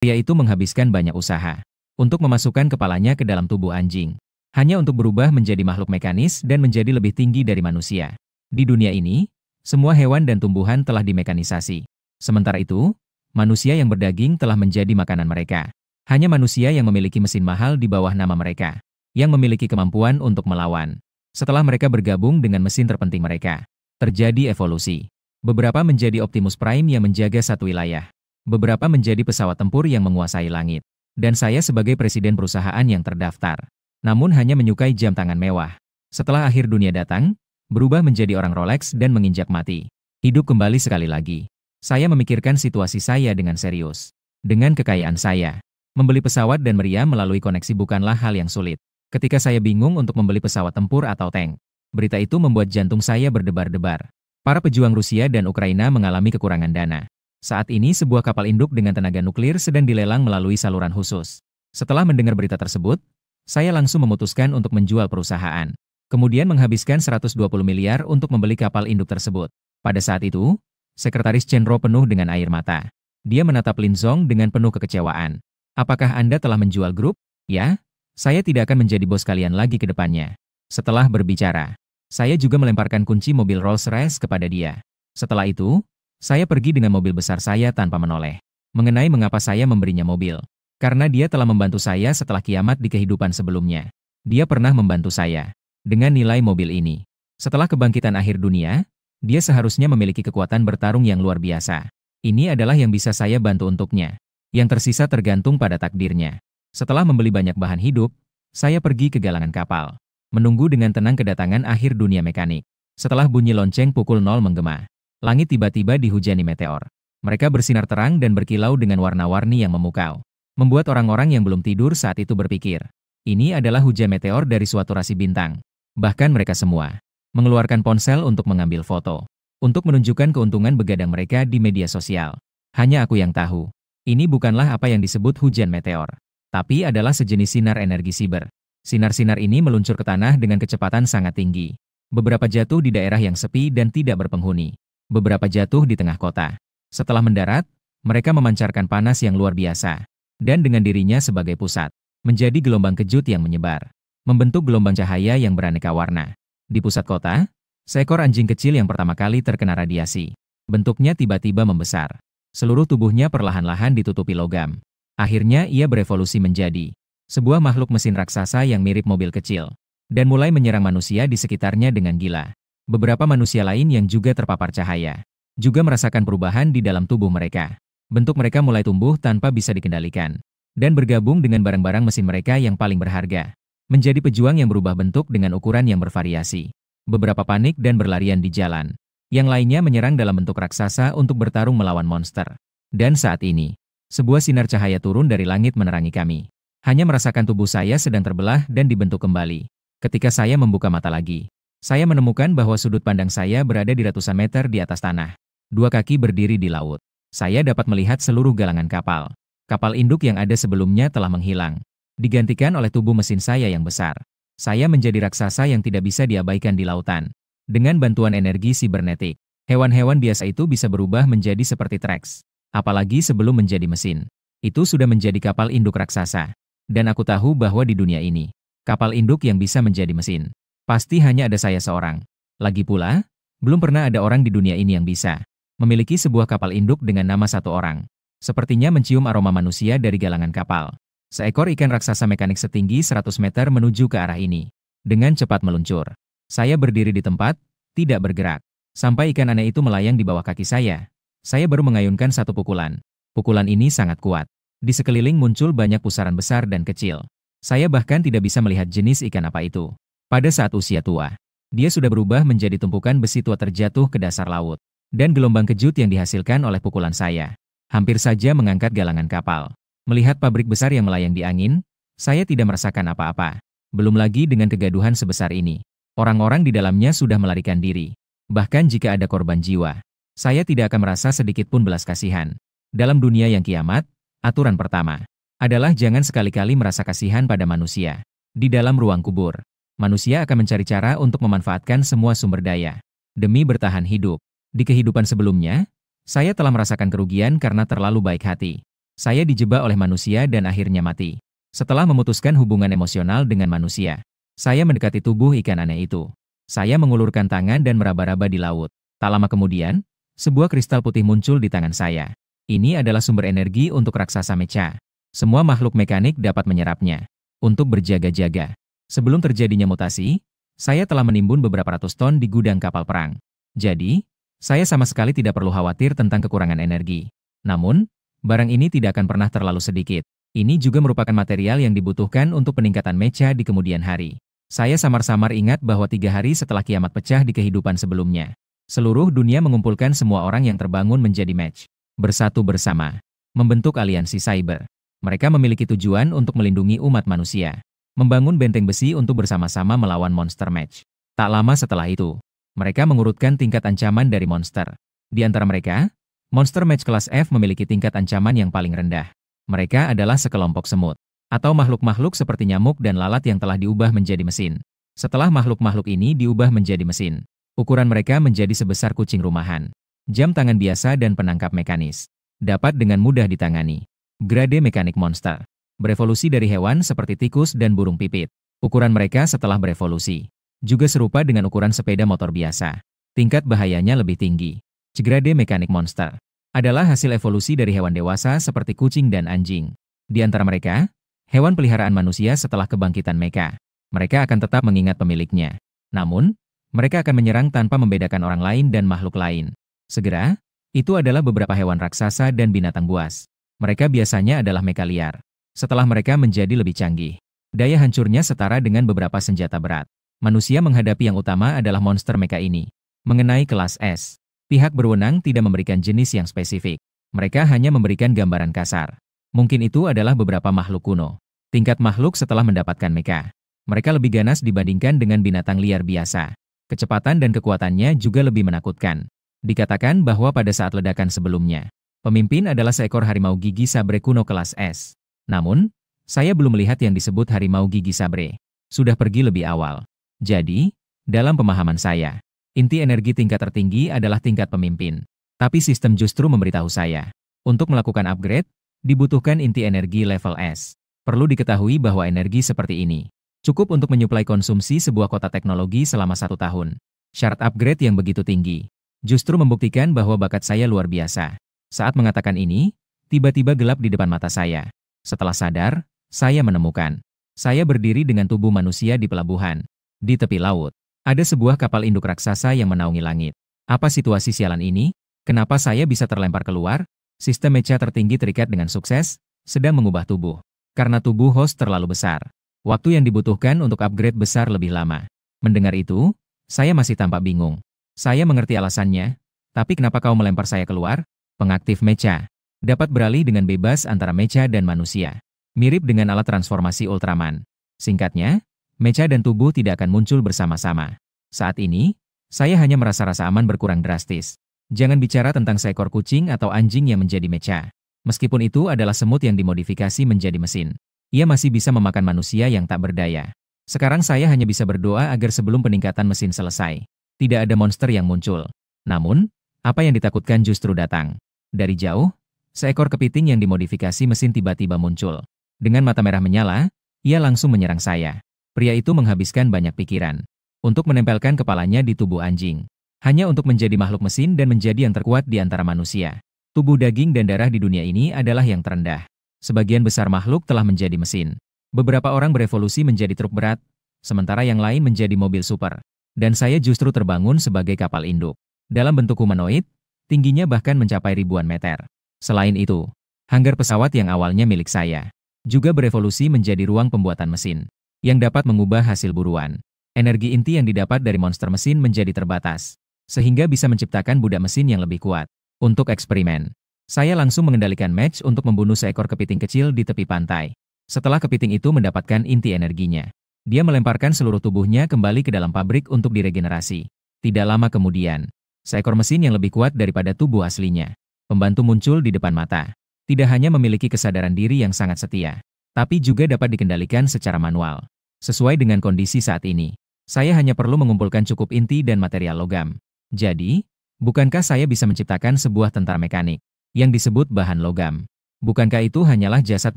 Pria itu menghabiskan banyak usaha untuk memasukkan kepalanya ke dalam tubuh anjing, hanya untuk berubah menjadi makhluk mekanis dan menjadi lebih tinggi dari manusia. Di dunia ini, semua hewan dan tumbuhan telah dimekanisasi. Sementara itu, manusia yang berdaging telah menjadi makanan mereka. Hanya manusia yang memiliki mesin mahal di bawah nama mereka, yang memiliki kemampuan untuk melawan. Setelah mereka bergabung dengan mesin terpenting mereka, terjadi evolusi. Beberapa menjadi Optimus Prime yang menjaga satu wilayah. Beberapa menjadi pesawat tempur yang menguasai langit. Dan saya sebagai presiden perusahaan yang terdaftar. Namun hanya menyukai jam tangan mewah. Setelah akhir dunia datang, berubah menjadi orang Rolex dan menginjak mati. Hidup kembali sekali lagi. Saya memikirkan situasi saya dengan serius. Dengan kekayaan saya, membeli pesawat dan meriam melalui koneksi bukanlah hal yang sulit. Ketika saya bingung untuk membeli pesawat tempur atau tank, berita itu membuat jantung saya berdebar-debar. Para pejuang Rusia dan Ukraina mengalami kekurangan dana. Saat ini sebuah kapal induk dengan tenaga nuklir sedang dilelang melalui saluran khusus. Setelah mendengar berita tersebut, saya langsung memutuskan untuk menjual perusahaan. Kemudian menghabiskan 120 miliar untuk membeli kapal induk tersebut. Pada saat itu, Sekretaris Chenro penuh dengan air mata. Dia menatap Lin Zong dengan penuh kekecewaan. Apakah Anda telah menjual grup? Ya, saya tidak akan menjadi bos kalian lagi ke depannya. Setelah berbicara, saya juga melemparkan kunci mobil Rolls-Royce kepada dia. Setelah itu, saya pergi dengan mobil besar saya tanpa menoleh. Mengenai mengapa saya memberinya mobil. Karena dia telah membantu saya setelah kiamat di kehidupan sebelumnya. Dia pernah membantu saya. Dengan nilai mobil ini. Setelah kebangkitan akhir dunia, dia seharusnya memiliki kekuatan bertarung yang luar biasa. Ini adalah yang bisa saya bantu untuknya. Yang tersisa tergantung pada takdirnya. Setelah membeli banyak bahan hidup, saya pergi ke galangan kapal. Menunggu dengan tenang kedatangan akhir dunia mekanik. Setelah bunyi lonceng pukul 0 menggema. Langit tiba-tiba dihujani meteor. Mereka bersinar terang dan berkilau dengan warna-warni yang memukau. Membuat orang-orang yang belum tidur saat itu berpikir, ini adalah hujan meteor dari suatu rasi bintang. Bahkan mereka semua mengeluarkan ponsel untuk mengambil foto. Untuk menunjukkan keuntungan begadang mereka di media sosial. Hanya aku yang tahu. Ini bukanlah apa yang disebut hujan meteor. Tapi adalah sejenis sinar energi siber. Sinar-sinar ini meluncur ke tanah dengan kecepatan sangat tinggi. Beberapa jatuh di daerah yang sepi dan tidak berpenghuni. Beberapa jatuh di tengah kota. Setelah mendarat, mereka memancarkan panas yang luar biasa. Dan dengan dirinya sebagai pusat, menjadi gelombang kejut yang menyebar. Membentuk gelombang cahaya yang beraneka warna. Di pusat kota, seekor anjing kecil yang pertama kali terkena radiasi. Bentuknya tiba-tiba membesar. Seluruh tubuhnya perlahan-lahan ditutupi logam. Akhirnya ia berevolusi menjadi sebuah makhluk mesin raksasa yang mirip mobil kecil. Dan mulai menyerang manusia di sekitarnya dengan gila. Beberapa manusia lain yang juga terpapar cahaya, juga merasakan perubahan di dalam tubuh mereka. Bentuk mereka mulai tumbuh tanpa bisa dikendalikan, dan bergabung dengan barang-barang mesin mereka yang paling berharga. Menjadi pejuang yang berubah bentuk dengan ukuran yang bervariasi. Beberapa panik dan berlarian di jalan. Yang lainnya menyerang dalam bentuk raksasa untuk bertarung melawan monster. Dan saat ini, sebuah sinar cahaya turun dari langit menerangi kami. Hanya merasakan tubuh saya sedang terbelah dan dibentuk kembali. Ketika saya membuka mata lagi, saya menemukan bahwa sudut pandang saya berada di ratusan meter di atas tanah. Dua kaki berdiri di laut. Saya dapat melihat seluruh galangan kapal. Kapal induk yang ada sebelumnya telah menghilang. Digantikan oleh tubuh mesin saya yang besar. Saya menjadi raksasa yang tidak bisa diabaikan di lautan. Dengan bantuan energi sibernetik, hewan-hewan biasa itu bisa berubah menjadi seperti T-Rex. Apalagi sebelum menjadi mesin. Itu sudah menjadi kapal induk raksasa. Dan aku tahu bahwa di dunia ini, kapal induk yang bisa menjadi mesin. Pasti hanya ada saya seorang. Lagi pula, belum pernah ada orang di dunia ini yang bisa memiliki sebuah kapal induk dengan nama satu orang. Sepertinya mencium aroma manusia dari galangan kapal. Seekor ikan raksasa mekanik setinggi 100 meter menuju ke arah ini. Dengan cepat meluncur. Saya berdiri di tempat, tidak bergerak. Sampai ikan aneh itu melayang di bawah kaki saya. Saya baru mengayunkan satu pukulan. Pukulan ini sangat kuat. Di sekeliling muncul banyak pusaran besar dan kecil. Saya bahkan tidak bisa melihat jenis ikan apa itu. Pada saat usia tua, dia sudah berubah menjadi tumpukan besi tua terjatuh ke dasar laut. Dan gelombang kejut yang dihasilkan oleh pukulan saya, hampir saja mengangkat galangan kapal. Melihat pabrik besar yang melayang di angin, saya tidak merasakan apa-apa. Belum lagi dengan kegaduhan sebesar ini. Orang-orang di dalamnya sudah melarikan diri. Bahkan jika ada korban jiwa, saya tidak akan merasa sedikit pun belas kasihan. Dalam dunia yang kiamat, aturan pertama adalah jangan sekali-kali merasa kasihan pada manusia. Di dalam ruang kubur, manusia akan mencari cara untuk memanfaatkan semua sumber daya demi bertahan hidup. Di kehidupan sebelumnya, saya telah merasakan kerugian karena terlalu baik hati. Saya dijebak oleh manusia dan akhirnya mati. Setelah memutuskan hubungan emosional dengan manusia, saya mendekati tubuh ikan aneh itu. Saya mengulurkan tangan dan meraba-raba di laut. Tak lama kemudian, sebuah kristal putih muncul di tangan saya. Ini adalah sumber energi untuk raksasa mecha. Semua makhluk mekanik dapat menyerapnya. Untuk berjaga-jaga. Sebelum terjadinya mutasi, saya telah menimbun beberapa ratus ton di gudang kapal perang. Jadi, saya sama sekali tidak perlu khawatir tentang kekurangan energi. Namun, barang ini tidak akan pernah terlalu sedikit. Ini juga merupakan material yang dibutuhkan untuk peningkatan mecha di kemudian hari. Saya samar-samar ingat bahwa 3 hari setelah kiamat pecah di kehidupan sebelumnya, seluruh dunia mengumpulkan semua orang yang terbangun menjadi match. Bersatu bersama. Membentuk aliansi cyber. Mereka memiliki tujuan untuk melindungi umat manusia. Membangun benteng besi untuk bersama-sama melawan monster match. Tak lama setelah itu, mereka mengurutkan tingkat ancaman dari monster. Di antara mereka, monster match kelas F memiliki tingkat ancaman yang paling rendah. Mereka adalah sekelompok semut, atau makhluk-makhluk seperti nyamuk dan lalat yang telah diubah menjadi mesin. Setelah makhluk-makhluk ini diubah menjadi mesin, ukuran mereka menjadi sebesar kucing rumahan. Jam tangan biasa dan penangkap mekanis. Dapat dengan mudah ditangani. Grade mekanik monster. Berevolusi dari hewan seperti tikus dan burung pipit. Ukuran mereka setelah berevolusi juga serupa dengan ukuran sepeda motor biasa. Tingkat bahayanya lebih tinggi. Grade mekanik monster adalah hasil evolusi dari hewan dewasa seperti kucing dan anjing. Di antara mereka, hewan peliharaan manusia setelah kebangkitan mecha. Mereka akan tetap mengingat pemiliknya. Namun, mereka akan menyerang tanpa membedakan orang lain dan makhluk lain. Segera, itu adalah beberapa hewan raksasa dan binatang buas. Mereka biasanya adalah mecha liar. Setelah mereka menjadi lebih canggih, daya hancurnya setara dengan beberapa senjata berat. Manusia menghadapi yang utama adalah monster mecha ini. Mengenai kelas S, pihak berwenang tidak memberikan jenis yang spesifik. Mereka hanya memberikan gambaran kasar. Mungkin itu adalah beberapa makhluk kuno. Tingkat makhluk setelah mendapatkan mecha. Mereka lebih ganas dibandingkan dengan binatang liar biasa. Kecepatan dan kekuatannya juga lebih menakutkan. Dikatakan bahwa pada saat ledakan sebelumnya, pemimpin adalah seekor harimau gigi sabre kuno kelas S. Namun, saya belum melihat yang disebut harimau gigi sabre. Sudah pergi lebih awal. Jadi, dalam pemahaman saya, inti energi tingkat tertinggi adalah tingkat pemimpin. Tapi sistem justru memberitahu saya, untuk melakukan upgrade, dibutuhkan inti energi level S. Perlu diketahui bahwa energi seperti ini cukup untuk menyuplai konsumsi sebuah kota teknologi selama 1 tahun. Syarat upgrade yang begitu tinggi justru membuktikan bahwa bakat saya luar biasa. Saat mengatakan ini, tiba-tiba gelap di depan mata saya. Setelah sadar, saya menemukan. Saya berdiri dengan tubuh manusia di pelabuhan. Di tepi laut, ada sebuah kapal induk raksasa yang menaungi langit. Apa situasi sialan ini? Kenapa saya bisa terlempar keluar? Sistem mecha tertinggi terikat dengan sukses, sedang mengubah tubuh. Karena tubuh host terlalu besar. Waktu yang dibutuhkan untuk upgrade besar lebih lama. Mendengar itu, saya masih tampak bingung. Saya mengerti alasannya, tapi kenapa kau melempar saya keluar? Pengaktif mecha dapat beralih dengan bebas antara mecha dan manusia. Mirip dengan alat transformasi Ultraman. Singkatnya, mecha dan tubuh tidak akan muncul bersama-sama. Saat ini, saya hanya merasa rasa aman berkurang drastis. Jangan bicara tentang seekor kucing atau anjing yang menjadi mecha. Meskipun itu adalah semut yang dimodifikasi menjadi mesin, ia masih bisa memakan manusia yang tak berdaya. Sekarang saya hanya bisa berdoa agar sebelum peningkatan mesin selesai, tidak ada monster yang muncul. Namun, apa yang ditakutkan justru datang. Dari jauh, seekor kepiting yang dimodifikasi mesin tiba-tiba muncul. Dengan mata merah menyala, ia langsung menyerang saya. Pria itu menghabiskan banyak pikiran untuk menempelkan kepalanya di tubuh anjing. Hanya untuk menjadi makhluk mesin dan menjadi yang terkuat di antara manusia. Tubuh daging dan darah di dunia ini adalah yang terendah. Sebagian besar makhluk telah menjadi mesin. Beberapa orang berevolusi menjadi truk berat, sementara yang lain menjadi mobil super. Dan saya justru terbangun sebagai kapal induk. Dalam bentuk humanoid, tingginya bahkan mencapai ribuan meter. Selain itu, hanggar pesawat yang awalnya milik saya juga berevolusi menjadi ruang pembuatan mesin yang dapat mengubah hasil buruan. Energi inti yang didapat dari monster mesin menjadi terbatas, sehingga bisa menciptakan budak mesin yang lebih kuat. Untuk eksperimen, saya langsung mengendalikan match untuk membunuh seekor kepiting kecil di tepi pantai. Setelah kepiting itu mendapatkan inti energinya, dia melemparkan seluruh tubuhnya kembali ke dalam pabrik untuk diregenerasi. Tidak lama kemudian, seekor mesin yang lebih kuat daripada tubuh aslinya, pembantu muncul di depan mata. Tidak hanya memiliki kesadaran diri yang sangat setia, tapi juga dapat dikendalikan secara manual. Sesuai dengan kondisi saat ini, saya hanya perlu mengumpulkan cukup inti dan material logam. Jadi, bukankah saya bisa menciptakan sebuah tentara mekanik yang disebut bahan logam? Bukankah itu hanyalah jasad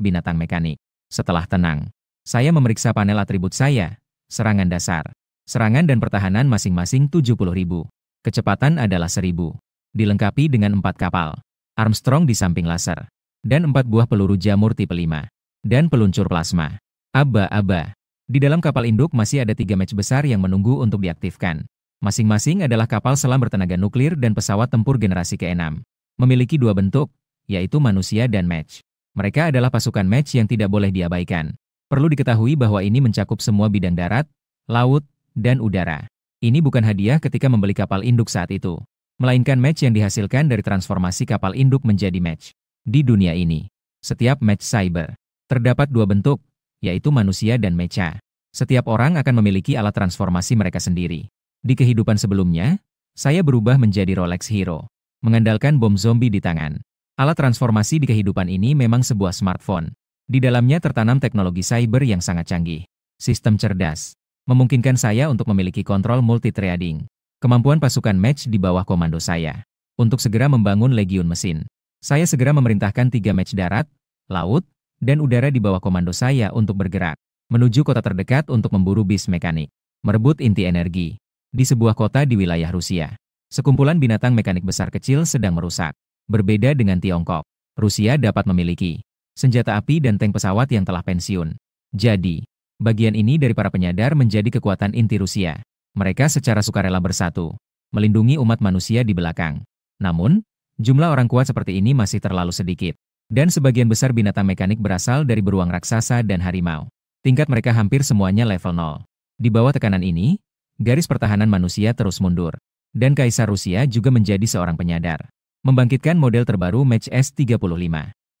binatang mekanik? Setelah tenang, saya memeriksa panel atribut saya, serangan dasar. Serangan dan pertahanan masing-masing 70.000. Kecepatan adalah 1.000. Dilengkapi dengan 4 kapal. Armstrong di samping laser. Dan 4 buah peluru jamur tipe 5. Dan peluncur plasma. Aba-aba. Di dalam kapal induk masih ada 3 match besar yang menunggu untuk diaktifkan. Masing-masing adalah kapal selam bertenaga nuklir dan pesawat tempur generasi ke-6. Memiliki 2 bentuk, yaitu manusia dan match. Mereka adalah pasukan match yang tidak boleh diabaikan. Perlu diketahui bahwa ini mencakup semua bidang darat, laut, dan udara. Ini bukan hadiah ketika membeli kapal induk saat itu, melainkan match yang dihasilkan dari transformasi kapal induk menjadi match. Di dunia ini, setiap match cyber terdapat 2 bentuk, yaitu manusia dan mecha. Setiap orang akan memiliki alat transformasi mereka sendiri. Di kehidupan sebelumnya, saya berubah menjadi Rolex Hero, mengandalkan bom zombie di tangan. Alat transformasi di kehidupan ini memang sebuah smartphone. Di dalamnya tertanam teknologi cyber yang sangat canggih. Sistem cerdas memungkinkan saya untuk memiliki kontrol multi-threading. Kemampuan pasukan match di bawah komando saya. Untuk segera membangun legiun mesin, saya segera memerintahkan 3 match darat, laut, dan udara di bawah komando saya untuk bergerak menuju kota terdekat untuk memburu bis mekanik, merebut inti energi. Di sebuah kota di wilayah Rusia, sekumpulan binatang mekanik besar kecil sedang merusak. Berbeda dengan Tiongkok, Rusia dapat memiliki senjata api dan tank pesawat yang telah pensiun. Jadi, bagian ini dari para penyadar menjadi kekuatan inti Rusia. Mereka secara sukarela bersatu, melindungi umat manusia di belakang. Namun, jumlah orang kuat seperti ini masih terlalu sedikit. Dan sebagian besar binatang mekanik berasal dari beruang raksasa dan harimau. Tingkat mereka hampir semuanya level 0. Di bawah tekanan ini, garis pertahanan manusia terus mundur. Dan Kaisar Rusia juga menjadi seorang penyadar. Membangkitkan model terbaru Match S-35.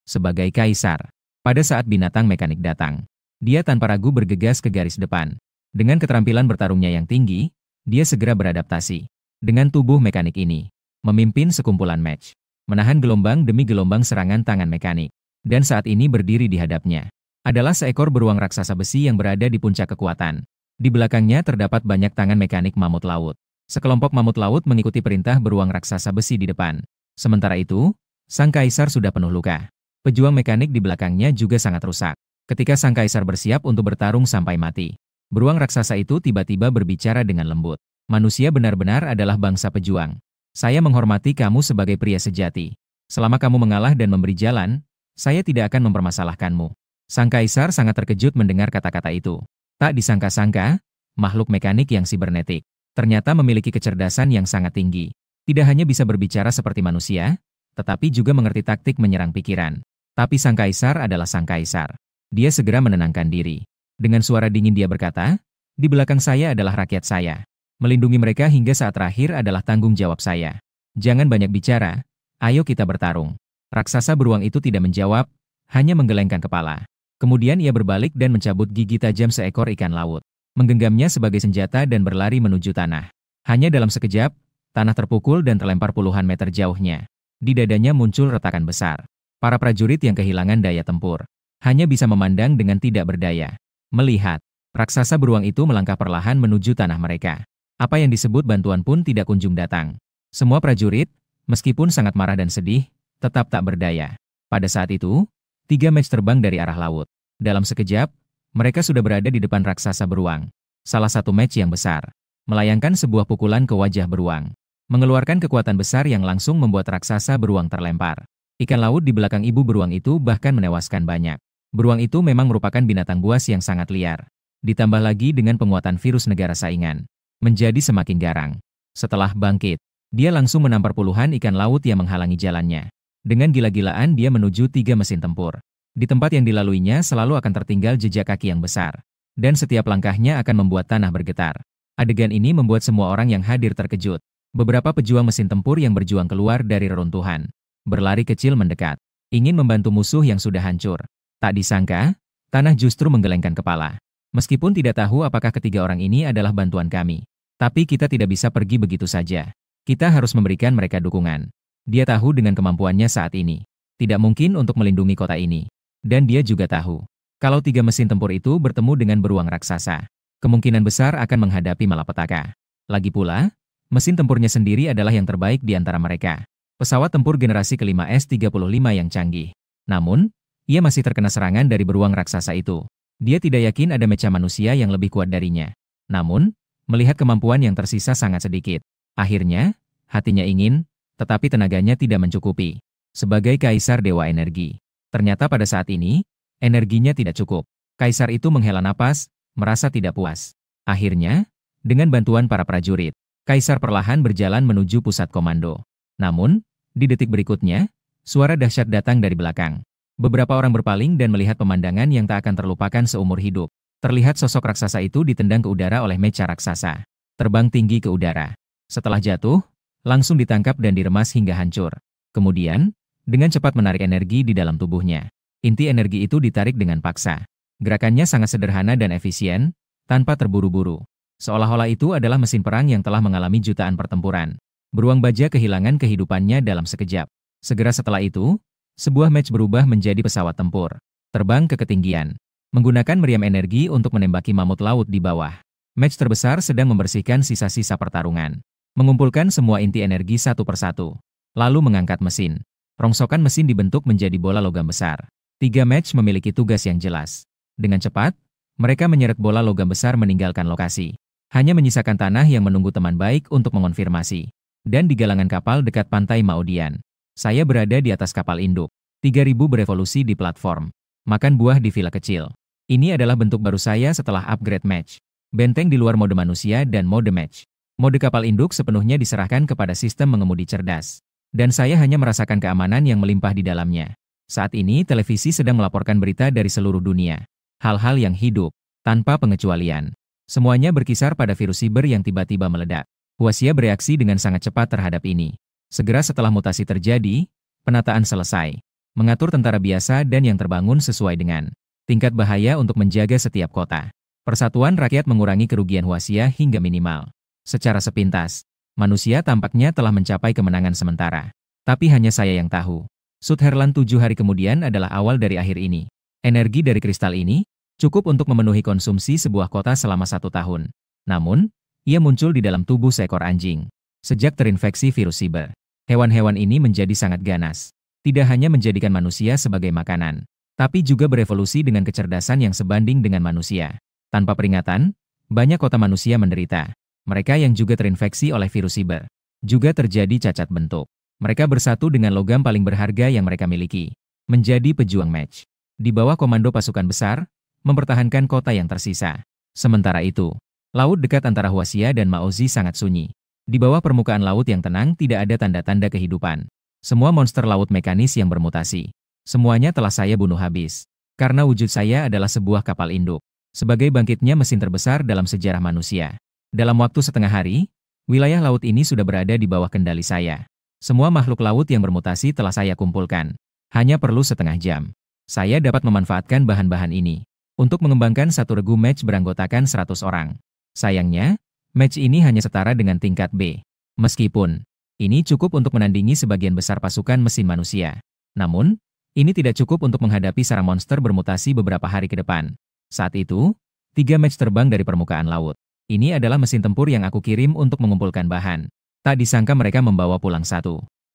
Sebagai Kaisar, pada saat binatang mekanik datang, dia tanpa ragu bergegas ke garis depan. Dengan keterampilan bertarungnya yang tinggi, dia segera beradaptasi. Dengan tubuh mekanik ini, memimpin sekumpulan match. Menahan gelombang demi gelombang serangan tangan mekanik. Dan saat ini berdiri di hadapnya adalah seekor beruang raksasa besi yang berada di puncak kekuatan. Di belakangnya terdapat banyak tangan mekanik mamut laut. Sekelompok mamut laut mengikuti perintah beruang raksasa besi di depan. Sementara itu, sang kaisar sudah penuh luka. Pejuang mekanik di belakangnya juga sangat rusak. Ketika sang kaisar bersiap untuk bertarung sampai mati, beruang raksasa itu tiba-tiba berbicara dengan lembut. Manusia benar-benar adalah bangsa pejuang. Saya menghormati kamu sebagai pria sejati. Selama kamu mengalah dan memberi jalan, saya tidak akan mempermasalahkanmu. Sang kaisar sangat terkejut mendengar kata-kata itu. Tak disangka-sangka, makhluk mekanik yang sibernetik ternyata memiliki kecerdasan yang sangat tinggi. Tidak hanya bisa berbicara seperti manusia, tetapi juga mengerti taktik menyerang pikiran. Tapi sang kaisar adalah sang kaisar. Dia segera menenangkan diri. Dengan suara dingin dia berkata, "Di belakang saya adalah rakyat saya. Melindungi mereka hingga saat terakhir adalah tanggung jawab saya. Jangan banyak bicara, ayo kita bertarung." Raksasa beruang itu tidak menjawab, hanya menggelengkan kepala. Kemudian ia berbalik dan mencabut gigi tajam seekor ikan laut. Menggenggamnya sebagai senjata dan berlari menuju tanah. Hanya dalam sekejap, tanah terpukul dan terlempar puluhan meter jauhnya. Di dadanya muncul retakan besar. Para prajurit yang kehilangan daya tempur hanya bisa memandang dengan tidak berdaya. Melihat, raksasa beruang itu melangkah perlahan menuju tanah mereka. Apa yang disebut bantuan pun tidak kunjung datang. Semua prajurit, meskipun sangat marah dan sedih, tetap tak berdaya. Pada saat itu, 3 match terbang dari arah laut. Dalam sekejap, mereka sudah berada di depan raksasa beruang. Salah satu match yang besar melayangkan sebuah pukulan ke wajah beruang, mengeluarkan kekuatan besar yang langsung membuat raksasa beruang terlempar. Ikan laut di belakang ibu beruang itu bahkan menewaskan banyak. Beruang itu memang merupakan binatang buas yang sangat liar. Ditambah lagi dengan penguatan virus negara saingan, menjadi semakin garang. Setelah bangkit, dia langsung menampar puluhan ikan laut yang menghalangi jalannya. Dengan gila-gilaan dia menuju 3 mesin tempur. Di tempat yang dilaluinya selalu akan tertinggal jejak kaki yang besar. Dan setiap langkahnya akan membuat tanah bergetar. Adegan ini membuat semua orang yang hadir terkejut. Beberapa pejuang mesin tempur yang berjuang keluar dari reruntuhan. Berlari kecil mendekat. Ingin membantu musuh yang sudah hancur. Tak disangka, tanah justru menggelengkan kepala. Meskipun tidak tahu apakah ketiga orang ini adalah bantuan kami. Tapi kita tidak bisa pergi begitu saja. Kita harus memberikan mereka dukungan. Dia tahu dengan kemampuannya saat ini. Tidak mungkin untuk melindungi kota ini. Dan dia juga tahu, kalau 3 mesin tempur itu bertemu dengan beruang raksasa, kemungkinan besar akan menghadapi malapetaka. Lagi pula, mesin tempurnya sendiri adalah yang terbaik di antara mereka. Pesawat tempur generasi ke-5 S-35 yang canggih. Namun, ia masih terkena serangan dari beruang raksasa itu. Dia tidak yakin ada mecha manusia yang lebih kuat darinya. Namun, melihat kemampuan yang tersisa sangat sedikit. Akhirnya, hatinya ingin, tetapi tenaganya tidak mencukupi. Sebagai Kaisar Dewa Energi, ternyata pada saat ini, energinya tidak cukup. Kaisar itu menghela napas, merasa tidak puas. Akhirnya, dengan bantuan para prajurit, Kaisar perlahan berjalan menuju pusat komando. Namun, di detik berikutnya, suara dahsyat datang dari belakang. Beberapa orang berpaling dan melihat pemandangan yang tak akan terlupakan seumur hidup. Terlihat sosok raksasa itu ditendang ke udara oleh mecha raksasa. Terbang tinggi ke udara. Setelah jatuh, langsung ditangkap dan diremas hingga hancur. Kemudian, dengan cepat menarik energi di dalam tubuhnya. Inti energi itu ditarik dengan paksa. Gerakannya sangat sederhana dan efisien, tanpa terburu-buru. Seolah-olah itu adalah mesin perang yang telah mengalami jutaan pertempuran. Beruang baja kehilangan kehidupannya dalam sekejap. Segera setelah itu, sebuah match berubah menjadi pesawat tempur. Terbang ke ketinggian. Menggunakan meriam energi untuk menembaki mamut laut di bawah. Match terbesar sedang membersihkan sisa-sisa pertarungan. Mengumpulkan semua inti energi satu persatu. Lalu mengangkat mesin. Rongsokan mesin dibentuk menjadi bola logam besar. 3 match memiliki tugas yang jelas. Dengan cepat, mereka menyeret bola logam besar meninggalkan lokasi. Hanya menyisakan tanah yang menunggu teman baik untuk mengonfirmasi. Dan di galangan kapal dekat pantai Maodian. Saya berada di atas kapal induk. 3000 berevolusi di platform. Makan buah di villa kecil. Ini adalah bentuk baru saya setelah upgrade match. Benteng di luar mode manusia dan mode match. Mode kapal induk sepenuhnya diserahkan kepada sistem mengemudi cerdas. Dan saya hanya merasakan keamanan yang melimpah di dalamnya. Saat ini televisi sedang melaporkan berita dari seluruh dunia. Hal-hal yang hidup, tanpa pengecualian. Semuanya berkisar pada virus siber yang tiba-tiba meledak. Huaxia bereaksi dengan sangat cepat terhadap ini. Segera setelah mutasi terjadi, penataan selesai. Mengatur tentara biasa dan yang terbangun sesuai dengan tingkat bahaya untuk menjaga setiap kota. Persatuan rakyat mengurangi kerugian Huaxia hingga minimal. Secara sepintas, manusia tampaknya telah mencapai kemenangan sementara. Tapi hanya saya yang tahu. Sutherland 7 hari kemudian adalah awal dari akhir ini. Energi dari kristal ini cukup untuk memenuhi konsumsi sebuah kota selama 1 tahun. Namun, ia muncul di dalam tubuh seekor anjing. Sejak terinfeksi virus siber, hewan-hewan ini menjadi sangat ganas. Tidak hanya menjadikan manusia sebagai makanan, tapi juga berevolusi dengan kecerdasan yang sebanding dengan manusia. Tanpa peringatan, banyak kota manusia menderita. Mereka yang juga terinfeksi oleh virus siber juga terjadi cacat bentuk. Mereka bersatu dengan logam paling berharga yang mereka miliki, menjadi pejuang match. Di bawah komando pasukan besar, mempertahankan kota yang tersisa. Sementara itu, laut dekat antara Huaxia dan Maozi sangat sunyi. Di bawah permukaan laut yang tenang tidak ada tanda-tanda kehidupan. Semua monster laut mekanis yang bermutasi. Semuanya telah saya bunuh habis. Karena wujud saya adalah sebuah kapal induk. Sebagai bangkitnya mesin terbesar dalam sejarah manusia. Dalam waktu setengah hari, wilayah laut ini sudah berada di bawah kendali saya. Semua makhluk laut yang bermutasi telah saya kumpulkan. Hanya perlu setengah jam. Saya dapat memanfaatkan bahan-bahan ini untuk mengembangkan satu regu match beranggotakan 100 orang. Sayangnya, match ini hanya setara dengan tingkat B. Meskipun ini cukup untuk menandingi sebagian besar pasukan mesin manusia. Namun, ini tidak cukup untuk menghadapi sarang monster bermutasi beberapa hari ke depan. Saat itu, 3 match terbang dari permukaan laut. Ini adalah mesin tempur yang aku kirim untuk mengumpulkan bahan. Tak disangka mereka membawa pulang 1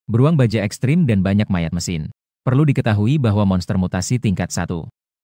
beruang baja ekstrim dan banyak mayat mesin. Perlu diketahui bahwa monster mutasi tingkat 1,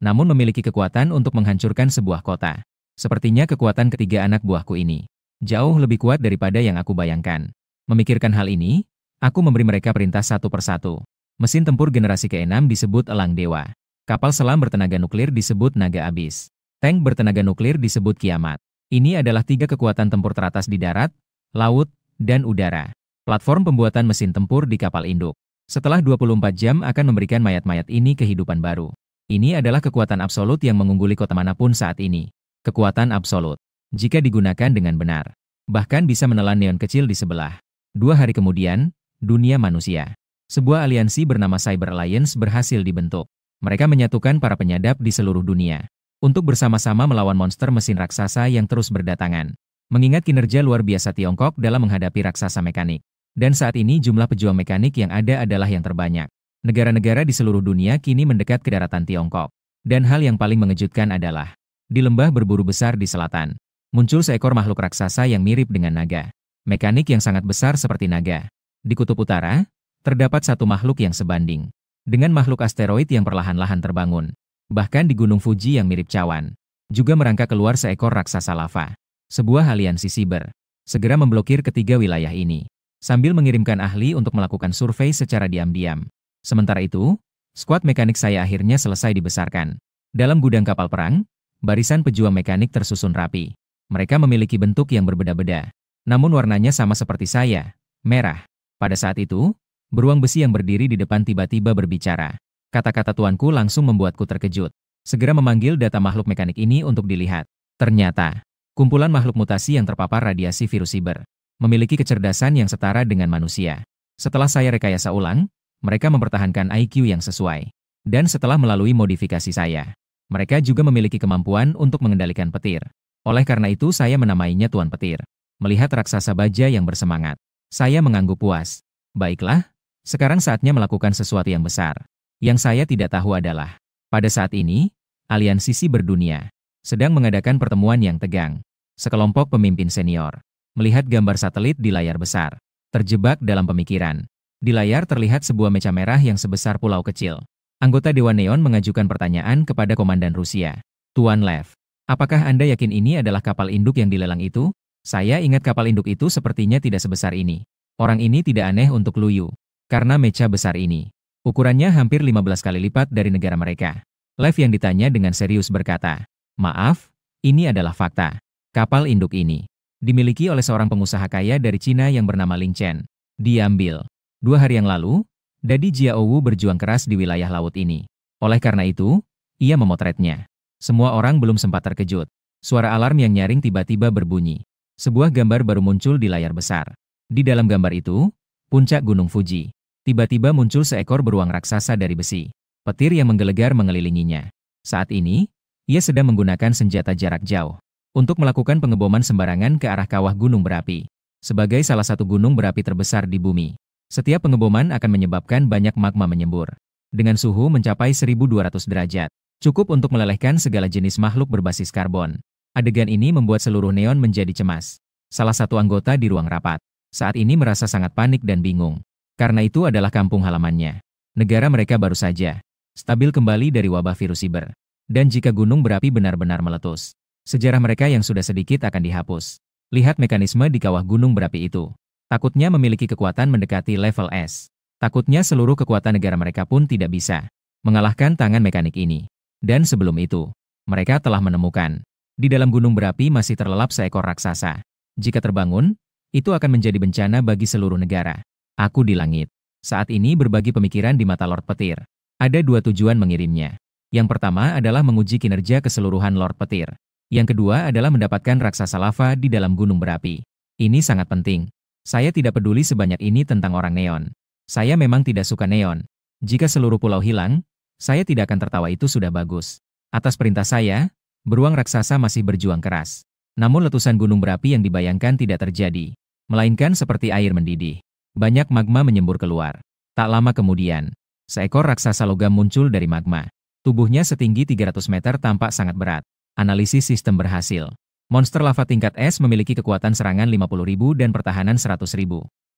namun memiliki kekuatan untuk menghancurkan sebuah kota. Sepertinya kekuatan ketiga anak buahku ini jauh lebih kuat daripada yang aku bayangkan. Memikirkan hal ini, aku memberi mereka perintah satu persatu. Mesin tempur generasi ke-6 disebut Elang Dewa. Kapal selam bertenaga nuklir disebut Naga Abis. Tank bertenaga nuklir disebut Kiamat. Ini adalah 3 kekuatan tempur teratas di darat, laut, dan udara. Platform pembuatan mesin tempur di kapal induk. Setelah 24 jam akan memberikan mayat-mayat ini kehidupan baru. Ini adalah kekuatan absolut yang mengungguli kota manapun saat ini. Kekuatan absolut. Jika digunakan dengan benar, bahkan bisa menelan neon kecil di sebelah. 2 hari kemudian, dunia manusia. Sebuah aliansi bernama Cyber Alliance berhasil dibentuk. Mereka menyatukan para penyadap di seluruh dunia untuk bersama-sama melawan monster mesin raksasa yang terus berdatangan. Mengingat kinerja luar biasa Tiongkok dalam menghadapi raksasa mekanik. Dan saat ini jumlah pejuang mekanik yang ada adalah yang terbanyak. Negara-negara di seluruh dunia kini mendekat ke daratan Tiongkok. Dan hal yang paling mengejutkan adalah, di lembah berburu besar di selatan, muncul seekor makhluk raksasa yang mirip dengan naga. Mekanik yang sangat besar seperti naga. Di kutub utara, terdapat satu makhluk yang sebanding. dengan makhluk asteroid yang perlahan-lahan terbangun. Bahkan di Gunung Fuji yang mirip cawan, juga merangkak keluar seekor raksasa lava. Sebuah aliansi siber segera memblokir ketiga wilayah ini, sambil mengirimkan ahli untuk melakukan survei secara diam-diam. Sementara itu, skuad mekanik saya akhirnya selesai dibesarkan. Dalam gudang kapal perang, barisan pejuang mekanik tersusun rapi. Mereka memiliki bentuk yang berbeda-beda, namun warnanya sama seperti saya, merah. Pada saat itu, beruang besi yang berdiri di depan tiba-tiba berbicara. Kata-kata tuanku langsung membuatku terkejut. Segera memanggil data makhluk mekanik ini untuk dilihat. Ternyata, kumpulan makhluk mutasi yang terpapar radiasi virus siber memiliki kecerdasan yang setara dengan manusia. Setelah saya rekayasa ulang, mereka mempertahankan IQ yang sesuai. Dan setelah melalui modifikasi saya, mereka juga memiliki kemampuan untuk mengendalikan petir. Oleh karena itu saya menamainya Tuan Petir. Melihat raksasa baja yang bersemangat, saya mengangguk puas. Baiklah, sekarang saatnya melakukan sesuatu yang besar. Yang saya tidak tahu adalah, pada saat ini, aliansi siber dunia sedang mengadakan pertemuan yang tegang. Sekelompok pemimpin senior melihat gambar satelit di layar besar, terjebak dalam pemikiran. Di layar terlihat sebuah mecha merah yang sebesar pulau kecil. Anggota Dewan Neon mengajukan pertanyaan kepada Komandan Rusia. Tuan Lev, apakah Anda yakin ini adalah kapal induk yang dilelang itu? Saya ingat kapal induk itu sepertinya tidak sebesar ini. Orang ini tidak aneh untuk Luyu, karena mecha besar ini ukurannya hampir 15 kali lipat dari negara mereka. Lev yang ditanya dengan serius berkata, maaf, ini adalah fakta. Kapal induk ini dimiliki oleh seorang pengusaha kaya dari Cina yang bernama Ling Chen. Diambil 2 hari yang lalu, Dadi Jiaowu berjuang keras di wilayah laut ini. Oleh karena itu, ia memotretnya. Semua orang belum sempat terkejut. Suara alarm yang nyaring tiba-tiba berbunyi. Sebuah gambar baru muncul di layar besar. Di dalam gambar itu, puncak Gunung Fuji. Tiba-tiba muncul seekor beruang raksasa dari besi. Petir yang menggelegar mengelilinginya. Saat ini, ia sedang menggunakan senjata jarak jauh untuk melakukan pengeboman sembarangan ke arah kawah gunung berapi. Sebagai salah satu gunung berapi terbesar di bumi, setiap pengeboman akan menyebabkan banyak magma menyembur. Dengan suhu mencapai 1200 derajat, cukup untuk melelehkan segala jenis makhluk berbasis karbon. Adegan ini membuat seluruh Neon menjadi cemas. Salah satu anggota di ruang rapat saat ini merasa sangat panik dan bingung. Karena itu adalah kampung halamannya. Negara mereka baru saja stabil kembali dari wabah virus siber. Dan jika gunung berapi benar-benar meletus, sejarah mereka yang sudah sedikit akan dihapus. Lihat mekanisme di kawah gunung berapi itu. Takutnya memiliki kekuatan mendekati level S. Takutnya seluruh kekuatan negara mereka pun tidak bisa mengalahkan tangan mekanik ini. Dan sebelum itu, mereka telah menemukan di dalam gunung berapi masih terlelap seekor raksasa. Jika terbangun, itu akan menjadi bencana bagi seluruh negara. Aku di langit. Saat ini berbagi pemikiran di mata Lord Petir. Ada 2 tujuan mengirimnya. Yang pertama adalah menguji kinerja keseluruhan Lord Petir. Yang kedua adalah mendapatkan raksasa lava di dalam gunung berapi. Ini sangat penting. Saya tidak peduli sebanyak ini tentang orang Neon. Saya memang tidak suka Neon. Jika seluruh pulau hilang, saya tidak akan tertawa, itu sudah bagus. Atas perintah saya, beruang raksasa masih berjuang keras. Namun letusan gunung berapi yang dibayangkan tidak terjadi, melainkan seperti air mendidih. Banyak magma menyembur keluar. Tak lama kemudian, seekor raksasa logam muncul dari magma. Tubuhnya setinggi 300 meter tampak sangat berat. Analisis sistem berhasil. Monster lava tingkat es memiliki kekuatan serangan 50.000 dan pertahanan 100.000.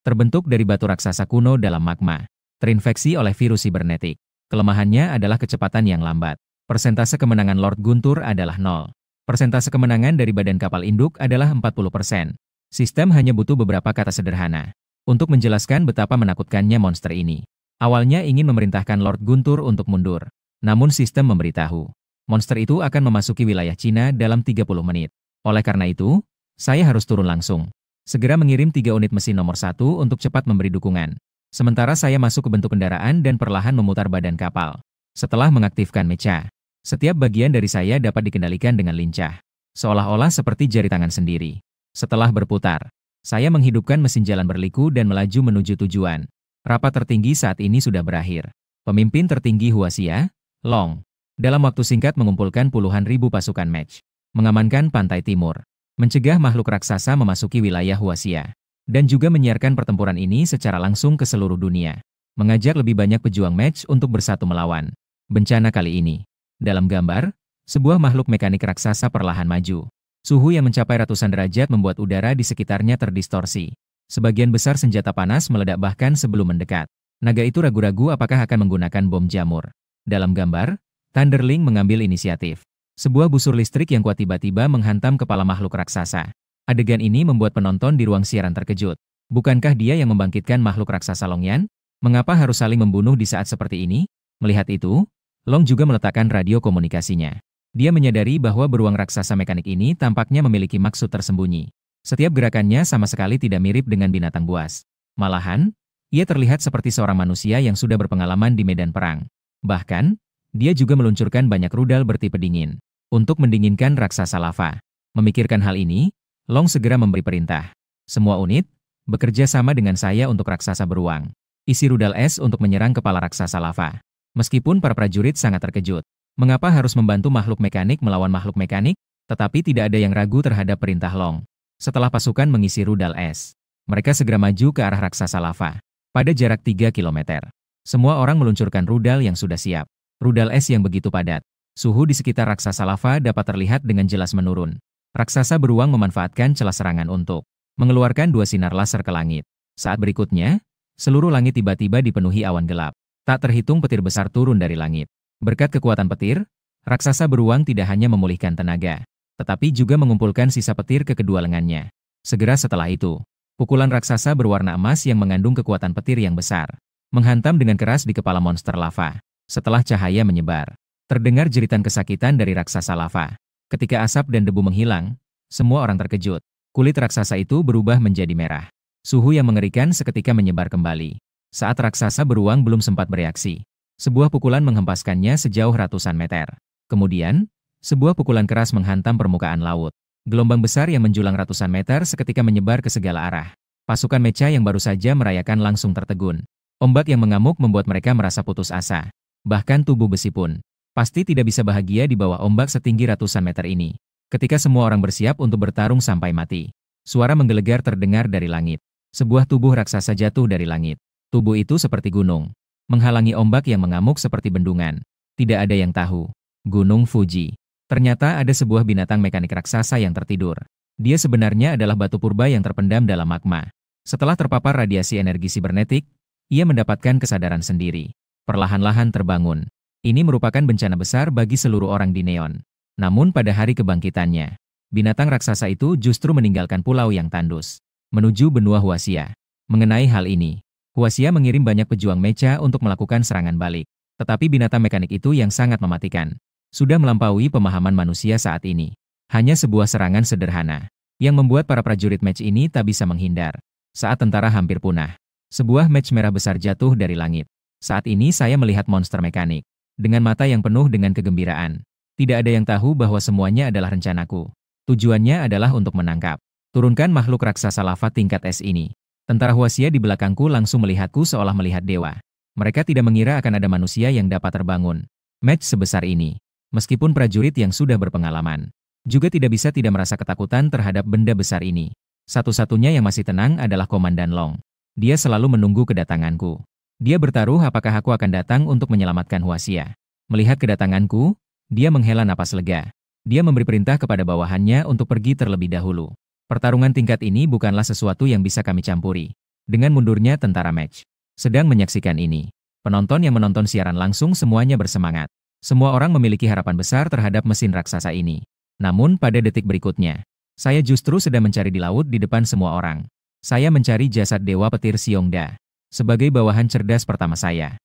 Terbentuk dari batu raksasa kuno dalam magma. Terinfeksi oleh virus sibernetik. Kelemahannya adalah kecepatan yang lambat. Persentase kemenangan Lord Guntur adalah 0. Persentase kemenangan dari badan kapal induk adalah 40%. Sistem hanya butuh beberapa kata sederhana untuk menjelaskan betapa menakutkannya monster ini. Awalnya ingin memerintahkan Lord Guntur untuk mundur. Namun sistem memberitahu, monster itu akan memasuki wilayah Cina dalam 30 menit. Oleh karena itu, saya harus turun langsung. Segera mengirim 3 unit mesin nomor 1 untuk cepat memberi dukungan. Sementara saya masuk ke bentuk kendaraan dan perlahan memutar badan kapal. Setelah mengaktifkan mecha, setiap bagian dari saya dapat dikendalikan dengan lincah. Seolah-olah seperti jari tangan sendiri. Setelah berputar, saya menghidupkan mesin jalan berliku dan melaju menuju tujuan. Rapat tertinggi saat ini sudah berakhir. Pemimpin tertinggi Huaxia, Long, dalam waktu singkat mengumpulkan puluhan ribu pasukan match, mengamankan pantai timur, mencegah makhluk raksasa memasuki wilayah Huaxia, dan juga menyiarkan pertempuran ini secara langsung ke seluruh dunia, mengajak lebih banyak pejuang match untuk bersatu melawan bencana kali ini. Dalam gambar, sebuah makhluk mekanik raksasa perlahan maju. Suhu yang mencapai ratusan derajat membuat udara di sekitarnya terdistorsi. Sebagian besar senjata panas meledak bahkan sebelum mendekat. Naga itu ragu-ragu apakah akan menggunakan bom jamur. Dalam gambar, Thunderling mengambil inisiatif. Sebuah busur listrik yang kuat tiba-tiba menghantam kepala makhluk raksasa. Adegan ini membuat penonton di ruang siaran terkejut. Bukankah dia yang membangkitkan makhluk raksasa Longyan? Mengapa harus saling membunuh di saat seperti ini? Melihat itu, Long juga meletakkan radio komunikasinya. Dia menyadari bahwa beruang raksasa mekanik ini tampaknya memiliki maksud tersembunyi. Setiap gerakannya sama sekali tidak mirip dengan binatang buas. Malahan, ia terlihat seperti seorang manusia yang sudah berpengalaman di medan perang. Bahkan, dia juga meluncurkan banyak rudal bertipe dingin untuk mendinginkan raksasa lava. Memikirkan hal ini, Long segera memberi perintah. Semua unit, bekerja sama dengan saya untuk raksasa beruang. Isi rudal es untuk menyerang kepala raksasa lava. Meskipun para prajurit sangat terkejut. Mengapa harus membantu makhluk mekanik melawan makhluk mekanik? Tetapi tidak ada yang ragu terhadap perintah Long. Setelah pasukan mengisi rudal es, mereka segera maju ke arah raksasa lava. Pada jarak 3 km, semua orang meluncurkan rudal yang sudah siap. Rudal es yang begitu padat. Suhu di sekitar raksasa lava dapat terlihat dengan jelas menurun. Raksasa beruang memanfaatkan celah serangan untuk mengeluarkan 2 sinar laser ke langit. Saat berikutnya, seluruh langit tiba-tiba dipenuhi awan gelap. Tak terhitung petir besar turun dari langit. Berkat kekuatan petir, raksasa beruang tidak hanya memulihkan tenaga, tetapi juga mengumpulkan sisa petir ke kedua lengannya. Segera setelah itu, pukulan raksasa berwarna emas yang mengandung kekuatan petir yang besar menghantam dengan keras di kepala monster lava. Setelah cahaya menyebar, terdengar jeritan kesakitan dari raksasa lava. Ketika asap dan debu menghilang, semua orang terkejut. Kulit raksasa itu berubah menjadi merah. Suhu yang mengerikan seketika menyebar kembali. Saat raksasa beruang belum sempat bereaksi, sebuah pukulan menghempaskannya sejauh ratusan meter. Kemudian, sebuah pukulan keras menghantam permukaan laut. Gelombang besar yang menjulang ratusan meter seketika menyebar ke segala arah. Pasukan mecha yang baru saja merayakan langsung tertegun. Ombak yang mengamuk membuat mereka merasa putus asa. Bahkan tubuh besi pun pasti tidak bisa bahagia di bawah ombak setinggi ratusan meter ini. Ketika semua orang bersiap untuk bertarung sampai mati, suara menggelegar terdengar dari langit. Sebuah tubuh raksasa jatuh dari langit. Tubuh itu seperti gunung, menghalangi ombak yang mengamuk seperti bendungan. Tidak ada yang tahu. Gunung Fuji. Ternyata ada sebuah binatang mekanik raksasa yang tertidur. Dia sebenarnya adalah batu purba yang terpendam dalam magma. Setelah terpapar radiasi energi sibernetik, ia mendapatkan kesadaran sendiri. Perlahan-lahan terbangun. Ini merupakan bencana besar bagi seluruh orang di Neon. Namun pada hari kebangkitannya, binatang raksasa itu justru meninggalkan pulau yang tandus, menuju benua Huaxia. Mengenai hal ini, Huaxia mengirim banyak pejuang mecha untuk melakukan serangan balik. Tetapi binatang mekanik itu yang sangat mematikan, sudah melampaui pemahaman manusia saat ini. Hanya sebuah serangan sederhana, yang membuat para prajurit mech ini tak bisa menghindar. Saat tentara hampir punah, sebuah mech merah besar jatuh dari langit. Saat ini saya melihat monster mekanik, dengan mata yang penuh dengan kegembiraan. Tidak ada yang tahu bahwa semuanya adalah rencanaku. Tujuannya adalah untuk menangkap, turunkan makhluk raksasa lava tingkat es ini. Tentara Huaxia di belakangku langsung melihatku seolah melihat dewa. Mereka tidak mengira akan ada manusia yang dapat terbangun. Match sebesar ini, meskipun prajurit yang sudah berpengalaman, juga tidak bisa tidak merasa ketakutan terhadap benda besar ini. Satu-satunya yang masih tenang adalah Komandan Long. Dia selalu menunggu kedatanganku. Dia bertaruh apakah aku akan datang untuk menyelamatkan Huaxia. Melihat kedatanganku, dia menghela napas lega. Dia memberi perintah kepada bawahannya untuk pergi terlebih dahulu. Pertarungan tingkat ini bukanlah sesuatu yang bisa kami campuri. Dengan mundurnya tentara match sedang menyaksikan ini. Penonton yang menonton siaran langsung semuanya bersemangat. Semua orang memiliki harapan besar terhadap mesin raksasa ini. Namun pada detik berikutnya, saya justru sedang mencari di laut di depan semua orang. Saya mencari jasad Dewa Petir Xiongda. Sebagai bawahan cerdas pertama saya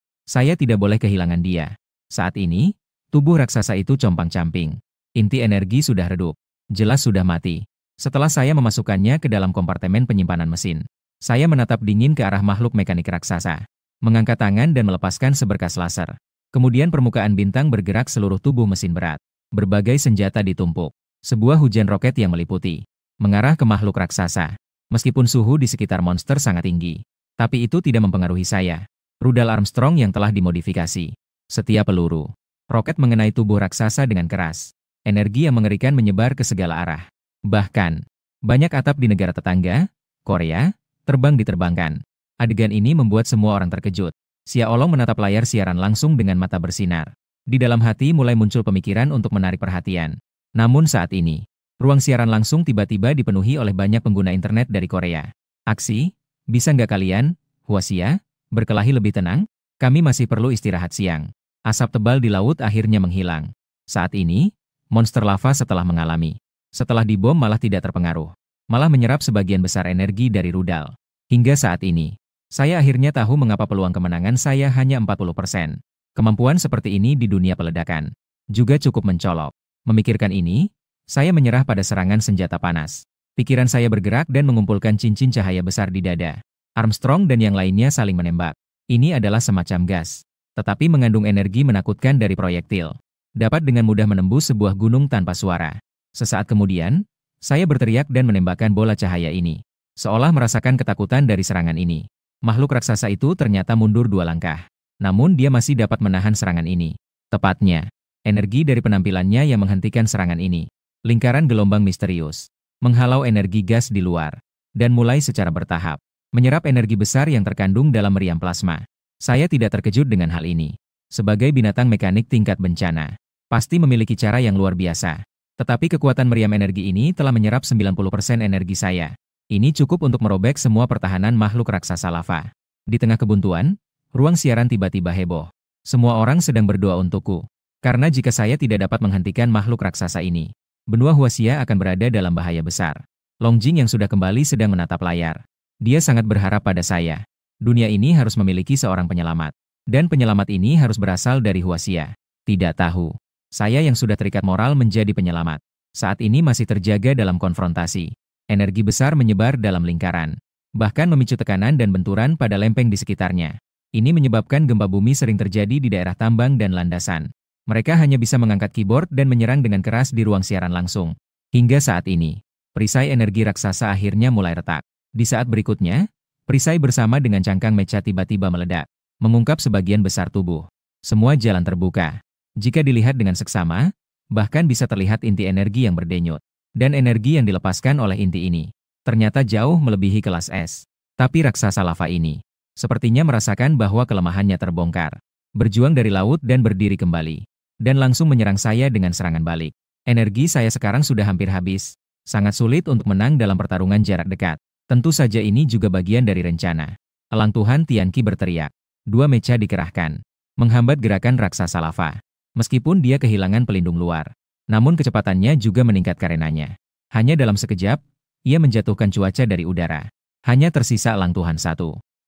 tidak boleh kehilangan dia. Saat ini, tubuh raksasa itu compang-camping. Inti energi sudah redup. Jelas sudah mati. Setelah saya memasukkannya ke dalam kompartemen penyimpanan mesin, saya menatap dingin ke arah makhluk mekanik raksasa. Mengangkat tangan dan melepaskan seberkas laser. Kemudian permukaan bintang bergerak seluruh tubuh mesin berat. Berbagai senjata ditumpuk. Sebuah hujan roket yang meliputi, mengarah ke makhluk raksasa. Meskipun suhu di sekitar monster sangat tinggi, tapi itu tidak mempengaruhi saya. Rudal Armstrong yang telah dimodifikasi. Setiap peluru, roket mengenai tubuh raksasa dengan keras. Energi yang mengerikan menyebar ke segala arah. Bahkan, banyak atap di negara tetangga, Korea, terbang diterbangkan. Adegan ini membuat semua orang terkejut. Xiaolong menatap layar siaran langsung dengan mata bersinar. Di dalam hati mulai muncul pemikiran untuk menarik perhatian. Namun saat ini, ruang siaran langsung tiba-tiba dipenuhi oleh banyak pengguna internet dari Korea. Aksi, bisa nggak kalian, Huaxia, Berkelahi lebih tenang, kami masih perlu istirahat siang. Asap tebal di laut akhirnya menghilang. Saat ini, monster lava setelah dibom malah tidak terpengaruh. Malah menyerap sebagian besar energi dari rudal. Hingga saat ini, saya akhirnya tahu mengapa peluang kemenangan saya hanya 40%. Kemampuan seperti ini di dunia peledakan juga cukup mencolok. Memikirkan ini, saya menyerah pada serangan senjata panas. Pikiran saya bergerak dan mengumpulkan cincin cahaya besar di dada. Armstrong dan yang lainnya saling menembak. Ini adalah semacam gas, tetapi mengandung energi menakutkan dari proyektil. Dapat dengan mudah menembus sebuah gunung tanpa suara. Sesaat kemudian, saya berteriak dan menembakkan bola cahaya ini. Seolah merasakan ketakutan dari serangan ini. Makhluk raksasa itu ternyata mundur 2 langkah. Namun dia masih dapat menahan serangan ini. Tepatnya, energi dari penampilannya yang menghentikan serangan ini. Lingkaran gelombang misterius menghalau energi gas di luar dan mulai secara bertahap menyerap energi besar yang terkandung dalam meriam plasma. Saya tidak terkejut dengan hal ini. Sebagai binatang mekanik tingkat bencana, pasti memiliki cara yang luar biasa. Tetapi kekuatan meriam energi ini telah menyerap 90% energi saya. Ini cukup untuk merobek semua pertahanan makhluk raksasa lava. Di tengah kebuntuan, ruang siaran tiba-tiba heboh. Semua orang sedang berdoa untukku. Karena jika saya tidak dapat menghentikan makhluk raksasa ini, benua Huaxia akan berada dalam bahaya besar. Long Jing yang sudah kembali sedang menatap layar. Dia sangat berharap pada saya. Dunia ini harus memiliki seorang penyelamat. Dan penyelamat ini harus berasal dari Huaxia. Tidak tahu. Saya yang sudah terikat moral menjadi penyelamat. Saat ini masih terjaga dalam konfrontasi. Energi besar menyebar dalam lingkaran. Bahkan memicu tekanan dan benturan pada lempeng di sekitarnya. Ini menyebabkan gempa bumi sering terjadi di daerah tambang dan landasan. Mereka hanya bisa mengangkat keyboard dan menyerang dengan keras di ruang siaran langsung. Hingga saat ini, perisai energi raksasa akhirnya mulai retak. Di saat berikutnya, perisai bersama dengan cangkang mecha tiba-tiba meledak. Mengungkap sebagian besar tubuh. Semua jalan terbuka. Jika dilihat dengan seksama, bahkan bisa terlihat inti energi yang berdenyut. Dan energi yang dilepaskan oleh inti ini ternyata jauh melebihi kelas es. Tapi raksasa lava ini sepertinya merasakan bahwa kelemahannya terbongkar. Berjuang dari laut dan berdiri kembali. Dan langsung menyerang saya dengan serangan balik. Energi saya sekarang sudah hampir habis. Sangat sulit untuk menang dalam pertarungan jarak dekat. Tentu saja ini juga bagian dari rencana. Elang Tuhan Tianqi berteriak. 2 mecha dikerahkan. Menghambat gerakan raksasa lava. Meskipun dia kehilangan pelindung luar, namun kecepatannya juga meningkat karenanya. Hanya dalam sekejap, ia menjatuhkan cuaca dari udara. Hanya tersisa Elang Tuhan 1.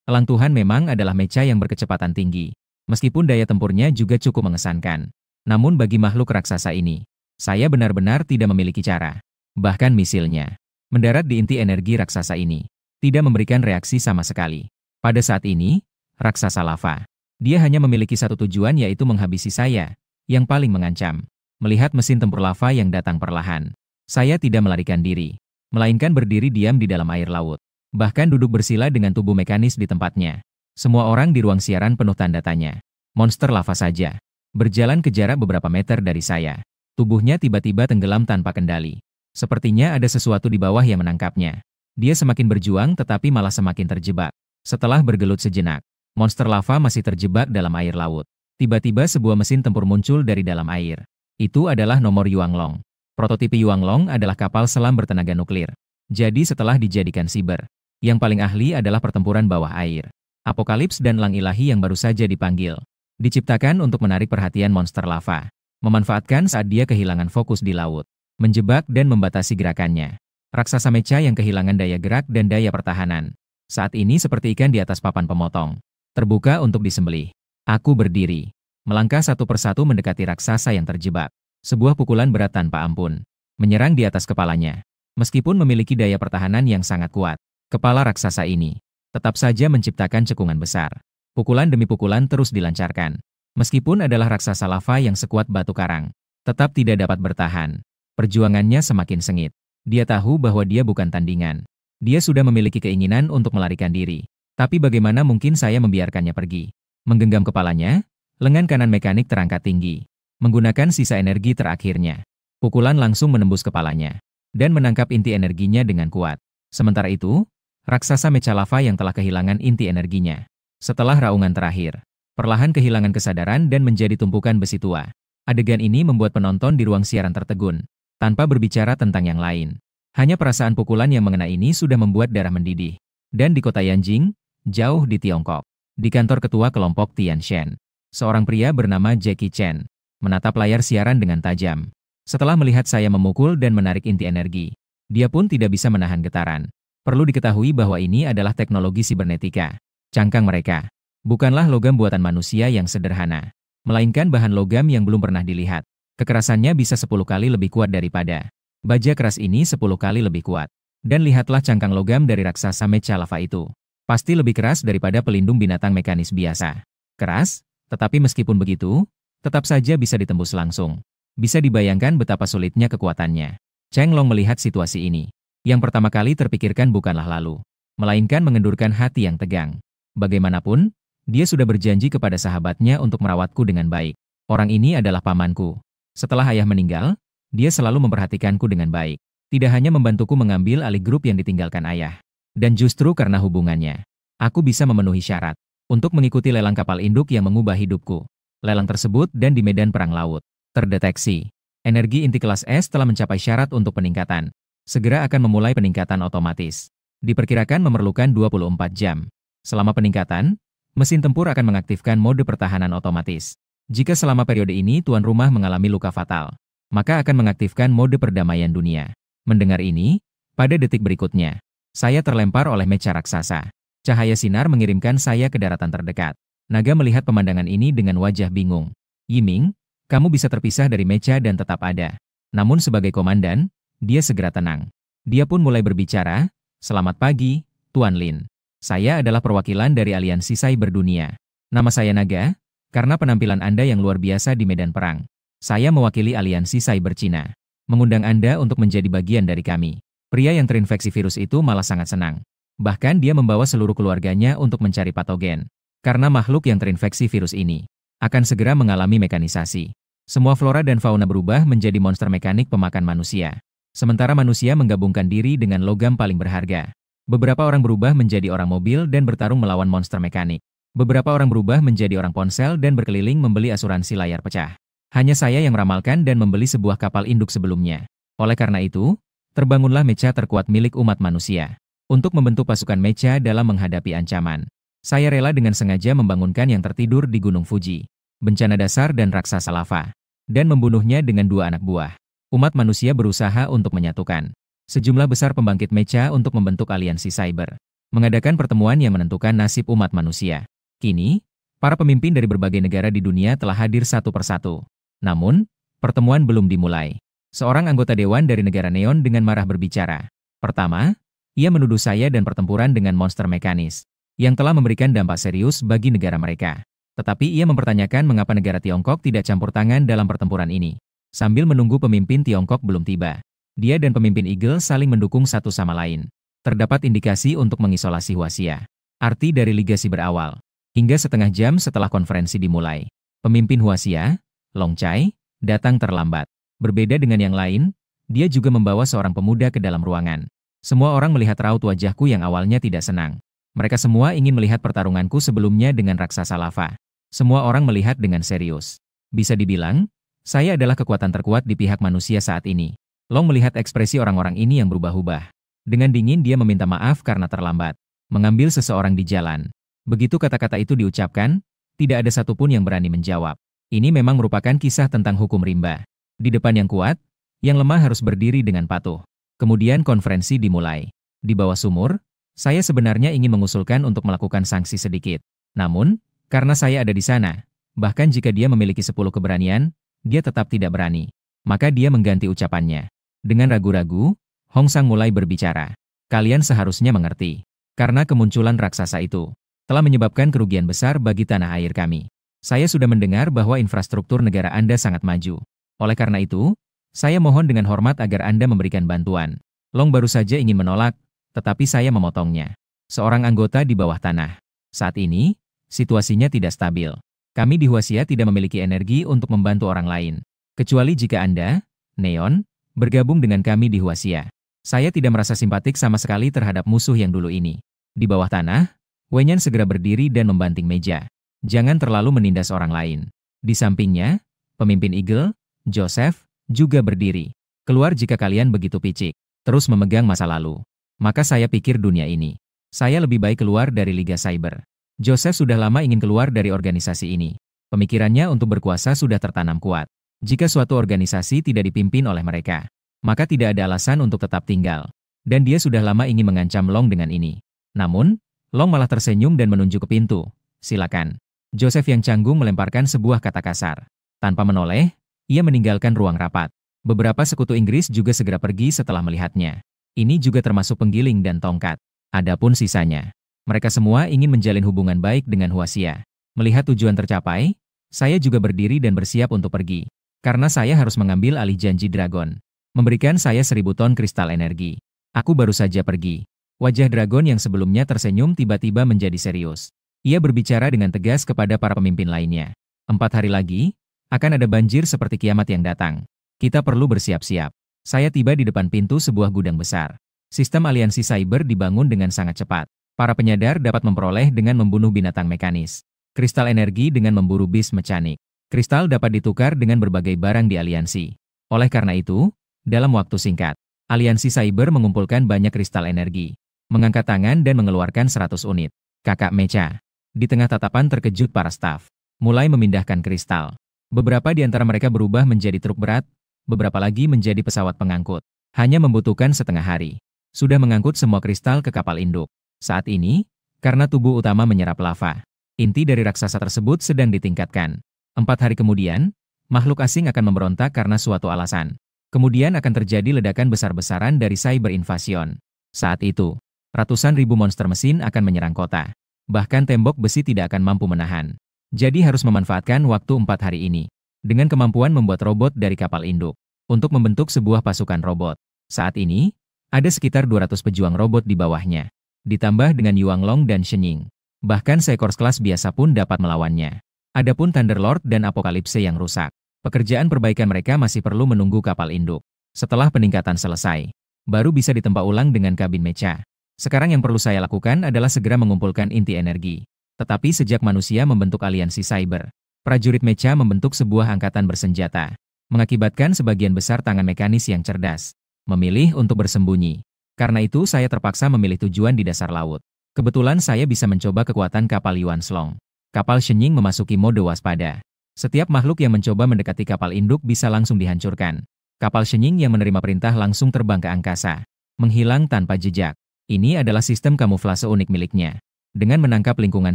Elang Tuhan memang adalah mecha yang berkecepatan tinggi. Meskipun daya tempurnya juga cukup mengesankan. Namun bagi makhluk raksasa ini, saya benar-benar tidak memiliki cara. Bahkan misilnya, mendarat di inti energi raksasa ini, tidak memberikan reaksi sama sekali. Pada saat ini, raksasa lava, dia hanya memiliki satu tujuan yaitu menghabisi saya. Yang paling mengancam, melihat mesin tempur lava yang datang perlahan. Saya tidak melarikan diri, melainkan berdiri diam di dalam air laut. Bahkan duduk bersila dengan tubuh mekanis di tempatnya. Semua orang di ruang siaran penuh tanda tanya. Monster lava saja. Berjalan ke jarak beberapa meter dari saya. Tubuhnya tiba-tiba tenggelam tanpa kendali. Sepertinya ada sesuatu di bawah yang menangkapnya. Dia semakin berjuang tetapi malah semakin terjebak. Setelah bergelut sejenak, monster lava masih terjebak dalam air laut. Tiba-tiba sebuah mesin tempur muncul dari dalam air. Itu adalah nomor Yuanglong. Prototipe Yuanglong adalah kapal selam bertenaga nuklir. Jadi setelah dijadikan siber, yang paling ahli adalah pertempuran bawah air. Apokalips dan Elang Ilahi yang baru saja dipanggil. Diciptakan untuk menarik perhatian monster lava. Memanfaatkan saat dia kehilangan fokus di laut. Menjebak dan membatasi gerakannya. Raksasa mecha yang kehilangan daya gerak dan daya pertahanan. Saat ini seperti ikan di atas papan pemotong. Terbuka untuk disembelih. Aku berdiri, melangkah satu persatu mendekati raksasa yang terjebak. Sebuah pukulan berat tanpa ampun, menyerang di atas kepalanya. Meskipun memiliki daya pertahanan yang sangat kuat, kepala raksasa ini tetap saja menciptakan cekungan besar. Pukulan demi pukulan terus dilancarkan. Meskipun adalah raksasa lava yang sekuat batu karang, tetap tidak dapat bertahan. Perjuangannya semakin sengit. Dia tahu bahwa dia bukan tandingan. Dia sudah memiliki keinginan untuk melarikan diri. Tapi bagaimana mungkin saya membiarkannya pergi? Menggenggam kepalanya, lengan kanan mekanik terangkat tinggi. Menggunakan sisa energi terakhirnya. Pukulan langsung menembus kepalanya. Dan menangkap inti energinya dengan kuat. Sementara itu, raksasa mecha lava yang telah kehilangan inti energinya. Setelah raungan terakhir, perlahan kehilangan kesadaran dan menjadi tumpukan besi tua. Adegan ini membuat penonton di ruang siaran tertegun. Tanpa berbicara tentang yang lain. Hanya perasaan pukulan yang mengena ini sudah membuat darah mendidih. Dan di kota Yanjing, jauh di Tiongkok, di kantor ketua kelompok Tianshan. Seorang pria bernama Jackie Chan menatap layar siaran dengan tajam. Setelah melihat saya memukul dan menarik inti energi, dia pun tidak bisa menahan getaran. Perlu diketahui bahwa ini adalah teknologi sibernetika. Cangkang mereka bukanlah logam buatan manusia yang sederhana, melainkan bahan logam yang belum pernah dilihat. Kekerasannya bisa 10 kali lebih kuat daripada baja keras ini 10 kali lebih kuat. Dan lihatlah cangkang logam dari raksasa mecha lava itu. Pasti lebih keras daripada pelindung binatang mekanis biasa. Keras, tetapi meskipun begitu, tetap saja bisa ditembus langsung. Bisa dibayangkan betapa sulitnya kekuatannya. Cheng Long melihat situasi ini. Yang pertama kali terpikirkan bukanlah lalu, melainkan mengendurkan hati yang tegang. Bagaimanapun, dia sudah berjanji kepada sahabatnya untuk merawatku dengan baik. Orang ini adalah pamanku. Setelah ayah meninggal, dia selalu memperhatikanku dengan baik. Tidak hanya membantuku mengambil alih grup yang ditinggalkan ayah. Dan justru karena hubungannya, aku bisa memenuhi syarat untuk mengikuti lelang kapal induk yang mengubah hidupku. Lelang tersebut dan di medan perang laut terdeteksi. Energi inti kelas S telah mencapai syarat untuk peningkatan. Segera akan memulai peningkatan otomatis. Diperkirakan memerlukan 24 jam. Selama peningkatan, mesin tempur akan mengaktifkan mode pertahanan otomatis. Jika selama periode ini tuan rumah mengalami luka fatal, maka akan mengaktifkan mode perdamaian dunia. Mendengar ini, pada detik berikutnya, saya terlempar oleh mecha raksasa. Cahaya sinar mengirimkan saya ke daratan terdekat. Naga melihat pemandangan ini dengan wajah bingung. Yiming, kamu bisa terpisah dari mecha dan tetap ada. Namun sebagai komandan, dia segera tenang. Dia pun mulai berbicara, selamat pagi, Tuan Lin. Saya adalah perwakilan dari aliansi cyber dunia. Nama saya Naga, karena penampilan Anda yang luar biasa di medan perang. Saya mewakili aliansi cyber Cina. Mengundang Anda untuk menjadi bagian dari kami. Pria yang terinfeksi virus itu malah sangat senang. Bahkan dia membawa seluruh keluarganya untuk mencari patogen. Karena makhluk yang terinfeksi virus ini akan segera mengalami mekanisasi. Semua flora dan fauna berubah menjadi monster mekanik pemakan manusia. Sementara manusia menggabungkan diri dengan logam paling berharga. Beberapa orang berubah menjadi orang mobil dan bertarung melawan monster mekanik. Beberapa orang berubah menjadi orang ponsel dan berkeliling membeli asuransi layar pecah. Hanya saya yang meramalkan dan membeli sebuah kapal induk sebelumnya. Oleh karena itu, terbangunlah mecha terkuat milik umat manusia. Untuk membentuk pasukan mecha dalam menghadapi ancaman. Saya rela dengan sengaja membangunkan yang tertidur di Gunung Fuji, bencana dasar dan raksasa lava, dan membunuhnya dengan 2 anak buah. Umat manusia berusaha untuk menyatukan sejumlah besar pembangkit mecha untuk membentuk aliansi cyber. Mengadakan pertemuan yang menentukan nasib umat manusia. Kini, para pemimpin dari berbagai negara di dunia telah hadir satu persatu. Namun, pertemuan belum dimulai. Seorang anggota dewan dari negara Neon dengan marah berbicara. Pertama, ia menuduh saya dan pertempuran dengan monster mekanis, yang telah memberikan dampak serius bagi negara mereka. Tetapi ia mempertanyakan mengapa negara Tiongkok tidak campur tangan dalam pertempuran ini. Sambil menunggu pemimpin Tiongkok belum tiba, dia dan pemimpin Eagle saling mendukung satu sama lain. Terdapat indikasi untuk mengisolasi Huaxia. Arti dari Liga Siber awal. Hingga setengah jam setelah konferensi dimulai, pemimpin Huaxia, Long Chai, datang terlambat. Berbeda dengan yang lain, dia juga membawa seorang pemuda ke dalam ruangan. Semua orang melihat raut wajahku yang awalnya tidak senang. Mereka semua ingin melihat pertarunganku sebelumnya dengan raksasa lava. Semua orang melihat dengan serius. Bisa dibilang, saya adalah kekuatan terkuat di pihak manusia saat ini. Long melihat ekspresi orang-orang ini yang berubah-ubah. Dengan dingin dia meminta maaf karena terlambat. Mengambil seseorang di jalan. Begitu kata-kata itu diucapkan, tidak ada satupun yang berani menjawab. Ini memang merupakan kisah tentang hukum rimba. Di depan yang kuat, yang lemah harus berdiri dengan patuh. Kemudian konferensi dimulai. Di bawah sumur, saya sebenarnya ingin mengusulkan untuk melakukan sanksi sedikit. Namun, karena saya ada di sana, bahkan jika dia memiliki 10 keberanian, dia tetap tidak berani. Maka dia mengganti ucapannya. Dengan ragu-ragu, Hong Sang mulai berbicara. Kalian seharusnya mengerti. Karena kemunculan raksasa itu telah menyebabkan kerugian besar bagi tanah air kami. Saya sudah mendengar bahwa infrastruktur negara Anda sangat maju. Oleh karena itu, saya mohon dengan hormat agar Anda memberikan bantuan. Long baru saja ingin menolak, tetapi saya memotongnya. Seorang anggota di bawah tanah. Saat ini, situasinya tidak stabil. Kami di Huaxia tidak memiliki energi untuk membantu orang lain. Kecuali jika Anda, Neon, bergabung dengan kami di Huaxia. Saya tidak merasa simpatik sama sekali terhadap musuh yang dulu ini. Di bawah tanah, Wenyan segera berdiri dan membanting meja. Jangan terlalu menindas orang lain. Di sampingnya, pemimpin Eagle, Joseph, juga berdiri. Keluar jika kalian begitu picik, terus memegang masa lalu. Maka saya pikir dunia ini. Saya lebih baik keluar dari Liga Cyber. Joseph sudah lama ingin keluar dari organisasi ini. Pemikirannya untuk berkuasa sudah tertanam kuat. Jika suatu organisasi tidak dipimpin oleh mereka, maka tidak ada alasan untuk tetap tinggal. Dan dia sudah lama ingin mengancam Long dengan ini. Namun, Long malah tersenyum dan menunjuk ke pintu. Silakan. Joseph yang canggung melemparkan sebuah kata kasar. Tanpa menoleh, ia meninggalkan ruang rapat. Beberapa sekutu Inggris juga segera pergi setelah melihatnya. Ini juga termasuk penggiling dan tongkat. Adapun sisanya, mereka semua ingin menjalin hubungan baik dengan Huaxia. Melihat tujuan tercapai, saya juga berdiri dan bersiap untuk pergi. Karena saya harus mengambil alih janji Dragon. Memberikan saya 1000 ton kristal energi. Aku baru saja pergi. Wajah Dragon yang sebelumnya tersenyum tiba-tiba menjadi serius. Ia berbicara dengan tegas kepada para pemimpin lainnya. 4 hari lagi, akan ada banjir seperti kiamat yang datang. Kita perlu bersiap-siap. Saya tiba di depan pintu sebuah gudang besar. Sistem aliansi cyber dibangun dengan sangat cepat. Para penyadar dapat memperoleh dengan membunuh binatang mekanis. Kristal energi dengan memburu bis mekanik. Kristal dapat ditukar dengan berbagai barang di aliansi. Oleh karena itu, dalam waktu singkat, aliansi cyber mengumpulkan banyak kristal energi. Mengangkat tangan dan mengeluarkan 100 unit. Kakak Mecha. Di tengah tatapan terkejut para staf, mulai memindahkan kristal. Beberapa di antara mereka berubah menjadi truk berat, beberapa lagi menjadi pesawat pengangkut. Hanya membutuhkan setengah hari. Sudah mengangkut semua kristal ke kapal induk. Saat ini, karena tubuh utama menyerap lava, inti dari raksasa tersebut sedang ditingkatkan. 4 hari kemudian, makhluk asing akan memberontak karena suatu alasan. Kemudian akan terjadi ledakan besar-besaran dari cyber invasion. Saat itu, ratusan ribu monster mesin akan menyerang kota. Bahkan tembok besi tidak akan mampu menahan. Jadi harus memanfaatkan waktu 4 hari ini. Dengan kemampuan membuat robot dari kapal induk. Untuk membentuk sebuah pasukan robot. Saat ini, ada sekitar 200 pejuang robot di bawahnya. Ditambah dengan Yuang Long dan Shenying. Bahkan seekor kelas biasa pun dapat melawannya. Adapun Thunderlord dan Apokalipse yang rusak. Pekerjaan perbaikan mereka masih perlu menunggu kapal induk. Setelah peningkatan selesai, baru bisa ditempa ulang dengan kabin mecha. Sekarang yang perlu saya lakukan adalah segera mengumpulkan inti energi. Tetapi sejak manusia membentuk aliansi cyber, prajurit mecha membentuk sebuah angkatan bersenjata. Mengakibatkan sebagian besar tangan mekanis yang cerdas memilih untuk bersembunyi. Karena itu saya terpaksa memilih tujuan di dasar laut. Kebetulan saya bisa mencoba kekuatan kapal Yuan Slong. Kapal Shenying memasuki mode waspada. Setiap makhluk yang mencoba mendekati kapal induk bisa langsung dihancurkan. Kapal Shenying yang menerima perintah langsung terbang ke angkasa. Menghilang tanpa jejak. Ini adalah sistem kamuflase unik miliknya. Dengan menangkap lingkungan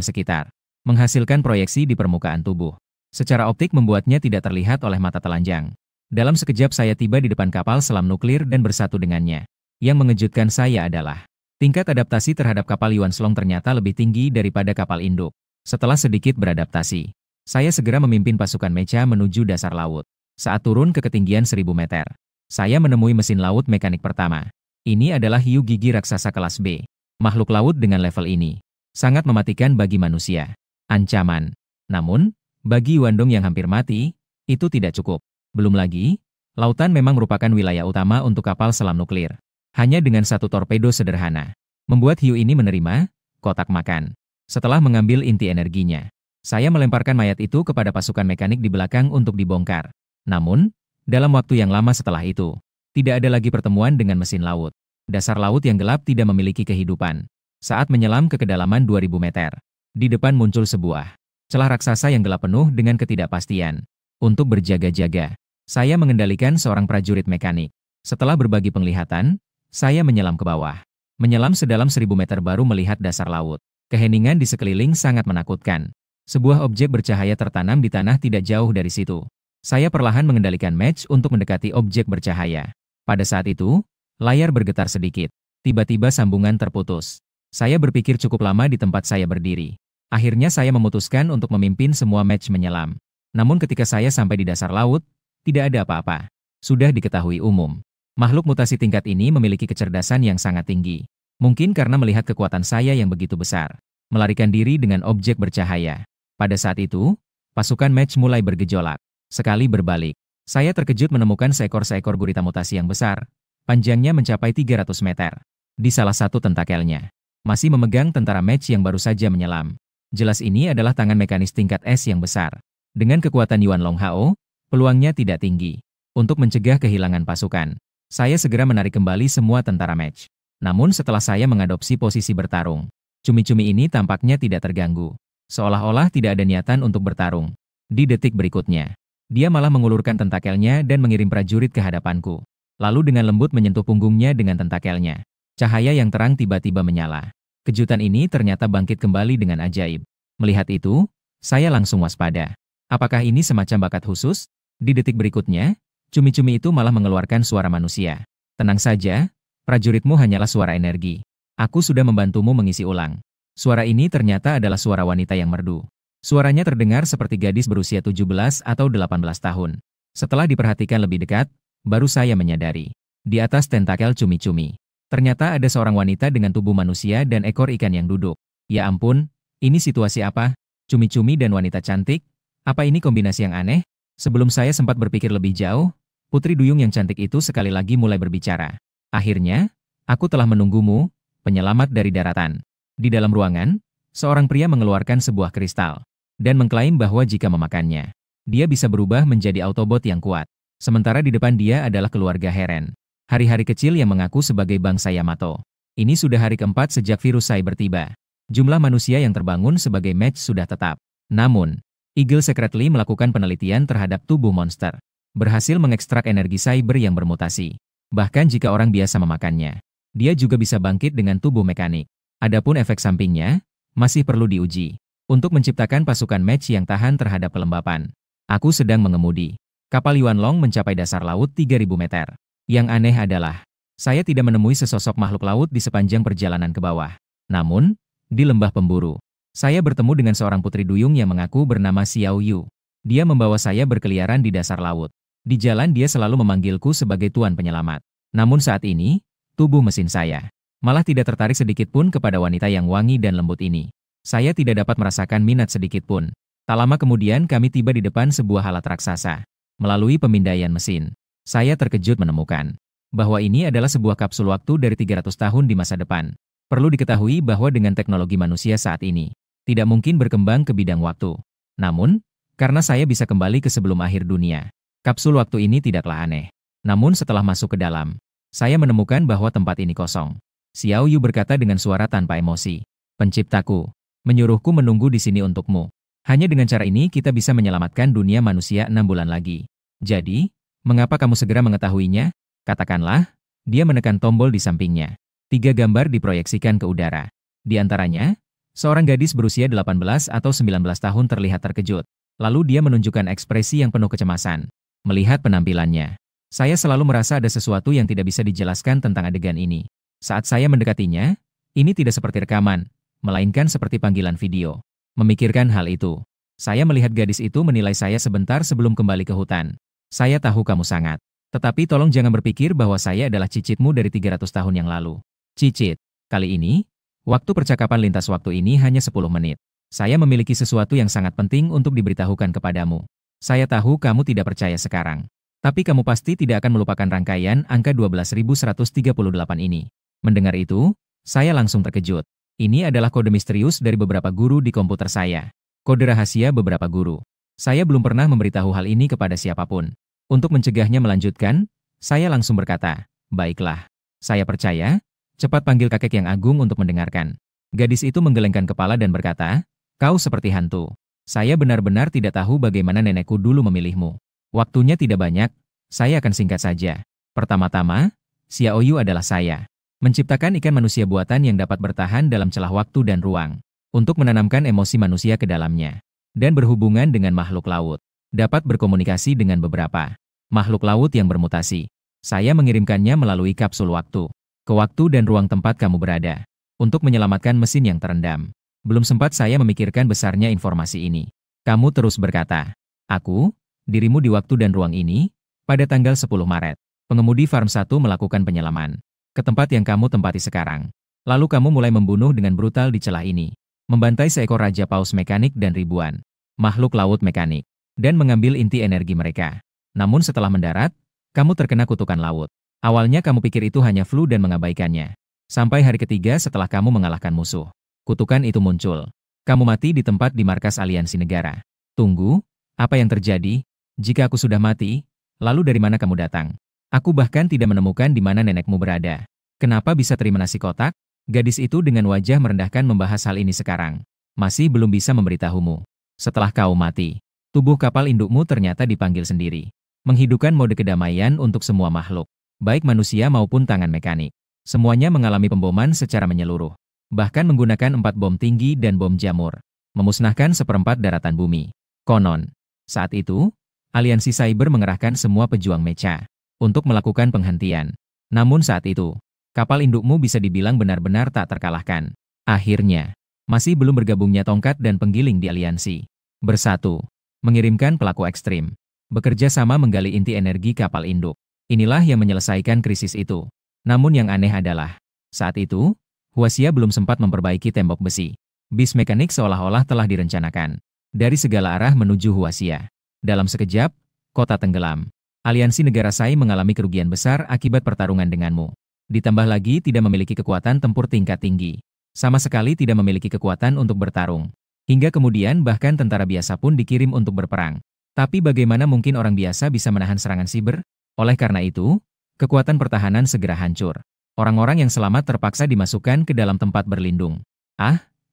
sekitar, menghasilkan proyeksi di permukaan tubuh. Secara optik membuatnya tidak terlihat oleh mata telanjang. Dalam sekejap saya tiba di depan kapal selam nuklir dan bersatu dengannya. Yang mengejutkan saya adalah, tingkat adaptasi terhadap kapal Yuan Slong ternyata lebih tinggi daripada kapal induk. Setelah sedikit beradaptasi, saya segera memimpin pasukan mecha menuju dasar laut. Saat turun ke ketinggian 1000 meter, saya menemui mesin laut mekanik pertama. Ini adalah hiu gigi raksasa kelas B. Makhluk laut dengan level ini sangat mematikan bagi manusia. Ancaman. Namun, bagi Yuandong yang hampir mati, itu tidak cukup. Belum lagi, lautan memang merupakan wilayah utama untuk kapal selam nuklir. Hanya dengan satu torpedo sederhana, membuat hiu ini menerima kotak makan. Setelah mengambil inti energinya, saya melemparkan mayat itu kepada pasukan mekanik di belakang untuk dibongkar. Namun, dalam waktu yang lama setelah itu, tidak ada lagi pertemuan dengan mesin laut. Dasar laut yang gelap tidak memiliki kehidupan. Saat menyelam ke kedalaman 2000 meter, di depan muncul sebuah celah raksasa yang gelap penuh dengan ketidakpastian. Untuk berjaga-jaga, saya mengendalikan seorang prajurit mekanik. Setelah berbagi penglihatan, saya menyelam ke bawah. Menyelam sedalam 1000 meter baru melihat dasar laut. Keheningan di sekeliling sangat menakutkan. Sebuah objek bercahaya tertanam di tanah tidak jauh dari situ. Saya perlahan mengendalikan match untuk mendekati objek bercahaya. Pada saat itu, layar bergetar sedikit. Tiba-tiba sambungan terputus. Saya berpikir cukup lama di tempat saya berdiri. Akhirnya saya memutuskan untuk memimpin semua match menyelam. Namun ketika saya sampai di dasar laut, tidak ada apa-apa. Sudah diketahui umum. Makhluk mutasi tingkat ini memiliki kecerdasan yang sangat tinggi. Mungkin karena melihat kekuatan saya yang begitu besar. Melarikan diri dengan objek bercahaya. Pada saat itu, pasukan match mulai bergejolak. Sekali berbalik, saya terkejut menemukan seekor gurita mutasi yang besar, panjangnya mencapai 300 meter. Di salah satu tentakelnya, masih memegang tentara match yang baru saja menyelam. Jelas ini adalah tangan mekanis tingkat S yang besar. Dengan kekuatan Yuan Long Hao, peluangnya tidak tinggi. Untuk mencegah kehilangan pasukan, saya segera menarik kembali semua tentara match. Namun setelah saya mengadopsi posisi bertarung, Cumi-cumi ini tampaknya tidak terganggu. Seolah-olah tidak ada niatan untuk bertarung. Di detik berikutnya, dia malah mengulurkan tentakelnya dan mengirim prajurit ke hadapanku. Lalu dengan lembut menyentuh punggungnya dengan tentakelnya. Cahaya yang terang tiba-tiba menyala. Kejutan ini ternyata bangkit kembali dengan ajaib. Melihat itu, saya langsung waspada. Apakah ini semacam bakat khusus? Di detik berikutnya, cumi-cumi itu malah mengeluarkan suara manusia. Tenang saja, prajuritmu hanyalah suara energi. Aku sudah membantumu mengisi ulang. Suara ini ternyata adalah suara wanita yang merdu. Suaranya terdengar seperti gadis berusia 17 atau 18 tahun. Setelah diperhatikan lebih dekat, baru saya menyadari. Di atas tentakel cumi-cumi, ternyata ada seorang wanita dengan tubuh manusia dan ekor ikan yang duduk. Ya ampun, ini situasi apa? Cumi-cumi dan wanita cantik? Apa ini kombinasi yang aneh? Sebelum saya sempat berpikir lebih jauh, putri duyung yang cantik itu sekali lagi mulai berbicara. Akhirnya, aku telah menunggumu, penyelamat dari daratan. Di dalam ruangan, seorang pria mengeluarkan sebuah kristal dan mengklaim bahwa jika memakannya, dia bisa berubah menjadi Autobot yang kuat. Sementara di depan dia adalah keluarga Heren. Hari-hari kecil yang mengaku sebagai bangsa Yamato. Ini sudah hari keempat sejak virus cyber tiba. Jumlah manusia yang terbangun sebagai match sudah tetap. Namun, Eagle secretly melakukan penelitian terhadap tubuh monster. Berhasil mengekstrak energi cyber yang bermutasi. Bahkan jika orang biasa memakannya, dia juga bisa bangkit dengan tubuh mekanik. Adapun efek sampingnya, masih perlu diuji. Untuk menciptakan pasukan match yang tahan terhadap kelembapan. Aku sedang mengemudi. Kapal Yuan Long mencapai dasar laut 3.000 meter. Yang aneh adalah, saya tidak menemui sesosok makhluk laut di sepanjang perjalanan ke bawah. Namun, di lembah pemburu, saya bertemu dengan seorang putri duyung yang mengaku bernama Xiao Yu. Dia membawa saya berkeliaran di dasar laut. Di jalan dia selalu memanggilku sebagai tuan penyelamat. Namun saat ini, tubuh mesin saya malah tidak tertarik sedikit pun kepada wanita yang wangi dan lembut ini. Saya tidak dapat merasakan minat sedikit pun. Tak lama kemudian kami tiba di depan sebuah alat raksasa. Melalui pemindaian mesin, saya terkejut menemukan bahwa ini adalah sebuah kapsul waktu dari 300 tahun di masa depan. Perlu diketahui bahwa dengan teknologi manusia saat ini, tidak mungkin berkembang ke bidang waktu. Namun, karena saya bisa kembali ke sebelum akhir dunia, kapsul waktu ini tidaklah aneh. Namun setelah masuk ke dalam, saya menemukan bahwa tempat ini kosong. Xiao Yu berkata dengan suara tanpa emosi. Penciptaku menyuruhku menunggu di sini untukmu. Hanya dengan cara ini kita bisa menyelamatkan dunia manusia 6 bulan lagi. Jadi, mengapa kamu segera mengetahuinya? Katakanlah, dia menekan tombol di sampingnya. 3 gambar diproyeksikan ke udara. Di antaranya, seorang gadis berusia 18 atau 19 tahun terlihat terkejut. Lalu dia menunjukkan ekspresi yang penuh kecemasan. Melihat penampilannya, saya selalu merasa ada sesuatu yang tidak bisa dijelaskan tentang adegan ini. Saat saya mendekatinya, ini tidak seperti rekaman, melainkan seperti panggilan video. Memikirkan hal itu, saya melihat gadis itu menilai saya sebentar sebelum kembali ke hutan. Saya tahu kamu sangat. Tetapi tolong jangan berpikir bahwa saya adalah cicitmu dari 300 tahun yang lalu. Cicit. Kali ini, waktu percakapan lintas waktu ini hanya 10 menit. Saya memiliki sesuatu yang sangat penting untuk diberitahukan kepadamu. Saya tahu kamu tidak percaya sekarang. Tapi kamu pasti tidak akan melupakan rangkaian angka 12.138 ini. Mendengar itu, saya langsung terkejut. Ini adalah kode misterius dari beberapa guru di komputer saya. Kode rahasia beberapa guru. Saya belum pernah memberitahu hal ini kepada siapapun. Untuk mencegahnya melanjutkan, saya langsung berkata, baiklah, saya percaya, cepat panggil kakek yang agung untuk mendengarkan. Gadis itu menggelengkan kepala dan berkata, kau seperti hantu. Saya benar-benar tidak tahu bagaimana nenekku dulu memilihmu. Waktunya tidak banyak, saya akan singkat saja. Pertama-tama, Xiao Yu adalah saya. Menciptakan ikan manusia buatan yang dapat bertahan dalam celah waktu dan ruang. Untuk menanamkan emosi manusia ke dalamnya. Dan berhubungan dengan makhluk laut. Dapat berkomunikasi dengan beberapa makhluk laut yang bermutasi. Saya mengirimkannya melalui kapsul waktu. Ke waktu dan ruang tempat kamu berada. Untuk menyelamatkan mesin yang terendam. Belum sempat saya memikirkan besarnya informasi ini. Kamu terus berkata, aku, dirimu di waktu dan ruang ini, pada tanggal 10 Maret. Pengemudi Farm 1 melakukan penyelaman. Ke tempat yang kamu tempati sekarang. Lalu kamu mulai membunuh dengan brutal di celah ini. Membantai seekor Raja Paus mekanik dan ribuan makhluk laut mekanik. Dan mengambil inti energi mereka. Namun setelah mendarat, kamu terkena kutukan laut. Awalnya kamu pikir itu hanya flu dan mengabaikannya. Sampai hari ketiga setelah kamu mengalahkan musuh. Kutukan itu muncul. Kamu mati di tempat di markas aliansi negara. Tunggu, apa yang terjadi? Jika aku sudah mati, lalu dari mana kamu datang? Aku bahkan tidak menemukan di mana nenekmu berada. Kenapa bisa terima nasi kotak? Gadis itu dengan wajah merendahkan membahas hal ini sekarang. Masih belum bisa memberitahumu. Setelah kau mati, tubuh kapal indukmu ternyata dipanggil sendiri. Menghidupkan mode kedamaian untuk semua makhluk, baik manusia maupun tangan mekanik. Semuanya mengalami pemboman secara menyeluruh. Bahkan menggunakan 4 bom tinggi dan bom jamur. Memusnahkan seperempat daratan bumi. Konon, saat itu, aliansi cyber mengerahkan semua pejuang mecha untuk melakukan penghentian. Namun saat itu, kapal indukmu bisa dibilang benar-benar tak terkalahkan. Akhirnya, masih belum bergabungnya tongkat dan penggiling di aliansi. Bersatu, mengirimkan pelaku ekstrim. Bekerja sama menggali inti energi kapal induk. Inilah yang menyelesaikan krisis itu. Namun yang aneh adalah, saat itu, Huaxia belum sempat memperbaiki tembok besi. Bis mekanik seolah-olah telah direncanakan. Dari segala arah menuju Huaxia. Dalam sekejap, kota tenggelam. Aliansi negara Sai mengalami kerugian besar akibat pertarungan denganmu. Ditambah lagi tidak memiliki kekuatan tempur tingkat tinggi. Sama sekali tidak memiliki kekuatan untuk bertarung. Hingga kemudian bahkan tentara biasa pun dikirim untuk berperang. Tapi bagaimana mungkin orang biasa bisa menahan serangan siber? Oleh karena itu, kekuatan pertahanan segera hancur. Orang-orang yang selamat terpaksa dimasukkan ke dalam tempat berlindung.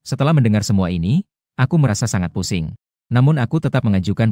Setelah mendengar semua ini, aku merasa sangat pusing. Namun aku tetap mengajukan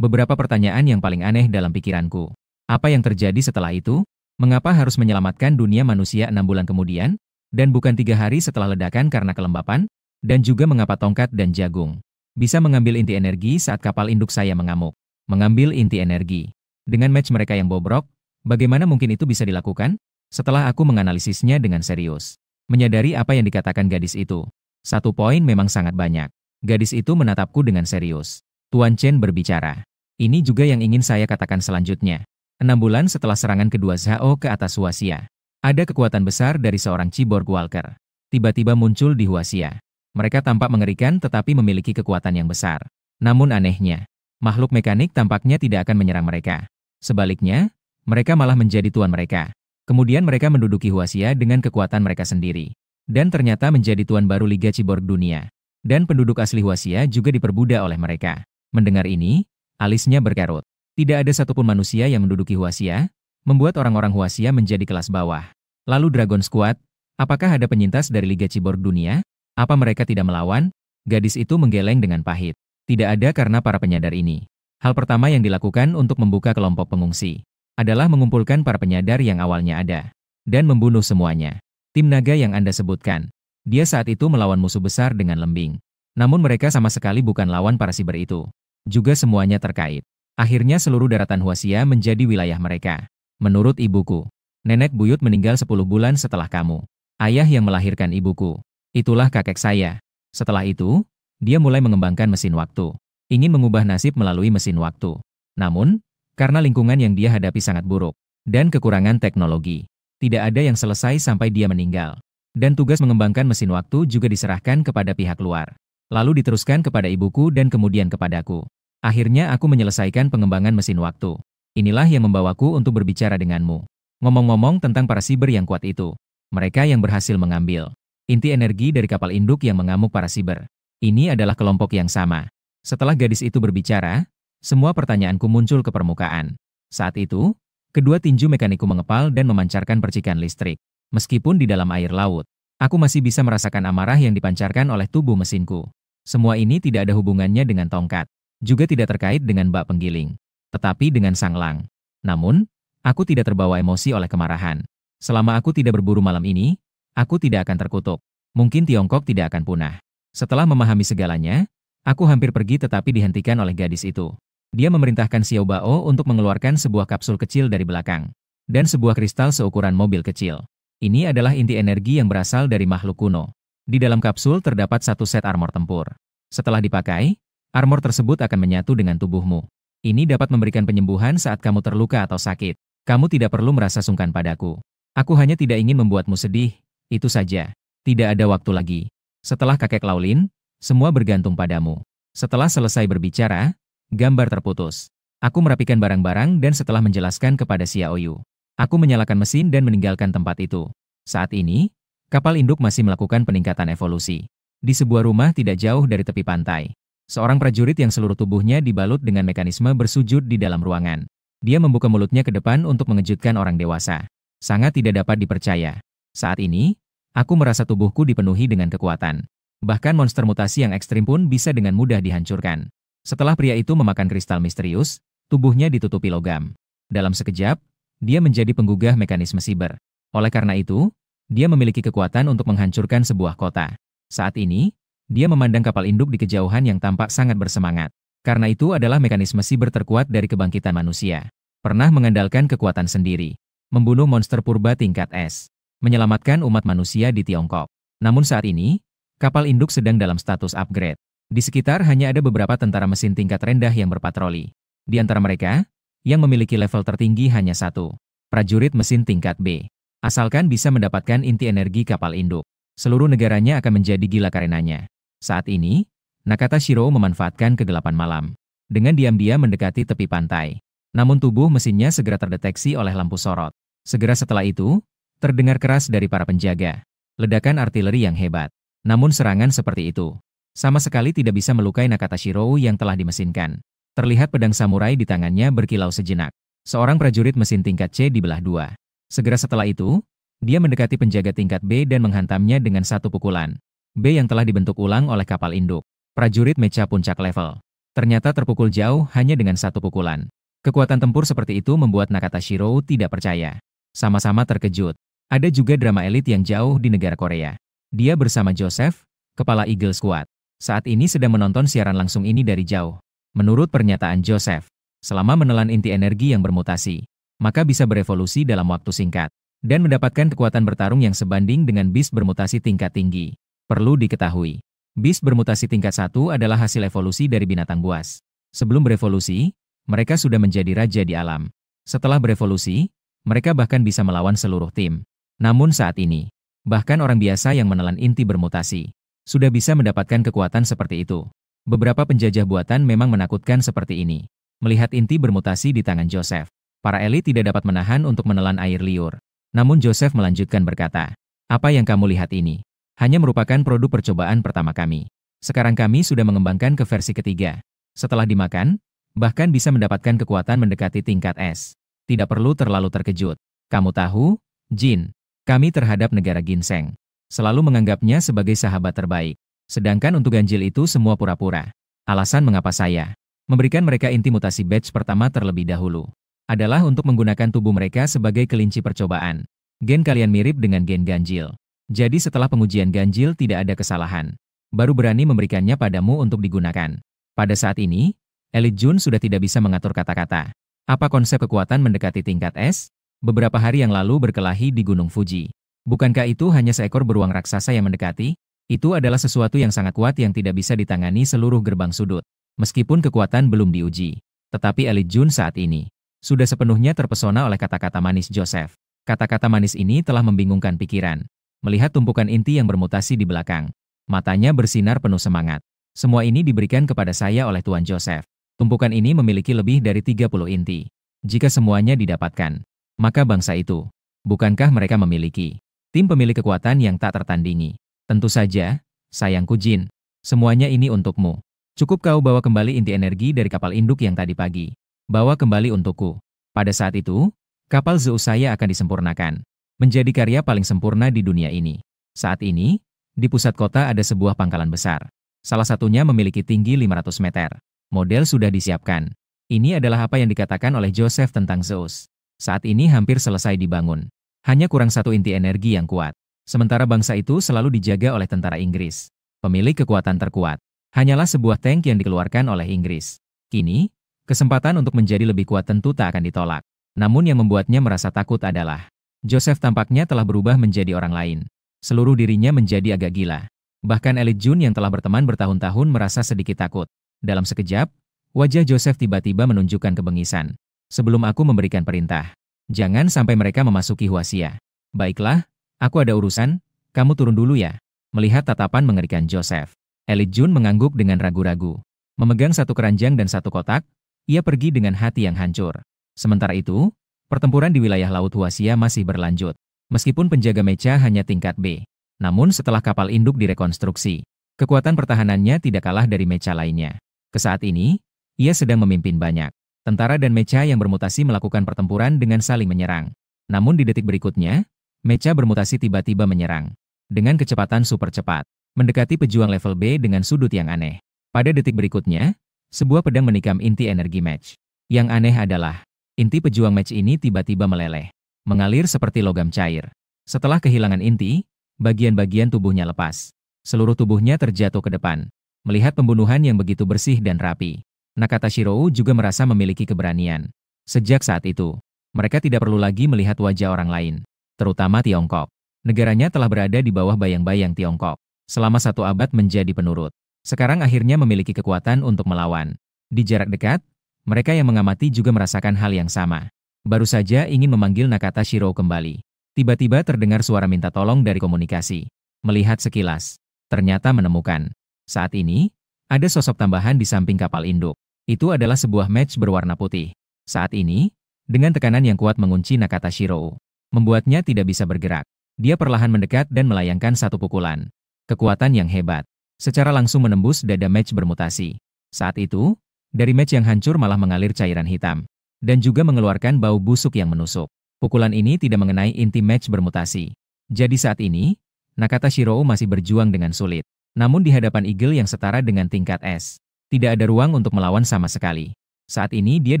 beberapa pertanyaan yang paling aneh dalam pikiranku. Apa yang terjadi setelah itu? Mengapa harus menyelamatkan dunia manusia 6 bulan kemudian? Dan bukan 3 hari setelah ledakan karena kelembapan? Dan juga mengapa tongkat dan jagung bisa mengambil inti energi saat kapal induk saya mengamuk? Mengambil inti energi. Dengan match mereka yang bobrok, bagaimana mungkin itu bisa dilakukan? Setelah aku menganalisisnya dengan serius, menyadari apa yang dikatakan gadis itu. Satu poin memang sangat banyak. Gadis itu menatapku dengan serius. Tuan Chen berbicara. Ini juga yang ingin saya katakan selanjutnya. 6 bulan setelah serangan kedua Zhao ke atas Huaxia, ada kekuatan besar dari seorang cyborg walker. Tiba-tiba muncul di Huaxia. Mereka tampak mengerikan tetapi memiliki kekuatan yang besar. Namun anehnya, makhluk mekanik tampaknya tidak akan menyerang mereka. Sebaliknya, mereka malah menjadi tuan mereka. Kemudian mereka menduduki Huaxia dengan kekuatan mereka sendiri. Dan ternyata menjadi tuan baru Liga Cyborg Dunia. Dan penduduk asli Huaxia juga diperbudak oleh mereka. Mendengar ini, alisnya berkerut. Tidak ada satupun manusia yang menduduki Huaxia, membuat orang-orang Huaxia menjadi kelas bawah. Lalu Dragon Squad, apakah ada penyintas dari Liga Cyborg Dunia? Apa mereka tidak melawan? Gadis itu menggeleng dengan pahit. Tidak ada karena para penyadar ini. Hal pertama yang dilakukan untuk membuka kelompok pengungsi adalah mengumpulkan para penyadar yang awalnya ada dan membunuh semuanya. Tim naga yang Anda sebutkan, dia saat itu melawan musuh besar dengan lembing. Namun mereka sama sekali bukan lawan para siber itu. Juga semuanya terkait. Akhirnya seluruh daratan Huaxia menjadi wilayah mereka. Menurut ibuku, nenek buyut meninggal 10 bulan setelah kamu. Ayah yang melahirkan ibuku. Itulah kakek saya. Setelah itu, dia mulai mengembangkan mesin waktu. Ingin mengubah nasib melalui mesin waktu. Namun, karena lingkungan yang dia hadapi sangat buruk, dan kekurangan teknologi, tidak ada yang selesai sampai dia meninggal. Dan tugas mengembangkan mesin waktu juga diserahkan kepada pihak luar. Lalu diteruskan kepada ibuku dan kemudian kepadaku. Akhirnya aku menyelesaikan pengembangan mesin waktu. Inilah yang membawaku untuk berbicara denganmu. Ngomong-ngomong tentang para siber yang kuat itu. Mereka yang berhasil mengambil inti energi dari kapal induk yang mengamuk para siber. Ini adalah kelompok yang sama. Setelah gadis itu berbicara, semua pertanyaanku muncul ke permukaan. Saat itu, kedua tinju mekaniku mengepal dan memancarkan percikan listrik. Meskipun di dalam air laut, aku masih bisa merasakan amarah yang dipancarkan oleh tubuh mesinku. Semua ini tidak ada hubungannya dengan tongkat. Juga tidak terkait dengan bak penggiling, tetapi dengan sanglang. Namun, aku tidak terbawa emosi oleh kemarahan. Selama aku tidak berburu malam ini, aku tidak akan terkutuk. Mungkin Tiongkok tidak akan punah. Setelah memahami segalanya, aku hampir pergi tetapi dihentikan oleh gadis itu. Dia memerintahkan Xiao Bao untuk mengeluarkan sebuah kapsul kecil dari belakang. Dan sebuah kristal seukuran mobil kecil. Ini adalah inti energi yang berasal dari makhluk kuno. Di dalam kapsul terdapat satu set armor tempur. Setelah dipakai, armor tersebut akan menyatu dengan tubuhmu. Ini dapat memberikan penyembuhan saat kamu terluka atau sakit. Kamu tidak perlu merasa sungkan padaku. Aku hanya tidak ingin membuatmu sedih, itu saja. Tidak ada waktu lagi. Setelah kakek Laolin, semua bergantung padamu. Setelah selesai berbicara, gambar terputus. Aku merapikan barang-barang dan setelah menjelaskan kepada Xiao Yu, aku menyalakan mesin dan meninggalkan tempat itu. Saat ini, kapal induk masih melakukan peningkatan evolusi. Di sebuah rumah tidak jauh dari tepi pantai. Seorang prajurit yang seluruh tubuhnya dibalut dengan mekanisme bersujud di dalam ruangan. Dia membuka mulutnya ke depan untuk mengejutkan orang dewasa. Sangat tidak dapat dipercaya. Saat ini, Aku merasa tubuhku dipenuhi dengan kekuatan. Bahkan monster mutasi yang ekstrim pun bisa dengan mudah dihancurkan. Setelah pria itu memakan kristal misterius, tubuhnya ditutupi logam. Dalam sekejap, dia menjadi penggugah mekanisme siber. Oleh karena itu, dia memiliki kekuatan untuk menghancurkan sebuah kota. Saat ini, dia memandang kapal induk di kejauhan yang tampak sangat bersemangat. Karena itu adalah mekanisme siber terkuat dari kebangkitan manusia. Pernah mengandalkan kekuatan sendiri. Membunuh monster purba tingkat S. Menyelamatkan umat manusia di Tiongkok. Namun saat ini, kapal induk sedang dalam status upgrade. Di sekitar hanya ada beberapa tentara mesin tingkat rendah yang berpatroli. Di antara mereka, yang memiliki level tertinggi hanya satu. Prajurit mesin tingkat B. Asalkan bisa mendapatkan inti energi kapal induk, seluruh negaranya akan menjadi gila karenanya. Saat ini, Nakata Shiro memanfaatkan kegelapan malam. Dengan diam-diam mendekati tepi pantai. Namun tubuh mesinnya segera terdeteksi oleh lampu sorot. Segera setelah itu, terdengar keras dari para penjaga. Ledakan artileri yang hebat. Namun serangan seperti itu sama sekali tidak bisa melukai Nakata Shiro yang telah dimesinkan. Terlihat pedang samurai di tangannya berkilau sejenak. Seorang prajurit mesin tingkat C dibelah dua. Segera setelah itu, dia mendekati penjaga tingkat B dan menghantamnya dengan satu pukulan. B yang telah dibentuk ulang oleh kapal induk. Prajurit mecha puncak level. Ternyata terpukul jauh hanya dengan satu pukulan. Kekuatan tempur seperti itu membuat Nakata Shiro tidak percaya. Sama-sama terkejut. Ada juga drama elit yang jauh di negara Korea. Dia bersama Joseph, kepala Eagle Squad. Saat ini sedang menonton siaran langsung ini dari jauh. Menurut pernyataan Joseph, selama menelan inti energi yang bermutasi, maka bisa berevolusi dalam waktu singkat, dan mendapatkan kekuatan bertarung yang sebanding dengan beast bermutasi tingkat tinggi. Perlu diketahui, beast bermutasi tingkat 1 adalah hasil evolusi dari binatang buas. Sebelum berevolusi, mereka sudah menjadi raja di alam. Setelah berevolusi, mereka bahkan bisa melawan seluruh tim. Namun saat ini, bahkan orang biasa yang menelan inti bermutasi sudah bisa mendapatkan kekuatan seperti itu. Beberapa penjajah buatan memang menakutkan seperti ini. Melihat inti bermutasi di tangan Joseph, para elit tidak dapat menahan untuk menelan air liur. Namun Joseph melanjutkan berkata, "Apa yang kamu lihat ini hanya merupakan produk percobaan pertama kami. Sekarang kami sudah mengembangkan ke versi ketiga. Setelah dimakan, bahkan bisa mendapatkan kekuatan mendekati tingkat S. Tidak perlu terlalu terkejut. Kamu tahu, Jin, kami terhadap negara ginseng selalu menganggapnya sebagai sahabat terbaik. Sedangkan untuk ganjil itu semua pura-pura. Alasan mengapa saya memberikan mereka inti mutasi batch pertama terlebih dahulu adalah untuk menggunakan tubuh mereka sebagai kelinci percobaan. Gen kalian mirip dengan gen ganjil. Jadi setelah pengujian ganjil tidak ada kesalahan. Baru berani memberikannya padamu untuk digunakan. Pada saat ini, Elite Jun sudah tidak bisa mengatur kata-kata. Apa konsep kekuatan mendekati tingkat S? Beberapa hari yang lalu berkelahi di Gunung Fuji. Bukankah itu hanya seekor beruang raksasa yang mendekati? Itu adalah sesuatu yang sangat kuat yang tidak bisa ditangani seluruh gerbang sudut. Meskipun kekuatan belum diuji. Tetapi Elite Jun saat ini sudah sepenuhnya terpesona oleh kata-kata manis Joseph. Kata-kata manis ini telah membingungkan pikiran. Melihat tumpukan inti yang bermutasi di belakang, matanya bersinar penuh semangat. Semua ini diberikan kepada saya oleh Tuan Joseph. Tumpukan ini memiliki lebih dari 30 inti. Jika semuanya didapatkan, maka bangsa itu, bukankah mereka memiliki tim pemilik kekuatan yang tak tertandingi? Tentu saja, sayangku Jin, semuanya ini untukmu. Cukup kau bawa kembali inti energi dari kapal induk yang tadi pagi. Bawa kembali untukku. Pada saat itu, kapal Zeus saya akan disempurnakan. Menjadi karya paling sempurna di dunia ini. Saat ini, di pusat kota ada sebuah pangkalan besar. Salah satunya memiliki tinggi 500 meter. Model sudah disiapkan. Ini adalah apa yang dikatakan oleh Joseph tentang Zeus. Saat ini hampir selesai dibangun. Hanya kurang satu inti energi yang kuat. Sementara bangsa itu selalu dijaga oleh tentara Inggris. Pemilik kekuatan terkuat hanyalah sebuah tank yang dikeluarkan oleh Inggris. Kini, kesempatan untuk menjadi lebih kuat tentu tak akan ditolak. Namun yang membuatnya merasa takut adalah Joseph tampaknya telah berubah menjadi orang lain. Seluruh dirinya menjadi agak gila. Bahkan Elite Jun yang telah berteman bertahun-tahun merasa sedikit takut. Dalam sekejap, wajah Joseph tiba-tiba menunjukkan kebengisan. Sebelum aku memberikan perintah, jangan sampai mereka memasuki Huaxia. Baiklah, aku ada urusan, kamu turun dulu ya. Melihat tatapan mengerikan Joseph, Elite Jun mengangguk dengan ragu-ragu. Memegang satu keranjang dan satu kotak, ia pergi dengan hati yang hancur. Sementara itu, pertempuran di wilayah Laut Huaxia masih berlanjut. Meskipun penjaga mecha hanya tingkat B. Namun setelah kapal induk direkonstruksi, kekuatan pertahanannya tidak kalah dari mecha lainnya. Kesaat ini, ia sedang memimpin banyak tentara dan mecha yang bermutasi melakukan pertempuran dengan saling menyerang. Namun di detik berikutnya, mecha bermutasi tiba-tiba menyerang. dengan kecepatan super cepat, mendekati pejuang level B dengan sudut yang aneh. Pada detik berikutnya, sebuah pedang menikam inti energi match. Yang aneh adalah, inti pejuang match ini tiba-tiba meleleh, mengalir seperti logam cair. Setelah kehilangan inti, bagian-bagian tubuhnya lepas. Seluruh tubuhnya terjatuh ke depan. Melihat pembunuhan yang begitu bersih dan rapi, Nakata Shirou juga merasa memiliki keberanian. Sejak saat itu, mereka tidak perlu lagi melihat wajah orang lain, terutama Tiongkok. Negaranya telah berada di bawah bayang-bayang Tiongkok selama 1 abad menjadi penurut. Sekarang akhirnya memiliki kekuatan untuk melawan. Di jarak dekat, mereka yang mengamati juga merasakan hal yang sama. Baru saja ingin memanggil Nakata Shirou kembali. Tiba-tiba terdengar suara minta tolong dari komunikasi. Melihat sekilas, ternyata menemukan. Saat ini, ada sosok tambahan di samping kapal induk. Itu adalah sebuah match berwarna putih. Saat ini, dengan tekanan yang kuat mengunci Nakata Shirou, membuatnya tidak bisa bergerak. Dia perlahan mendekat dan melayangkan satu pukulan. Kekuatan yang hebat, secara langsung menembus dada match bermutasi. Saat itu, dari match yang hancur malah mengalir cairan hitam, dan juga mengeluarkan bau busuk yang menusuk. Pukulan ini tidak mengenai inti match bermutasi. Jadi saat ini, Nakata Shirou masih berjuang dengan sulit. Namun di hadapan Eagle yang setara dengan tingkat S, tidak ada ruang untuk melawan sama sekali. Saat ini dia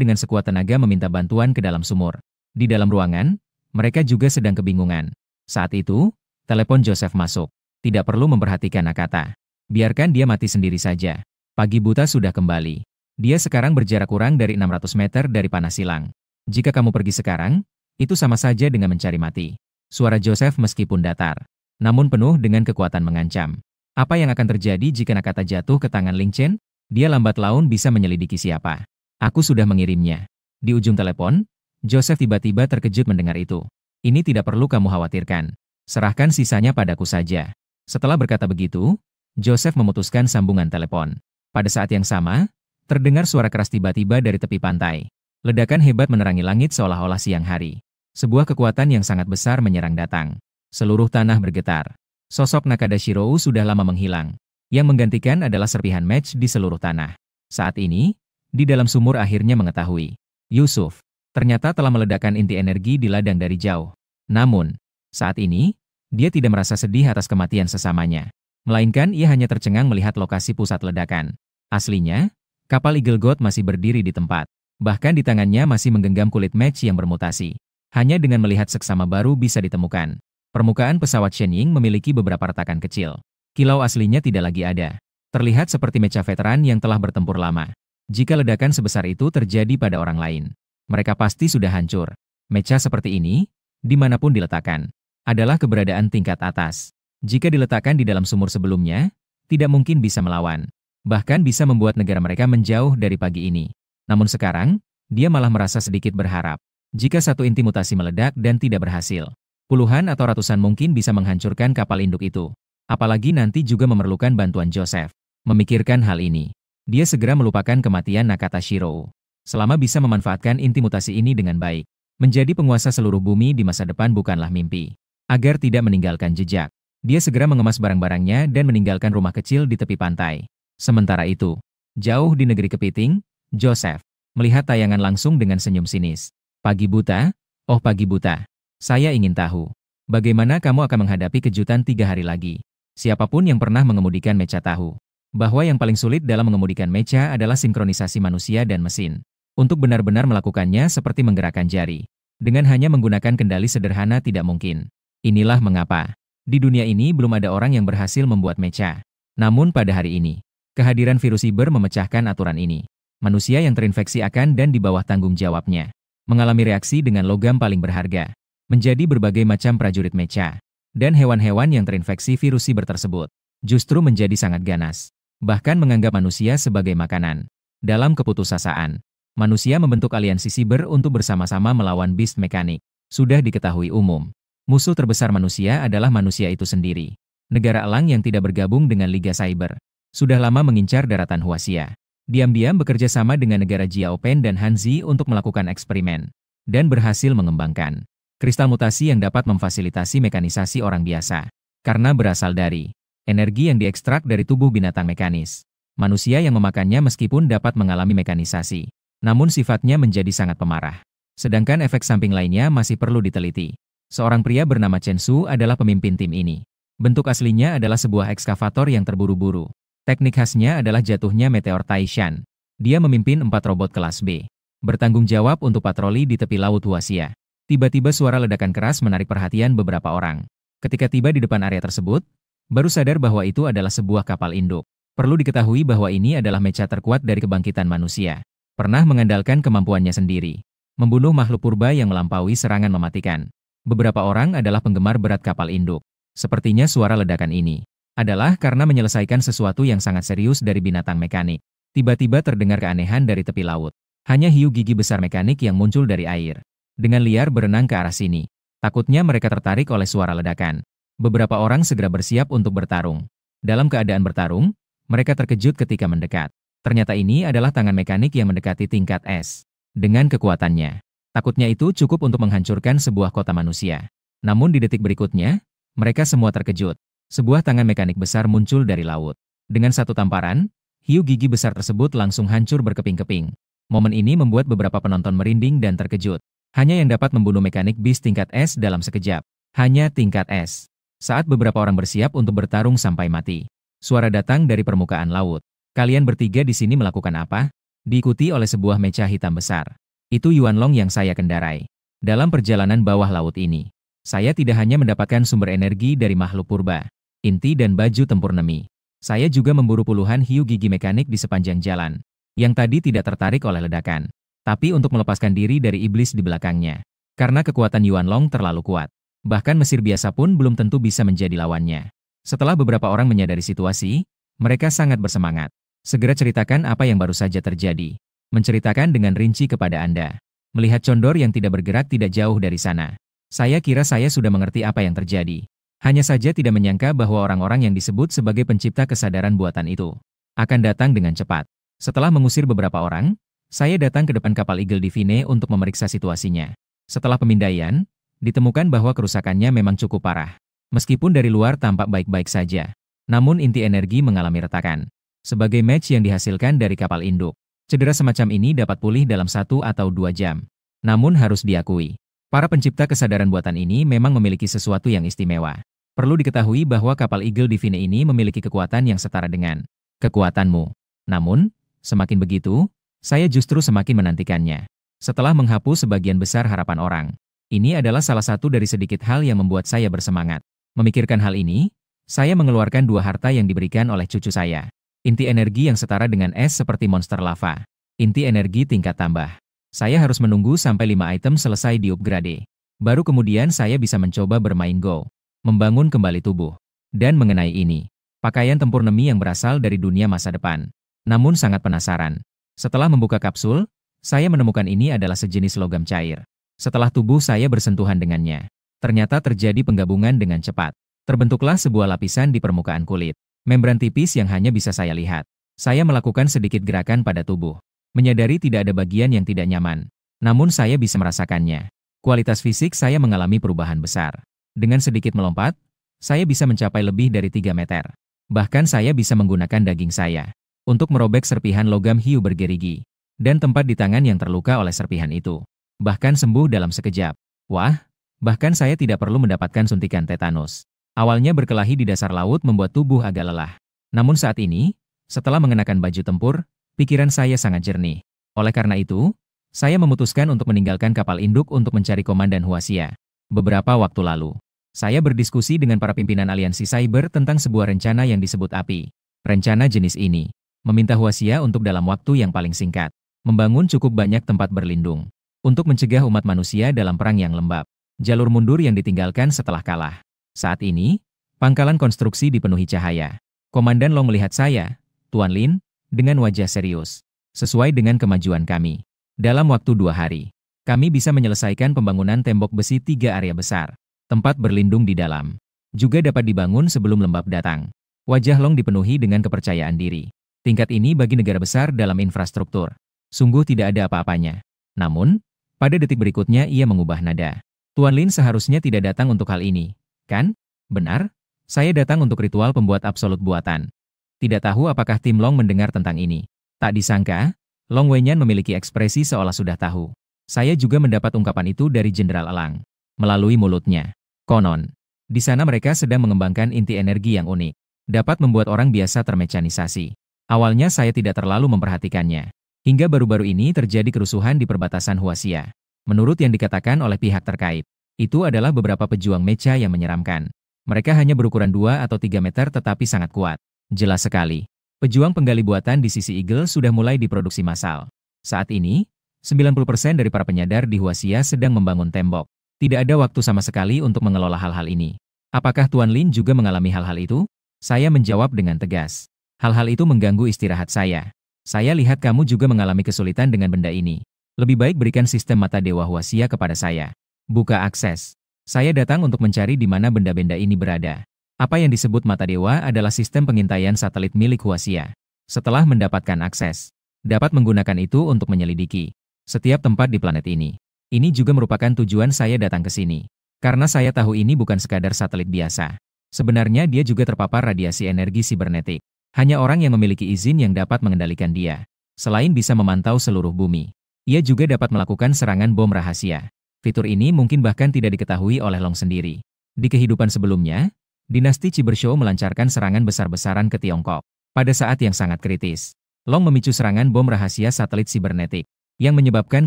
dengan sekuat tenaga meminta bantuan ke dalam sumur. Di dalam ruangan, mereka juga sedang kebingungan. Saat itu, telepon Joseph masuk. Tidak perlu memperhatikan Nakata. Biarkan dia mati sendiri saja. Pagi buta sudah kembali. Dia sekarang berjarak kurang dari 600 meter dari panah silang. Jika kamu pergi sekarang, itu sama saja dengan mencari mati. Suara Joseph meskipun datar, namun penuh dengan kekuatan mengancam. Apa yang akan terjadi jika Nakata jatuh ke tangan Ling Chen? Dia lambat laun bisa menyelidiki siapa. Aku sudah mengirimnya. Di ujung telepon, Joseph tiba-tiba terkejut mendengar itu. Ini tidak perlu kamu khawatirkan. Serahkan sisanya padaku saja. Setelah berkata begitu, Joseph memutuskan sambungan telepon. Pada saat yang sama, terdengar suara keras tiba-tiba dari tepi pantai. Ledakan hebat menerangi langit seolah-olah siang hari. Sebuah kekuatan yang sangat besar menyerang datang. Seluruh tanah bergetar. Sosok Nakata Shirou sudah lama menghilang. Yang menggantikan adalah serpihan match di seluruh tanah. Saat ini, di dalam sumur akhirnya mengetahui. Yusuf, ternyata telah meledakkan inti energi di ladang dari jauh. Namun, saat ini, dia tidak merasa sedih atas kematian sesamanya. Melainkan ia hanya tercengang melihat lokasi pusat ledakan. Aslinya, kapal Eagle God masih berdiri di tempat. Bahkan di tangannya masih menggenggam kulit match yang bermutasi. Hanya dengan melihat seksama baru bisa ditemukan. Permukaan pesawat Shenying memiliki beberapa retakan kecil. Kilau aslinya tidak lagi ada. Terlihat seperti mecha veteran yang telah bertempur lama. Jika ledakan sebesar itu terjadi pada orang lain, mereka pasti sudah hancur. Mecha seperti ini, dimanapun diletakkan, adalah keberadaan tingkat atas. Jika diletakkan di dalam sumur sebelumnya, tidak mungkin bisa melawan. Bahkan bisa membuat negara mereka menjauh dari pagi ini. Namun sekarang, dia malah merasa sedikit berharap. Jika satu inti mutasi meledak dan tidak berhasil, puluhan atau ratusan mungkin bisa menghancurkan kapal induk itu. Apalagi nanti juga memerlukan bantuan Joseph. Memikirkan hal ini, dia segera melupakan kematian Nakata Shirou. Selama bisa memanfaatkan inti mutasi ini dengan baik, menjadi penguasa seluruh bumi di masa depan bukanlah mimpi. Agar tidak meninggalkan jejak, dia segera mengemas barang-barangnya dan meninggalkan rumah kecil di tepi pantai. Sementara itu, jauh di negeri kepiting, Joseph melihat tayangan langsung dengan senyum sinis. Pagi buta, oh pagi buta. Saya ingin tahu, bagaimana kamu akan menghadapi kejutan 3 hari lagi. Siapapun yang pernah mengemudikan mecha tahu, bahwa yang paling sulit dalam mengemudikan mecha adalah sinkronisasi manusia dan mesin. Untuk benar-benar melakukannya seperti menggerakkan jari. Dengan hanya menggunakan kendali sederhana tidak mungkin. Inilah mengapa, di dunia ini belum ada orang yang berhasil membuat mecha. Namun pada hari ini, kehadiran virus siber memecahkan aturan ini. Manusia yang terinfeksi akan dan di bawah tanggung jawabnya, mengalami reaksi dengan logam paling berharga. Menjadi berbagai macam prajurit mecha, dan hewan-hewan yang terinfeksi virus siber tersebut, justru menjadi sangat ganas, bahkan menganggap manusia sebagai makanan. Dalam keputusasaan, manusia membentuk aliansi siber untuk bersama-sama melawan beast mekanik. Sudah diketahui umum, musuh terbesar manusia adalah manusia itu sendiri. Negara elang yang tidak bergabung dengan Liga Cyber, sudah lama mengincar daratan Huaxia. Diam-diam bekerja sama dengan negara Jiaopen dan Hanzi untuk melakukan eksperimen, dan berhasil mengembangkan kristal mutasi yang dapat memfasilitasi mekanisasi orang biasa. Karena berasal dari energi yang diekstrak dari tubuh binatang mekanis. Manusia yang memakannya meskipun dapat mengalami mekanisasi, namun sifatnya menjadi sangat pemarah. Sedangkan efek samping lainnya masih perlu diteliti. Seorang pria bernama Chen Su adalah pemimpin tim ini. Bentuk aslinya adalah sebuah ekskavator yang terburu-buru. Teknik khasnya adalah jatuhnya meteor Taishan. Dia memimpin 4 robot kelas B. Bertanggung jawab untuk patroli di tepi laut Huaxia. Tiba-tiba suara ledakan keras menarik perhatian beberapa orang. Ketika tiba di depan area tersebut, baru sadar bahwa itu adalah sebuah kapal induk. Perlu diketahui bahwa ini adalah mecha terkuat dari kebangkitan manusia. Pernah mengandalkan kemampuannya sendiri. Membunuh makhluk purba yang melampaui serangan mematikan. Beberapa orang adalah penggemar berat kapal induk. Sepertinya suara ledakan ini adalah karena menyelesaikan sesuatu yang sangat serius dari binatang mekanik. Tiba-tiba terdengar keanehan dari tepi laut. Hanya hiu gigi besar mekanik yang muncul dari air. Dengan liar berenang ke arah sini. Takutnya mereka tertarik oleh suara ledakan. Beberapa orang segera bersiap untuk bertarung. Dalam keadaan bertarung, mereka terkejut ketika mendekat. Ternyata ini adalah tangan mekanik yang mendekati tingkat es. Dengan kekuatannya, takutnya itu cukup untuk menghancurkan sebuah kota manusia. Namun di detik berikutnya, mereka semua terkejut. Sebuah tangan mekanik besar muncul dari laut. Dengan satu tamparan, hiu gigi besar tersebut langsung hancur berkeping-keping. Momen ini membuat beberapa penonton merinding dan terkejut. Hanya yang dapat membunuh mekanik bis tingkat es dalam sekejap. Hanya tingkat es. Saat beberapa orang bersiap untuk bertarung sampai mati. Suara datang dari permukaan laut. Kalian bertiga di sini melakukan apa? Diikuti oleh sebuah mecha hitam besar. Itu Yuanlong yang saya kendarai. Dalam perjalanan bawah laut ini, saya tidak hanya mendapatkan sumber energi dari makhluk purba, inti dan baju tempur Nemi. Saya juga memburu puluhan hiu gigi mekanik di sepanjang jalan, yang tadi tidak tertarik oleh ledakan, tapi untuk melepaskan diri dari iblis di belakangnya. Karena kekuatan Yuanlong terlalu kuat. Bahkan Mesir biasa pun belum tentu bisa menjadi lawannya. Setelah beberapa orang menyadari situasi, mereka sangat bersemangat. Segera ceritakan apa yang baru saja terjadi. Menceritakan dengan rinci kepada Anda. Melihat condor yang tidak bergerak tidak jauh dari sana. Saya kira saya sudah mengerti apa yang terjadi. Hanya saja tidak menyangka bahwa orang-orang yang disebut sebagai pencipta kesadaran buatan itu akan datang dengan cepat. Setelah mengusir beberapa orang, saya datang ke depan kapal Eagle Divine untuk memeriksa situasinya. Setelah pemindaian, ditemukan bahwa kerusakannya memang cukup parah. Meskipun dari luar tampak baik-baik saja, namun inti energi mengalami retakan. Sebagai match yang dihasilkan dari kapal induk, cedera semacam ini dapat pulih dalam 1 atau 2 jam. Namun harus diakui, para pencipta kesadaran buatan ini memang memiliki sesuatu yang istimewa. Perlu diketahui bahwa kapal Eagle Divine ini memiliki kekuatan yang setara dengan kekuatanmu. Namun, semakin begitu, saya justru semakin menantikannya. Setelah menghapus sebagian besar harapan orang, ini adalah salah satu dari sedikit hal yang membuat saya bersemangat. Memikirkan hal ini, saya mengeluarkan 2 harta yang diberikan oleh cucu saya. Inti energi yang setara dengan es seperti monster lava. Inti energi tingkat tambah. Saya harus menunggu sampai 5 item selesai di-upgrade. Baru kemudian saya bisa mencoba bermain Go. Membangun kembali tubuh. Dan mengenai ini, pakaian tempur Nemi yang berasal dari dunia masa depan. Namun sangat penasaran. Setelah membuka kapsul, saya menemukan ini adalah sejenis logam cair. Setelah tubuh saya bersentuhan dengannya, ternyata terjadi penggabungan dengan cepat. Terbentuklah sebuah lapisan di permukaan kulit. Membran tipis yang hanya bisa saya lihat. Saya melakukan sedikit gerakan pada tubuh. Menyadari tidak ada bagian yang tidak nyaman. Namun saya bisa merasakannya. Kualitas fisik saya mengalami perubahan besar. Dengan sedikit melompat, saya bisa mencapai lebih dari 3 meter. Bahkan saya bisa menggunakan daging saya untuk merobek serpihan logam hiu bergerigi. Dan tempat di tangan yang terluka oleh serpihan itu bahkan sembuh dalam sekejap. Wah, bahkan saya tidak perlu mendapatkan suntikan tetanus. Awalnya berkelahi di dasar laut membuat tubuh agak lelah. Namun saat ini, setelah mengenakan baju tempur, pikiran saya sangat jernih. Oleh karena itu, saya memutuskan untuk meninggalkan kapal induk untuk mencari Komandan Huaxia. Beberapa waktu lalu, saya berdiskusi dengan para pimpinan aliansi cyber tentang sebuah rencana yang disebut API. Rencana jenis ini meminta Huaxia untuk dalam waktu yang paling singkat membangun cukup banyak tempat berlindung untuk mencegah umat manusia dalam perang yang lembab. Jalur mundur yang ditinggalkan setelah kalah. Saat ini, pangkalan konstruksi dipenuhi cahaya. Komandan Long melihat saya, Tuan Lin, dengan wajah serius. Sesuai dengan kemajuan kami. Dalam waktu 2 hari, kami bisa menyelesaikan pembangunan tembok besi 3 area besar. Tempat berlindung di dalam juga dapat dibangun sebelum lembab datang. Wajah Long dipenuhi dengan kepercayaan diri. Tingkat ini bagi negara besar dalam infrastruktur. Sungguh tidak ada apa-apanya. Namun, pada detik berikutnya ia mengubah nada. Tuan Lin seharusnya tidak datang untuk hal ini, kan? Benar? Saya datang untuk ritual pembuat absolut buatan. Tidak tahu apakah tim Long mendengar tentang ini. Tak disangka, Long Wenyan memiliki ekspresi seolah sudah tahu. Saya juga mendapat ungkapan itu dari Jenderal Elang. Melalui mulutnya. Konon, Di sana mereka sedang mengembangkan inti energi yang unik. Dapat membuat orang biasa termekanisasi. Awalnya saya tidak terlalu memperhatikannya. Hingga baru-baru ini terjadi kerusuhan di perbatasan Huaxia. Menurut yang dikatakan oleh pihak terkait, itu adalah beberapa pejuang mecha yang menyeramkan. Mereka hanya berukuran 2 atau 3 meter tetapi sangat kuat. Jelas sekali. Pejuang penggali buatan di sisi Eagle sudah mulai diproduksi massal. Saat ini, 90% dari para penyadar di Huaxia sedang membangun tembok. Tidak ada waktu sama sekali untuk mengelola hal-hal ini. Apakah Tuan Lin juga mengalami hal-hal itu? Saya menjawab dengan tegas. Hal-hal itu mengganggu istirahat saya. Saya lihat kamu juga mengalami kesulitan dengan benda ini. Lebih baik berikan sistem mata Dewa Huaxia kepada saya. Buka akses. Saya datang untuk mencari di mana benda-benda ini berada. Apa yang disebut mata Dewa adalah sistem pengintaian satelit milik Huaxia. Setelah mendapatkan akses, dapat menggunakan itu untuk menyelidiki setiap tempat di planet ini. Ini juga merupakan tujuan saya datang ke sini. Karena saya tahu ini bukan sekadar satelit biasa. Sebenarnya dia juga terpapar radiasi energi sibernetik. Hanya orang yang memiliki izin yang dapat mengendalikan dia. Selain bisa memantau seluruh bumi, ia juga dapat melakukan serangan bom rahasia. Fitur ini mungkin bahkan tidak diketahui oleh Long sendiri. Di kehidupan sebelumnya, dinasti Cybershow melancarkan serangan besar-besaran ke Tiongkok. Pada saat yang sangat kritis, Long memicu serangan bom rahasia satelit sibernetik, yang menyebabkan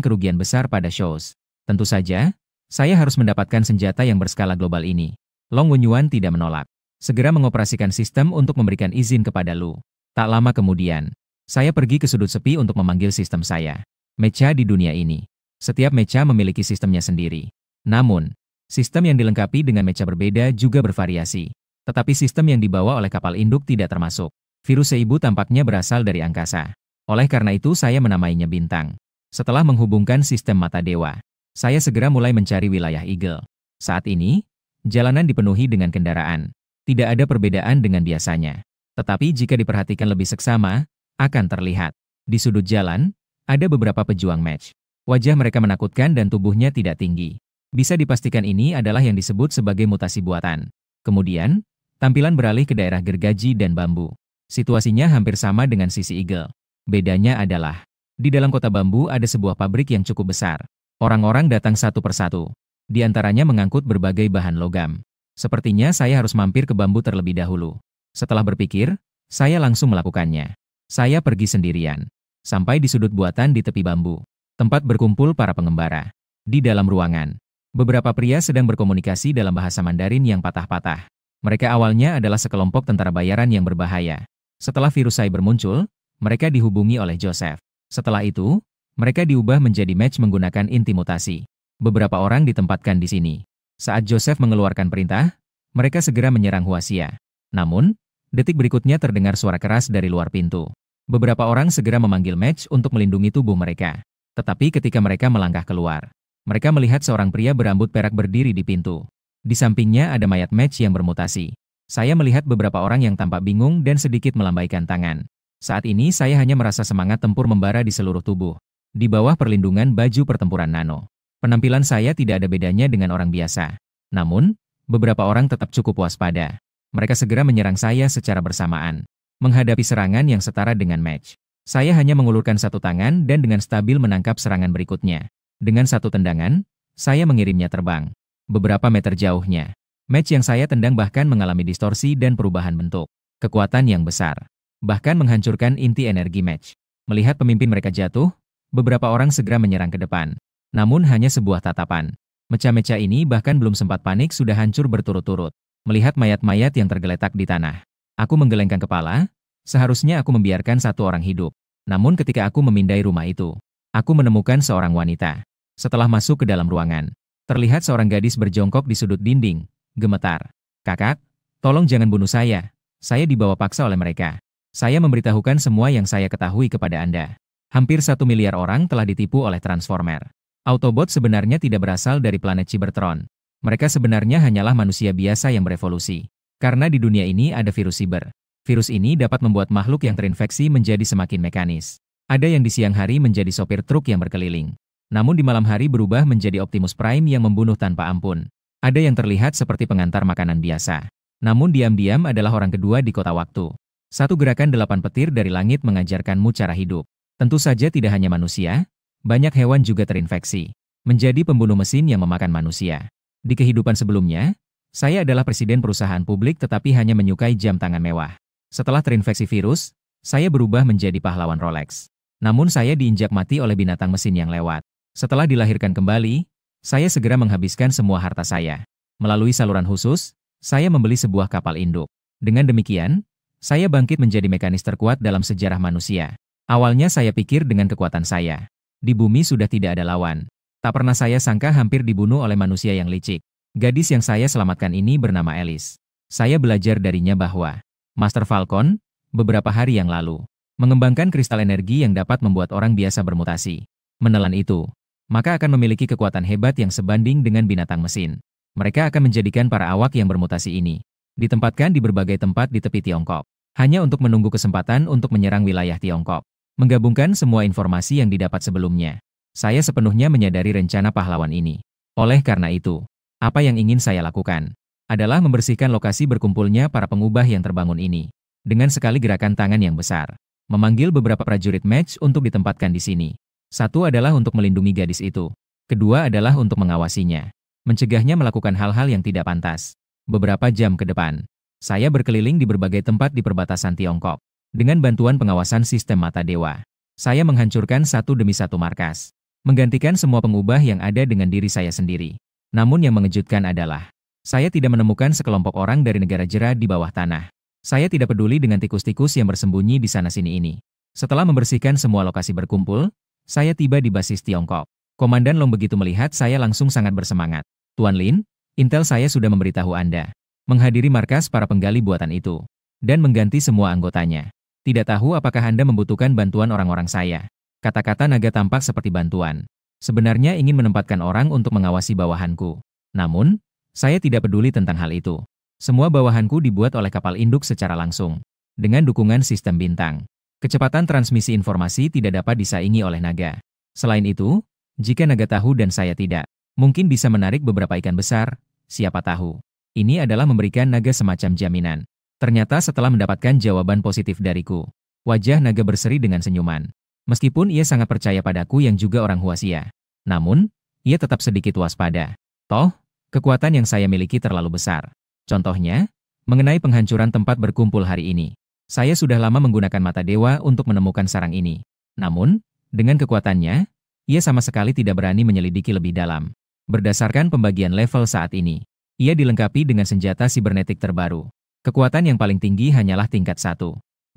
kerugian besar pada shows. Tentu saja, saya harus mendapatkan senjata yang berskala global ini. Long Wenyuan tidak menolak. Segera mengoperasikan sistem untuk memberikan izin kepada Lu. Tak lama kemudian, saya pergi ke sudut sepi untuk memanggil sistem saya. Mecha di dunia ini. Setiap mecha memiliki sistemnya sendiri. Namun, sistem yang dilengkapi dengan mecha berbeda juga bervariasi. Tetapi sistem yang dibawa oleh kapal induk tidak termasuk. Virus Seibu tampaknya berasal dari angkasa. Oleh karena itu saya menamainya Bintang. Setelah menghubungkan sistem mata dewa, saya segera mulai mencari wilayah Eagle. Saat ini, jalanan dipenuhi dengan kendaraan. Tidak ada perbedaan dengan biasanya. Tetapi jika diperhatikan lebih seksama, akan terlihat. Di sudut jalan, ada beberapa pejuang match. Wajah mereka menakutkan dan tubuhnya tidak tinggi. Bisa dipastikan ini adalah yang disebut sebagai mutasi buatan. Kemudian, tampilan beralih ke daerah gergaji dan bambu. Situasinya hampir sama dengan sisi Eagle. Bedanya adalah, di dalam kota bambu ada sebuah pabrik yang cukup besar. Orang-orang datang satu persatu. Di antaranya mengangkut berbagai bahan logam. Sepertinya saya harus mampir ke bambu terlebih dahulu. Setelah berpikir, saya langsung melakukannya. Saya pergi sendirian. Sampai di sudut buatan di tepi bambu. Tempat berkumpul para pengembara. Di dalam ruangan, beberapa pria sedang berkomunikasi dalam bahasa Mandarin yang patah-patah. Mereka awalnya adalah sekelompok tentara bayaran yang berbahaya. Setelah virus cyber muncul, mereka dihubungi oleh Joseph. Setelah itu, mereka diubah menjadi match menggunakan inti mutasi. Beberapa orang ditempatkan di sini. Saat Joseph mengeluarkan perintah, mereka segera menyerang Huaxia. Namun, detik berikutnya terdengar suara keras dari luar pintu. Beberapa orang segera memanggil match untuk melindungi tubuh mereka. Tetapi ketika mereka melangkah keluar, mereka melihat seorang pria berambut perak berdiri di pintu. Di sampingnya ada mayat match yang bermutasi. Saya melihat beberapa orang yang tampak bingung dan sedikit melambaikan tangan. Saat ini saya hanya merasa semangat tempur membara di seluruh tubuh. Di bawah perlindungan baju pertempuran nano. Penampilan saya tidak ada bedanya dengan orang biasa. Namun, beberapa orang tetap cukup waspada. Mereka segera menyerang saya secara bersamaan. Menghadapi serangan yang setara dengan match. Saya hanya mengulurkan satu tangan dan dengan stabil menangkap serangan berikutnya. Dengan satu tendangan, saya mengirimnya terbang. Beberapa meter jauhnya. Match yang saya tendang bahkan mengalami distorsi dan perubahan bentuk. Kekuatan yang besar. Bahkan menghancurkan inti energi match. Melihat pemimpin mereka jatuh, beberapa orang segera menyerang ke depan. Namun hanya sebuah tatapan. Mecha-mecha ini bahkan belum sempat panik sudah hancur berturut-turut. Melihat mayat-mayat yang tergeletak di tanah. Aku menggelengkan kepala, seharusnya aku membiarkan satu orang hidup. Namun ketika aku memindai rumah itu, aku menemukan seorang wanita. Setelah masuk ke dalam ruangan, terlihat seorang gadis berjongkok di sudut dinding, gemetar. "Kakak, tolong jangan bunuh saya. Saya dibawa paksa oleh mereka. Saya memberitahukan semua yang saya ketahui kepada Anda. Hampir 1 miliar orang telah ditipu oleh Transformer. Autobot sebenarnya tidak berasal dari planet Cybertron. Mereka sebenarnya hanyalah manusia biasa yang berevolusi. Karena di dunia ini ada virus siber. Virus ini dapat membuat makhluk yang terinfeksi menjadi semakin mekanis. Ada yang di siang hari menjadi sopir truk yang berkeliling. Namun di malam hari berubah menjadi Optimus Prime yang membunuh tanpa ampun. Ada yang terlihat seperti pengantar makanan biasa. Namun diam-diam adalah orang kedua di kota waktu. Satu gerakan 8 petir dari langit mengajarkanmu cara hidup. Tentu saja tidak hanya manusia. Banyak hewan juga terinfeksi, menjadi pembunuh mesin yang memakan manusia. Di kehidupan sebelumnya, Saya adalah presiden perusahaan publik tetapi hanya menyukai jam tangan mewah. Setelah terinfeksi virus, saya berubah menjadi pahlawan Rolex. Namun saya diinjak mati oleh binatang mesin yang lewat. Setelah dilahirkan kembali, saya segera menghabiskan semua harta saya. Melalui saluran khusus, saya membeli sebuah kapal induk. Dengan demikian, saya bangkit menjadi mekanis terkuat dalam sejarah manusia. Awalnya saya pikir dengan kekuatan saya, di bumi sudah tidak ada lawan. Tak pernah saya sangka hampir dibunuh oleh manusia yang licik. Gadis yang saya selamatkan ini bernama Alice. Saya belajar darinya bahwa Master Falcon, beberapa hari yang lalu, mengembangkan kristal energi yang dapat membuat orang biasa bermutasi. Menelan itu, maka akan memiliki kekuatan hebat yang sebanding dengan binatang mesin. Mereka akan menjadikan para awak yang bermutasi ini ditempatkan di berbagai tempat di tepi Tiongkok, hanya untuk menunggu kesempatan untuk menyerang wilayah Tiongkok. Menggabungkan semua informasi yang didapat sebelumnya, saya sepenuhnya menyadari rencana pahlawan ini. Oleh karena itu, apa yang ingin saya lakukan adalah membersihkan lokasi berkumpulnya para pengubah yang terbangun ini. Dengan sekali gerakan tangan yang besar, memanggil beberapa prajurit match untuk ditempatkan di sini. Satu adalah untuk melindungi gadis itu. Kedua adalah untuk mengawasinya, mencegahnya melakukan hal-hal yang tidak pantas. Beberapa jam ke depan, saya berkeliling di berbagai tempat di perbatasan Tiongkok. Dengan bantuan pengawasan sistem mata dewa, saya menghancurkan satu demi satu markas, menggantikan semua pengubah yang ada dengan diri saya sendiri. Namun yang mengejutkan adalah, saya tidak menemukan sekelompok orang dari negara jera di bawah tanah. Saya tidak peduli dengan tikus-tikus yang bersembunyi di sana-sini ini. Setelah membersihkan semua lokasi berkumpul, saya tiba di basis Tiongkok. Komandan Long begitu melihat saya langsung sangat bersemangat. Tuan Lin, intel saya sudah memberitahu Anda menghadiri markas para penggali buatan itu dan mengganti semua anggotanya. Tidak tahu apakah Anda membutuhkan bantuan orang-orang saya. Kata-kata naga tampak seperti bantuan. Sebenarnya ingin menempatkan orang untuk mengawasi bawahanku. Namun, saya tidak peduli tentang hal itu. Semua bawahanku dibuat oleh kapal induk secara langsung, dengan dukungan sistem bintang. Kecepatan transmisi informasi tidak dapat disaingi oleh naga. Selain itu, jika naga tahu dan saya tidak, mungkin bisa menarik beberapa ikan besar, siapa tahu. Ini adalah memberikan naga semacam jaminan. Ternyata setelah mendapatkan jawaban positif dariku, wajah naga berseri dengan senyuman. Meskipun ia sangat percaya padaku yang juga orang Huaxia. Namun, ia tetap sedikit waspada. Toh, kekuatan yang saya miliki terlalu besar. Contohnya, mengenai penghancuran tempat berkumpul hari ini. Saya sudah lama menggunakan mata dewa untuk menemukan sarang ini. Namun, dengan kekuatannya, ia sama sekali tidak berani menyelidiki lebih dalam. Berdasarkan pembagian level saat ini, ia dilengkapi dengan senjata sibernetik terbaru. Kekuatan yang paling tinggi hanyalah tingkat 1.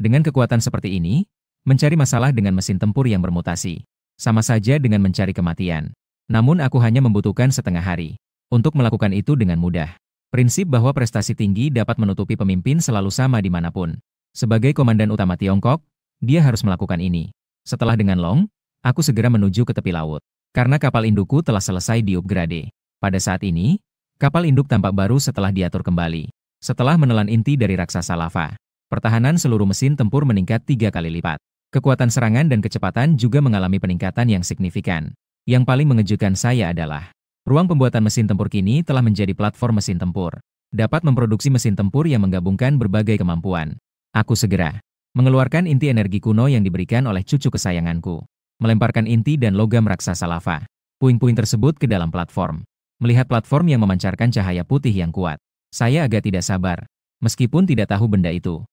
Dengan kekuatan seperti ini, mencari masalah dengan mesin tempur yang bermutasi, sama saja dengan mencari kematian. Namun aku hanya membutuhkan setengah hari untuk melakukan itu dengan mudah. Prinsip bahwa prestasi tinggi dapat menutupi pemimpin selalu sama dimanapun. Sebagai komandan utama Tiongkok, dia harus melakukan ini. Setelah dengan Long, aku segera menuju ke tepi laut. Karena kapal indukku telah selesai di-upgrade. Pada saat ini, kapal induk tampak baru setelah diatur kembali. Setelah menelan inti dari raksasa lava, pertahanan seluruh mesin tempur meningkat 3 kali lipat. Kekuatan serangan dan kecepatan juga mengalami peningkatan yang signifikan. Yang paling mengejutkan saya adalah, ruang pembuatan mesin tempur kini telah menjadi platform mesin tempur. Dapat memproduksi mesin tempur yang menggabungkan berbagai kemampuan. Aku segera mengeluarkan inti energi kuno yang diberikan oleh cucu kesayanganku. Melemparkan inti dan logam raksasa lava. Puing-puing tersebut ke dalam platform. Melihat platform yang memancarkan cahaya putih yang kuat, saya agak tidak sabar, meskipun tidak tahu benda itu.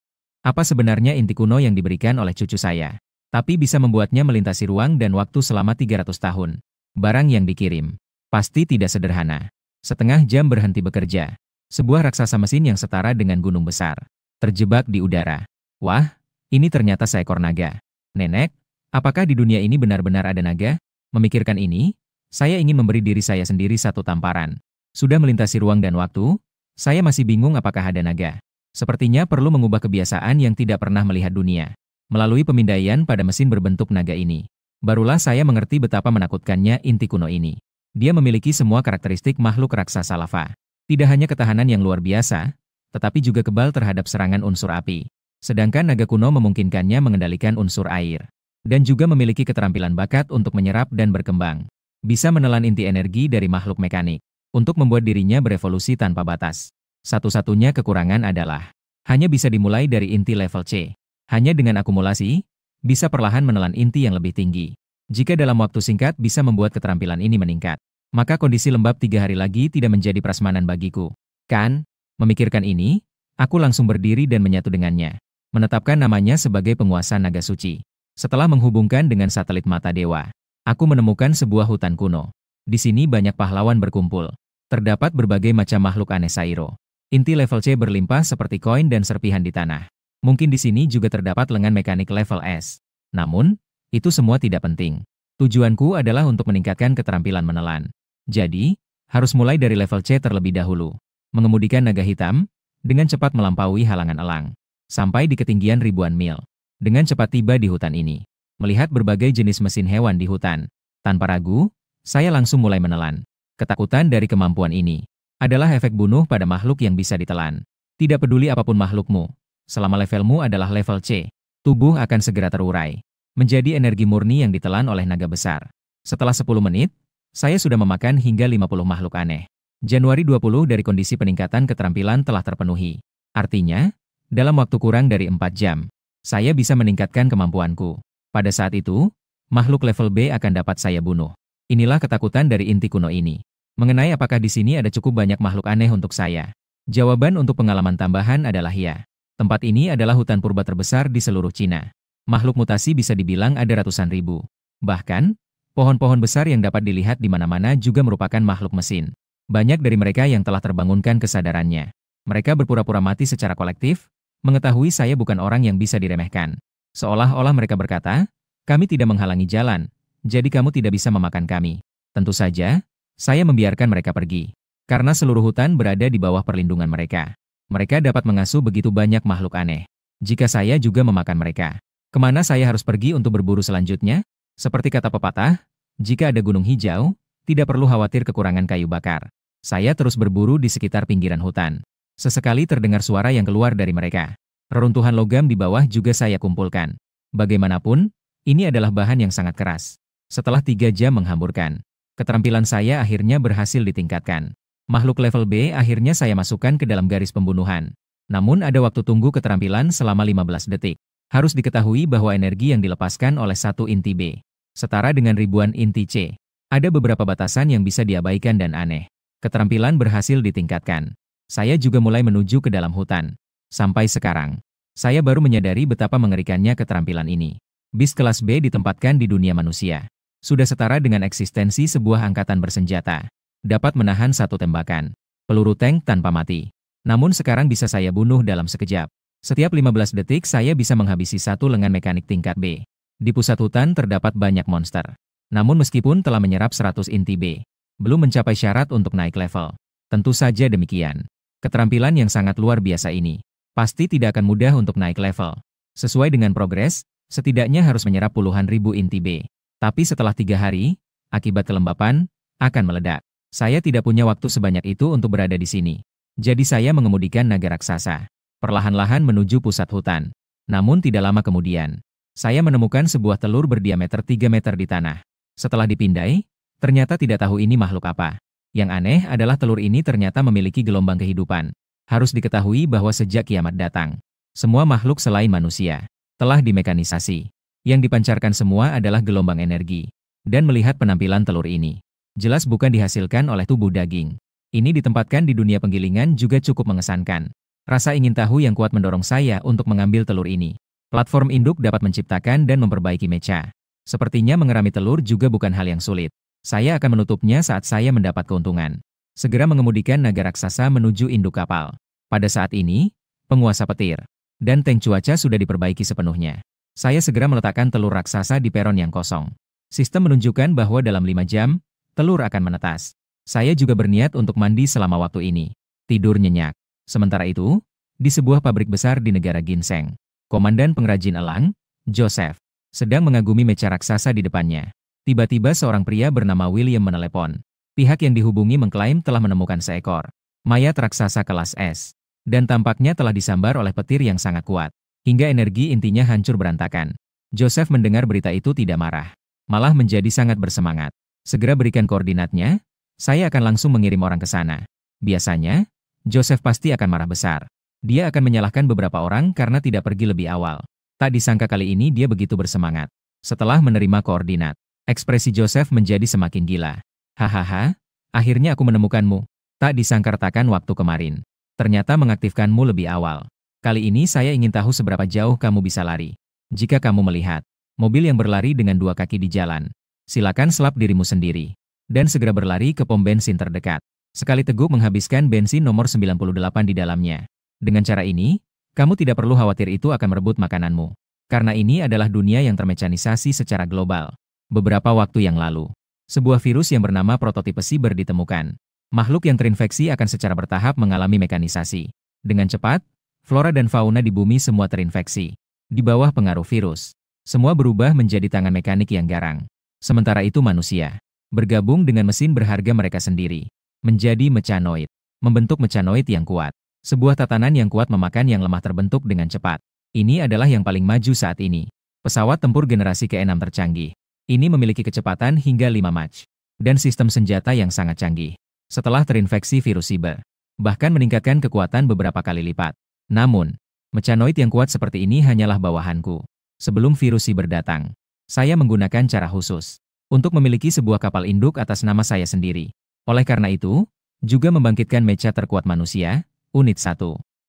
Apa sebenarnya inti kuno yang diberikan oleh cucu saya? Tapi bisa membuatnya melintasi ruang dan waktu selama 300 tahun. Barang yang dikirim pasti tidak sederhana. Setengah jam berhenti bekerja. Sebuah raksasa mesin yang setara dengan gunung besar. Terjebak di udara. Wah, ini ternyata seekor naga. Nenek, apakah di dunia ini benar-benar ada naga? Memikirkan ini, saya ingin memberi diri saya sendiri satu tamparan. Sudah melintasi ruang dan waktu, saya masih bingung apakah ada naga. Sepertinya perlu mengubah kebiasaan yang tidak pernah melihat dunia. Melalui pemindaian pada mesin berbentuk naga ini, barulah saya mengerti betapa menakutkannya inti kuno ini. Dia memiliki semua karakteristik makhluk raksasa lava. Tidak hanya ketahanan yang luar biasa, tetapi juga kebal terhadap serangan unsur api. Sedangkan naga kuno memungkinkannya mengendalikan unsur air. Dan juga memiliki keterampilan bakat untuk menyerap dan berkembang. Bisa menelan inti energi dari makhluk mekanik. Untuk membuat dirinya berevolusi tanpa batas. Satu-satunya kekurangan adalah, hanya bisa dimulai dari inti level C. Hanya dengan akumulasi, bisa perlahan menelan inti yang lebih tinggi. Jika dalam waktu singkat bisa membuat keterampilan ini meningkat, maka kondisi lembab 3 hari lagi tidak menjadi prasmanan bagiku. Kan? Memikirkan ini, aku langsung berdiri dan menyatu dengannya. Menetapkan namanya sebagai penguasa naga suci. Setelah menghubungkan dengan satelit mata dewa, aku menemukan sebuah hutan kuno. Di sini banyak pahlawan berkumpul. Terdapat berbagai macam makhluk aneh Sairo. Inti level C berlimpah seperti koin dan serpihan di tanah. Mungkin di sini juga terdapat lengan mekanik level S. Namun, itu semua tidak penting. Tujuanku adalah untuk meningkatkan keterampilan menelan. Jadi, harus mulai dari level C terlebih dahulu. Mengemudikan naga hitam, dengan cepat melampaui halangan elang. Sampai di ketinggian ribuan mil. Dengan cepat tiba di hutan ini. Melihat berbagai jenis mesin hewan di hutan. Tanpa ragu, saya langsung mulai menelan. Ketakutan dari kemampuan ini adalah efek bunuh pada makhluk yang bisa ditelan. Tidak peduli apapun makhlukmu. Selama levelmu adalah level C, tubuh akan segera terurai. Menjadi energi murni yang ditelan oleh naga besar. Setelah 10 menit, saya sudah memakan hingga 50 makhluk aneh. Januari 20 dari kondisi peningkatan keterampilan telah terpenuhi. Artinya, dalam waktu kurang dari 4 jam, saya bisa meningkatkan kemampuanku. Pada saat itu, makhluk level B akan dapat saya bunuh. Inilah ketakutan dari inti kuno ini. Mengenai apakah di sini ada cukup banyak makhluk aneh untuk saya. Jawaban untuk pengalaman tambahan adalah ya. Tempat ini adalah hutan purba terbesar di seluruh Cina. Makhluk mutasi bisa dibilang ada ratusan ribu. Bahkan, pohon-pohon besar yang dapat dilihat di mana-mana juga merupakan makhluk mesin. Banyak dari mereka yang telah terbangunkan kesadarannya. Mereka berpura-pura mati secara kolektif, mengetahui saya bukan orang yang bisa diremehkan. Seolah-olah mereka berkata, kami tidak menghalangi jalan, jadi kamu tidak bisa memakan kami. Tentu saja, saya membiarkan mereka pergi. Karena seluruh hutan berada di bawah perlindungan mereka. Mereka dapat mengasuh begitu banyak makhluk aneh. Jika saya juga memakan mereka, kemana saya harus pergi untuk berburu selanjutnya? Seperti kata pepatah, jika ada gunung hijau, tidak perlu khawatir kekurangan kayu bakar. Saya terus berburu di sekitar pinggiran hutan. Sesekali terdengar suara yang keluar dari mereka. Reruntuhan logam di bawah juga saya kumpulkan. Bagaimanapun, ini adalah bahan yang sangat keras. Setelah 3 jam menghamburkan, keterampilan saya akhirnya berhasil ditingkatkan. Makhluk level B akhirnya saya masukkan ke dalam garis pembunuhan. Namun ada waktu tunggu keterampilan selama 15 detik. Harus diketahui bahwa energi yang dilepaskan oleh satu inti B setara dengan ribuan inti C. Ada beberapa batasan yang bisa diabaikan dan aneh. Keterampilan berhasil ditingkatkan. Saya juga mulai menuju ke dalam hutan. Sampai sekarang, saya baru menyadari betapa mengerikannya keterampilan ini. Bis kelas B ditempatkan di dunia manusia. Sudah setara dengan eksistensi sebuah angkatan bersenjata. Dapat menahan satu tembakan. Peluru tank tanpa mati. Namun sekarang bisa saya bunuh dalam sekejap. Setiap 15 detik saya bisa menghabisi satu lengan mekanik tingkat B. Di pusat hutan terdapat banyak monster. Namun meskipun telah menyerap 100 inti B, belum mencapai syarat untuk naik level. Tentu saja demikian. Keterampilan yang sangat luar biasa ini pasti tidak akan mudah untuk naik level. Sesuai dengan progres, setidaknya harus menyerap puluhan ribu inti B. Tapi setelah 3 hari, akibat kelembapan, akan meledak. Saya tidak punya waktu sebanyak itu untuk berada di sini. Jadi saya mengemudikan naga raksasa. Perlahan-lahan menuju pusat hutan. Namun tidak lama kemudian, saya menemukan sebuah telur berdiameter 3 meter di tanah. Setelah dipindai, ternyata tidak tahu ini makhluk apa. Yang aneh adalah telur ini ternyata memiliki gelombang kehidupan. Harus diketahui bahwa sejak kiamat datang, semua makhluk selain manusia telah dimekanisasi. Yang dipancarkan semua adalah gelombang energi. Dan melihat penampilan telur ini, jelas bukan dihasilkan oleh tubuh daging. Ini ditempatkan di dunia penggilingan juga cukup mengesankan. Rasa ingin tahu yang kuat mendorong saya untuk mengambil telur ini. Platform induk dapat menciptakan dan memperbaiki mecha. Sepertinya mengerami telur juga bukan hal yang sulit. Saya akan menutupnya saat saya mendapat keuntungan. Segera mengemudikan naga raksasa menuju induk kapal. Pada saat ini, penguasa petir dan tank cuaca sudah diperbaiki sepenuhnya. Saya segera meletakkan telur raksasa di peron yang kosong. Sistem menunjukkan bahwa dalam 5 jam, telur akan menetas. Saya juga berniat untuk mandi selama waktu ini. Tidur nyenyak. Sementara itu, di sebuah pabrik besar di negara Ginseng, komandan pengrajin elang, Joseph, sedang mengagumi mecha raksasa di depannya. Tiba-tiba seorang pria bernama William menelepon. Pihak yang dihubungi mengklaim telah menemukan seekor mayat raksasa kelas S. Dan tampaknya telah disambar oleh petir yang sangat kuat, hingga energi intinya hancur berantakan. Joseph mendengar berita itu tidak marah, malah menjadi sangat bersemangat. Segera berikan koordinatnya, saya akan langsung mengirim orang ke sana. Biasanya, Joseph pasti akan marah besar. Dia akan menyalahkan beberapa orang karena tidak pergi lebih awal. Tak disangka kali ini dia begitu bersemangat. Setelah menerima koordinat, ekspresi Joseph menjadi semakin gila. Hahaha, akhirnya aku menemukanmu. Tak disangkartakan waktu kemarin. Ternyata mengaktifkanmu lebih awal. Kali ini saya ingin tahu seberapa jauh kamu bisa lari. Jika kamu melihat mobil yang berlari dengan 2 kaki di jalan, silakan selap dirimu sendiri. Dan segera berlari ke pom bensin terdekat. Sekali teguk menghabiskan bensin nomor 98 di dalamnya. Dengan cara ini, kamu tidak perlu khawatir itu akan merebut makananmu. Karena ini adalah dunia yang termekanisasi secara global. Beberapa waktu yang lalu, sebuah virus yang bernama prototipe siber ditemukan. Makhluk yang terinfeksi akan secara bertahap mengalami mekanisasi. Dengan cepat, flora dan fauna di bumi semua terinfeksi. Di bawah pengaruh virus, semua berubah menjadi tangan mekanik yang garang. Sementara itu manusia, bergabung dengan mesin berharga mereka sendiri, menjadi mechanoid, membentuk mechanoid yang kuat. Sebuah tatanan yang kuat memakan yang lemah terbentuk dengan cepat. Ini adalah yang paling maju saat ini. Pesawat tempur generasi ke-6 tercanggih. Ini memiliki kecepatan hingga 5 Mach. Dan sistem senjata yang sangat canggih. Setelah terinfeksi virus siber, bahkan meningkatkan kekuatan beberapa kali lipat. Namun, mechanoid yang kuat seperti ini hanyalah bawahanku. Sebelum virus siber datang, saya menggunakan cara khusus untuk memiliki sebuah kapal induk atas nama saya sendiri. Oleh karena itu, juga membangkitkan mecha terkuat manusia, unit 1.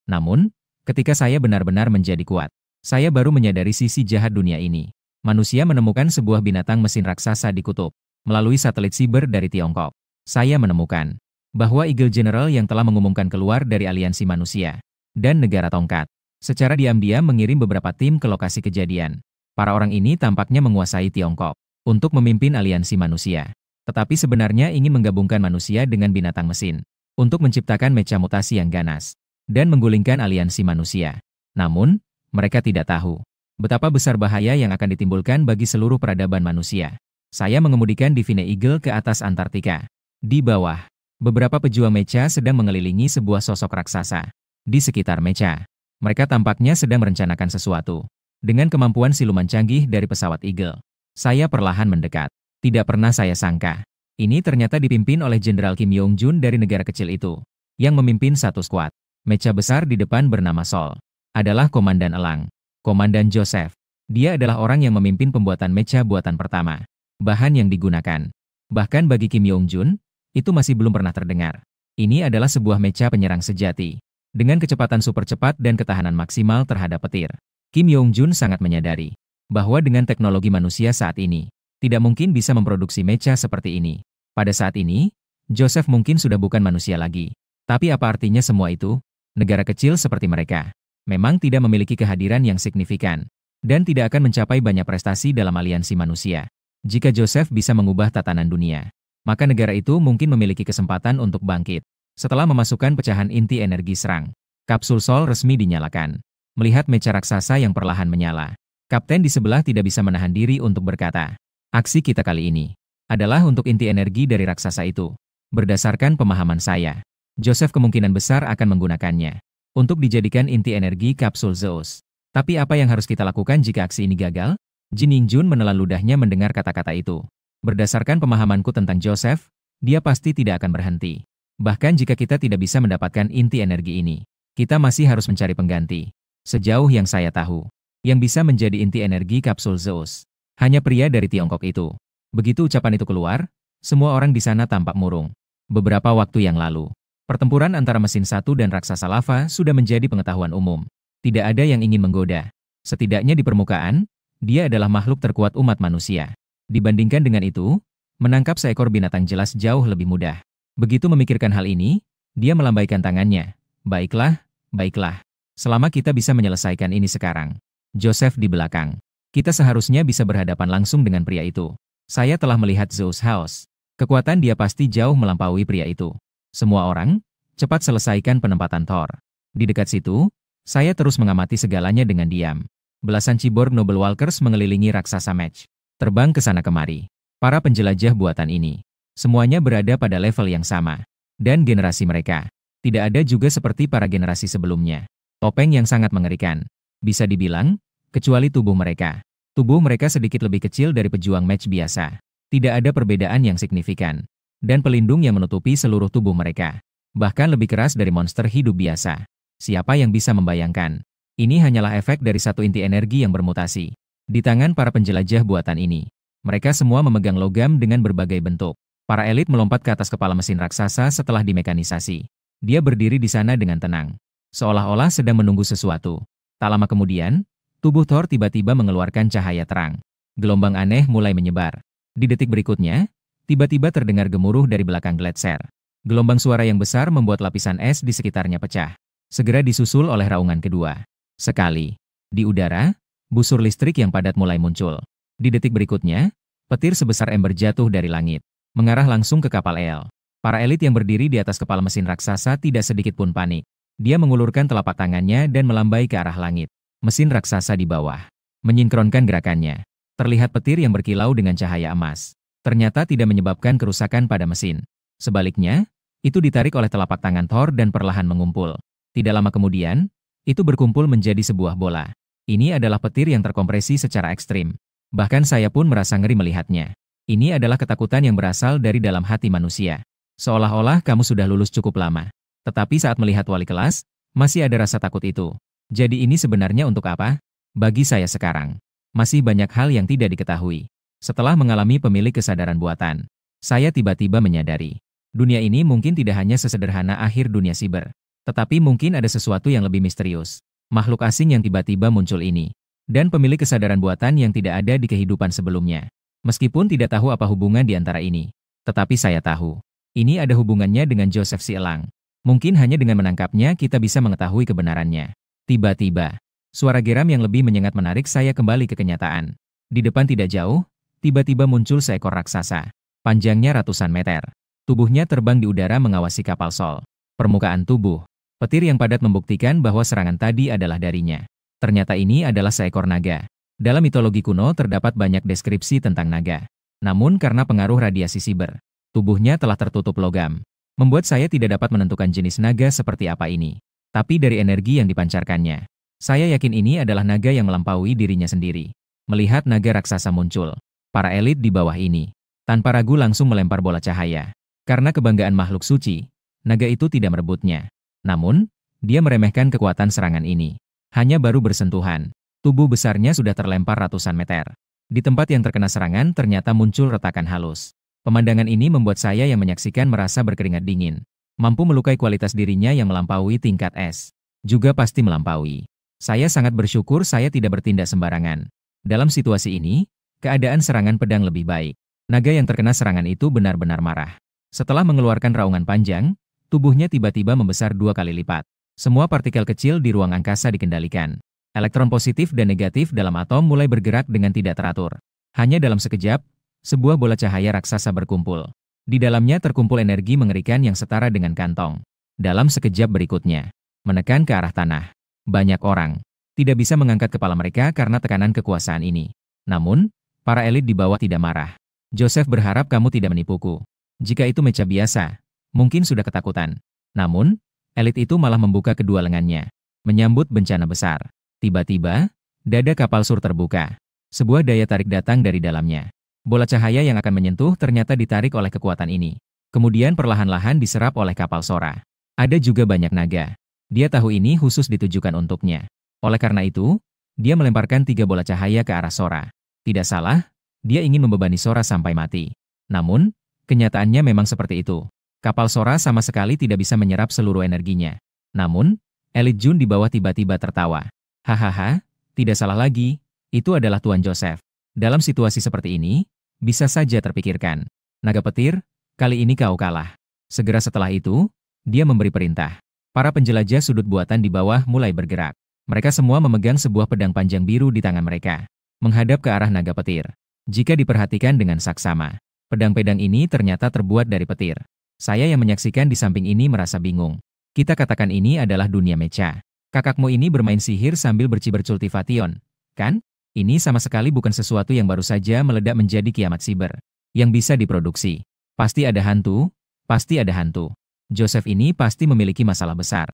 Namun, ketika saya benar-benar menjadi kuat, saya baru menyadari sisi jahat dunia ini. Manusia menemukan sebuah binatang mesin raksasa di kutub. Melalui satelit siber dari Tiongkok, saya menemukan bahwa Eagle General yang telah mengumumkan keluar dari aliansi manusia dan negara tongkat, secara diam-diam mengirim beberapa tim ke lokasi kejadian. Para orang ini tampaknya menguasai Tiongkok untuk memimpin aliansi manusia. Tetapi sebenarnya ingin menggabungkan manusia dengan binatang mesin untuk menciptakan mecha mutasi yang ganas dan menggulingkan aliansi manusia. Namun, mereka tidak tahu betapa besar bahaya yang akan ditimbulkan bagi seluruh peradaban manusia. Saya mengemudikan Divine Eagle ke atas Antartika. Di bawah, beberapa pejuang mecha sedang mengelilingi sebuah sosok raksasa. Di sekitar mecha, mereka tampaknya sedang merencanakan sesuatu. Dengan kemampuan siluman canggih dari pesawat Eagle, saya perlahan mendekat. Tidak pernah saya sangka, ini ternyata dipimpin oleh Jenderal Kim Yong-jun dari negara kecil itu, yang memimpin satu skuad mecha besar di depan bernama Sol. Adalah Komandan Elang, Komandan Joseph. Dia adalah orang yang memimpin pembuatan mecha buatan pertama. Bahan yang digunakan, bahkan bagi Kim Yong-jun, itu masih belum pernah terdengar. Ini adalah sebuah mecha penyerang sejati, dengan kecepatan super cepat dan ketahanan maksimal terhadap petir. Kim Yong-jun sangat menyadari bahwa dengan teknologi manusia saat ini, tidak mungkin bisa memproduksi mecha seperti ini. Pada saat ini, Joseph mungkin sudah bukan manusia lagi. Tapi apa artinya semua itu? Negara kecil seperti mereka memang tidak memiliki kehadiran yang signifikan dan tidak akan mencapai banyak prestasi dalam aliansi manusia. Jika Joseph bisa mengubah tatanan dunia, maka negara itu mungkin memiliki kesempatan untuk bangkit. Setelah memasukkan pecahan inti energi serang, kapsul Sol resmi dinyalakan. Melihat mecha raksasa yang perlahan menyala, kapten di sebelah tidak bisa menahan diri untuk berkata, aksi kita kali ini adalah untuk inti energi dari raksasa itu. Berdasarkan pemahaman saya, Joseph kemungkinan besar akan menggunakannya untuk dijadikan inti energi kapsul Zeus. Tapi apa yang harus kita lakukan jika aksi ini gagal? Jin Ying-jun menelan ludahnya mendengar kata-kata itu. Berdasarkan pemahamanku tentang Joseph, dia pasti tidak akan berhenti. Bahkan jika kita tidak bisa mendapatkan inti energi ini, kita masih harus mencari pengganti. Sejauh yang saya tahu, yang bisa menjadi inti energi kapsul Zeus, hanya pria dari Tiongkok itu. Begitu ucapan itu keluar, semua orang di sana tampak murung. Beberapa waktu yang lalu, pertempuran antara mesin satu dan raksasa lava sudah menjadi pengetahuan umum. Tidak ada yang ingin menggoda. Setidaknya di permukaan, dia adalah makhluk terkuat umat manusia. Dibandingkan dengan itu, menangkap seekor binatang jelas jauh lebih mudah. Begitu memikirkan hal ini, dia melambaikan tangannya. Baiklah, baiklah. Selama kita bisa menyelesaikan ini sekarang. Joseph di belakang. Kita seharusnya bisa berhadapan langsung dengan pria itu. Saya telah melihat Zeus House. Kekuatan dia pasti jauh melampaui pria itu. Semua orang, cepat selesaikan penempatan Thor. Di dekat situ, saya terus mengamati segalanya dengan diam. Belasan cyborg Noble Walkers mengelilingi raksasa match. Terbang ke sana kemari. Para penjelajah buatan ini, semuanya berada pada level yang sama. Dan generasi mereka, tidak ada juga seperti para generasi sebelumnya. Topeng yang sangat mengerikan. Bisa dibilang, kecuali tubuh mereka. Tubuh mereka sedikit lebih kecil dari pejuang match biasa. Tidak ada perbedaan yang signifikan. Dan pelindung yang menutupi seluruh tubuh mereka. Bahkan lebih keras dari monster hidup biasa. Siapa yang bisa membayangkan? Ini hanyalah efek dari satu inti energi yang bermutasi. Di tangan para penjelajah buatan ini, mereka semua memegang logam dengan berbagai bentuk. Para elit melompat ke atas kepala mesin raksasa setelah dimekanisasi. Dia berdiri di sana dengan tenang, seolah-olah sedang menunggu sesuatu. Tak lama kemudian, tubuh Thor tiba-tiba mengeluarkan cahaya terang. Gelombang aneh mulai menyebar. Di detik berikutnya, tiba-tiba terdengar gemuruh dari belakang Gletser. Gelombang suara yang besar membuat lapisan es di sekitarnya pecah. Segera disusul oleh raungan kedua. Sekali. Di udara, busur listrik yang padat mulai muncul. Di detik berikutnya, petir sebesar ember jatuh dari langit, mengarah langsung ke kapal El. Para elit yang berdiri di atas kepala mesin raksasa tidak sedikit pun panik. Dia mengulurkan telapak tangannya dan melambai ke arah langit. Mesin raksasa di bawah menyinkronkan gerakannya. Terlihat petir yang berkilau dengan cahaya emas. Ternyata tidak menyebabkan kerusakan pada mesin. Sebaliknya, itu ditarik oleh telapak tangan Thor dan perlahan mengumpul. Tidak lama kemudian, itu berkumpul menjadi sebuah bola. Ini adalah petir yang terkompresi secara ekstrim. Bahkan saya pun merasa ngeri melihatnya. Ini adalah ketakutan yang berasal dari dalam hati manusia. Seolah-olah kamu sudah lulus cukup lama. Tetapi saat melihat wali kelas, masih ada rasa takut itu. Jadi ini sebenarnya untuk apa? Bagi saya sekarang, masih banyak hal yang tidak diketahui. Setelah mengalami pemilik kesadaran buatan, saya tiba-tiba menyadari. Dunia ini mungkin tidak hanya sesederhana akhir dunia siber. Tetapi mungkin ada sesuatu yang lebih misterius. Makhluk asing yang tiba-tiba muncul ini. Dan pemilik kesadaran buatan yang tidak ada di kehidupan sebelumnya. Meskipun tidak tahu apa hubungan di antara ini. Tetapi saya tahu. Ini ada hubungannya dengan Joseph si Elang. Mungkin hanya dengan menangkapnya kita bisa mengetahui kebenarannya. Tiba-tiba, suara geram yang lebih menyengat menarik saya kembali ke kenyataan. Di depan tidak jauh, tiba-tiba muncul seekor raksasa. Panjangnya ratusan meter. Tubuhnya terbang di udara mengawasi kapal Sol. Permukaan tubuh. Petir yang padat membuktikan bahwa serangan tadi adalah darinya. Ternyata ini adalah seekor naga. Dalam mitologi kuno terdapat banyak deskripsi tentang naga. Namun karena pengaruh radiasi siber, tubuhnya telah tertutup logam. Membuat saya tidak dapat menentukan jenis naga seperti apa ini. Tapi dari energi yang dipancarkannya, saya yakin ini adalah naga yang melampaui dirinya sendiri. Melihat naga raksasa muncul, para elit di bawah ini, tanpa ragu langsung melempar bola cahaya. Karena kebanggaan makhluk suci, naga itu tidak merebutnya. Namun, dia meremehkan kekuatan serangan ini. Hanya baru bersentuhan, tubuh besarnya sudah terlempar ratusan meter. Di tempat yang terkena serangan ternyata muncul retakan halus. Pemandangan ini membuat saya yang menyaksikan merasa berkeringat dingin. Mampu melukai kualitas dirinya yang melampaui tingkat es. Juga pasti melampaui. Saya sangat bersyukur saya tidak bertindak sembarangan. Dalam situasi ini, keadaan serangan pedang lebih baik. Naga yang terkena serangan itu benar-benar marah. Setelah mengeluarkan raungan panjang, tubuhnya tiba-tiba membesar 2 kali lipat. Semua partikel kecil di ruang angkasa dikendalikan. Elektron positif dan negatif dalam atom mulai bergerak dengan tidak teratur. Hanya dalam sekejap, sebuah bola cahaya raksasa berkumpul. Di dalamnya terkumpul energi mengerikan yang setara dengan kantong. Dalam sekejap berikutnya, menekan ke arah tanah. Banyak orang tidak bisa mengangkat kepala mereka karena tekanan kekuasaan ini. Namun, para elit di bawah tidak marah. Joseph berharap kamu tidak menipuku. Jika itu mecha biasa, mungkin sudah ketakutan. Namun, elit itu malah membuka kedua lengannya, menyambut bencana besar. Tiba-tiba, dada kapal Sur terbuka. Sebuah daya tarik datang dari dalamnya. Bola cahaya yang akan menyentuh ternyata ditarik oleh kekuatan ini. Kemudian perlahan-lahan diserap oleh kapal Sora. Ada juga banyak naga. Dia tahu ini khusus ditujukan untuknya. Oleh karena itu, dia melemparkan 3 bola cahaya ke arah Sora. Tidak salah, dia ingin membebani Sora sampai mati. Namun, kenyataannya memang seperti itu. Kapal Sora sama sekali tidak bisa menyerap seluruh energinya. Namun, elit Jun di bawah tiba-tiba tertawa. Hahaha, tidak salah lagi, itu adalah Tuan Joseph. Dalam situasi seperti ini, bisa saja terpikirkan. Naga petir, kali ini kau kalah. Segera setelah itu, dia memberi perintah. Para penjelajah sudut buatan di bawah mulai bergerak. Mereka semua memegang sebuah pedang panjang biru di tangan mereka, menghadap ke arah naga petir. Jika diperhatikan dengan saksama, pedang-pedang ini ternyata terbuat dari petir. Saya yang menyaksikan di samping ini merasa bingung. Kita katakan ini adalah dunia mecha. Kakakmu ini bermain sihir sambil berciber-cultivation, kan? Ini sama sekali bukan sesuatu yang baru saja meledak menjadi kiamat siber. Yang bisa diproduksi. Pasti ada hantu, pasti ada hantu. Joseph ini pasti memiliki masalah besar.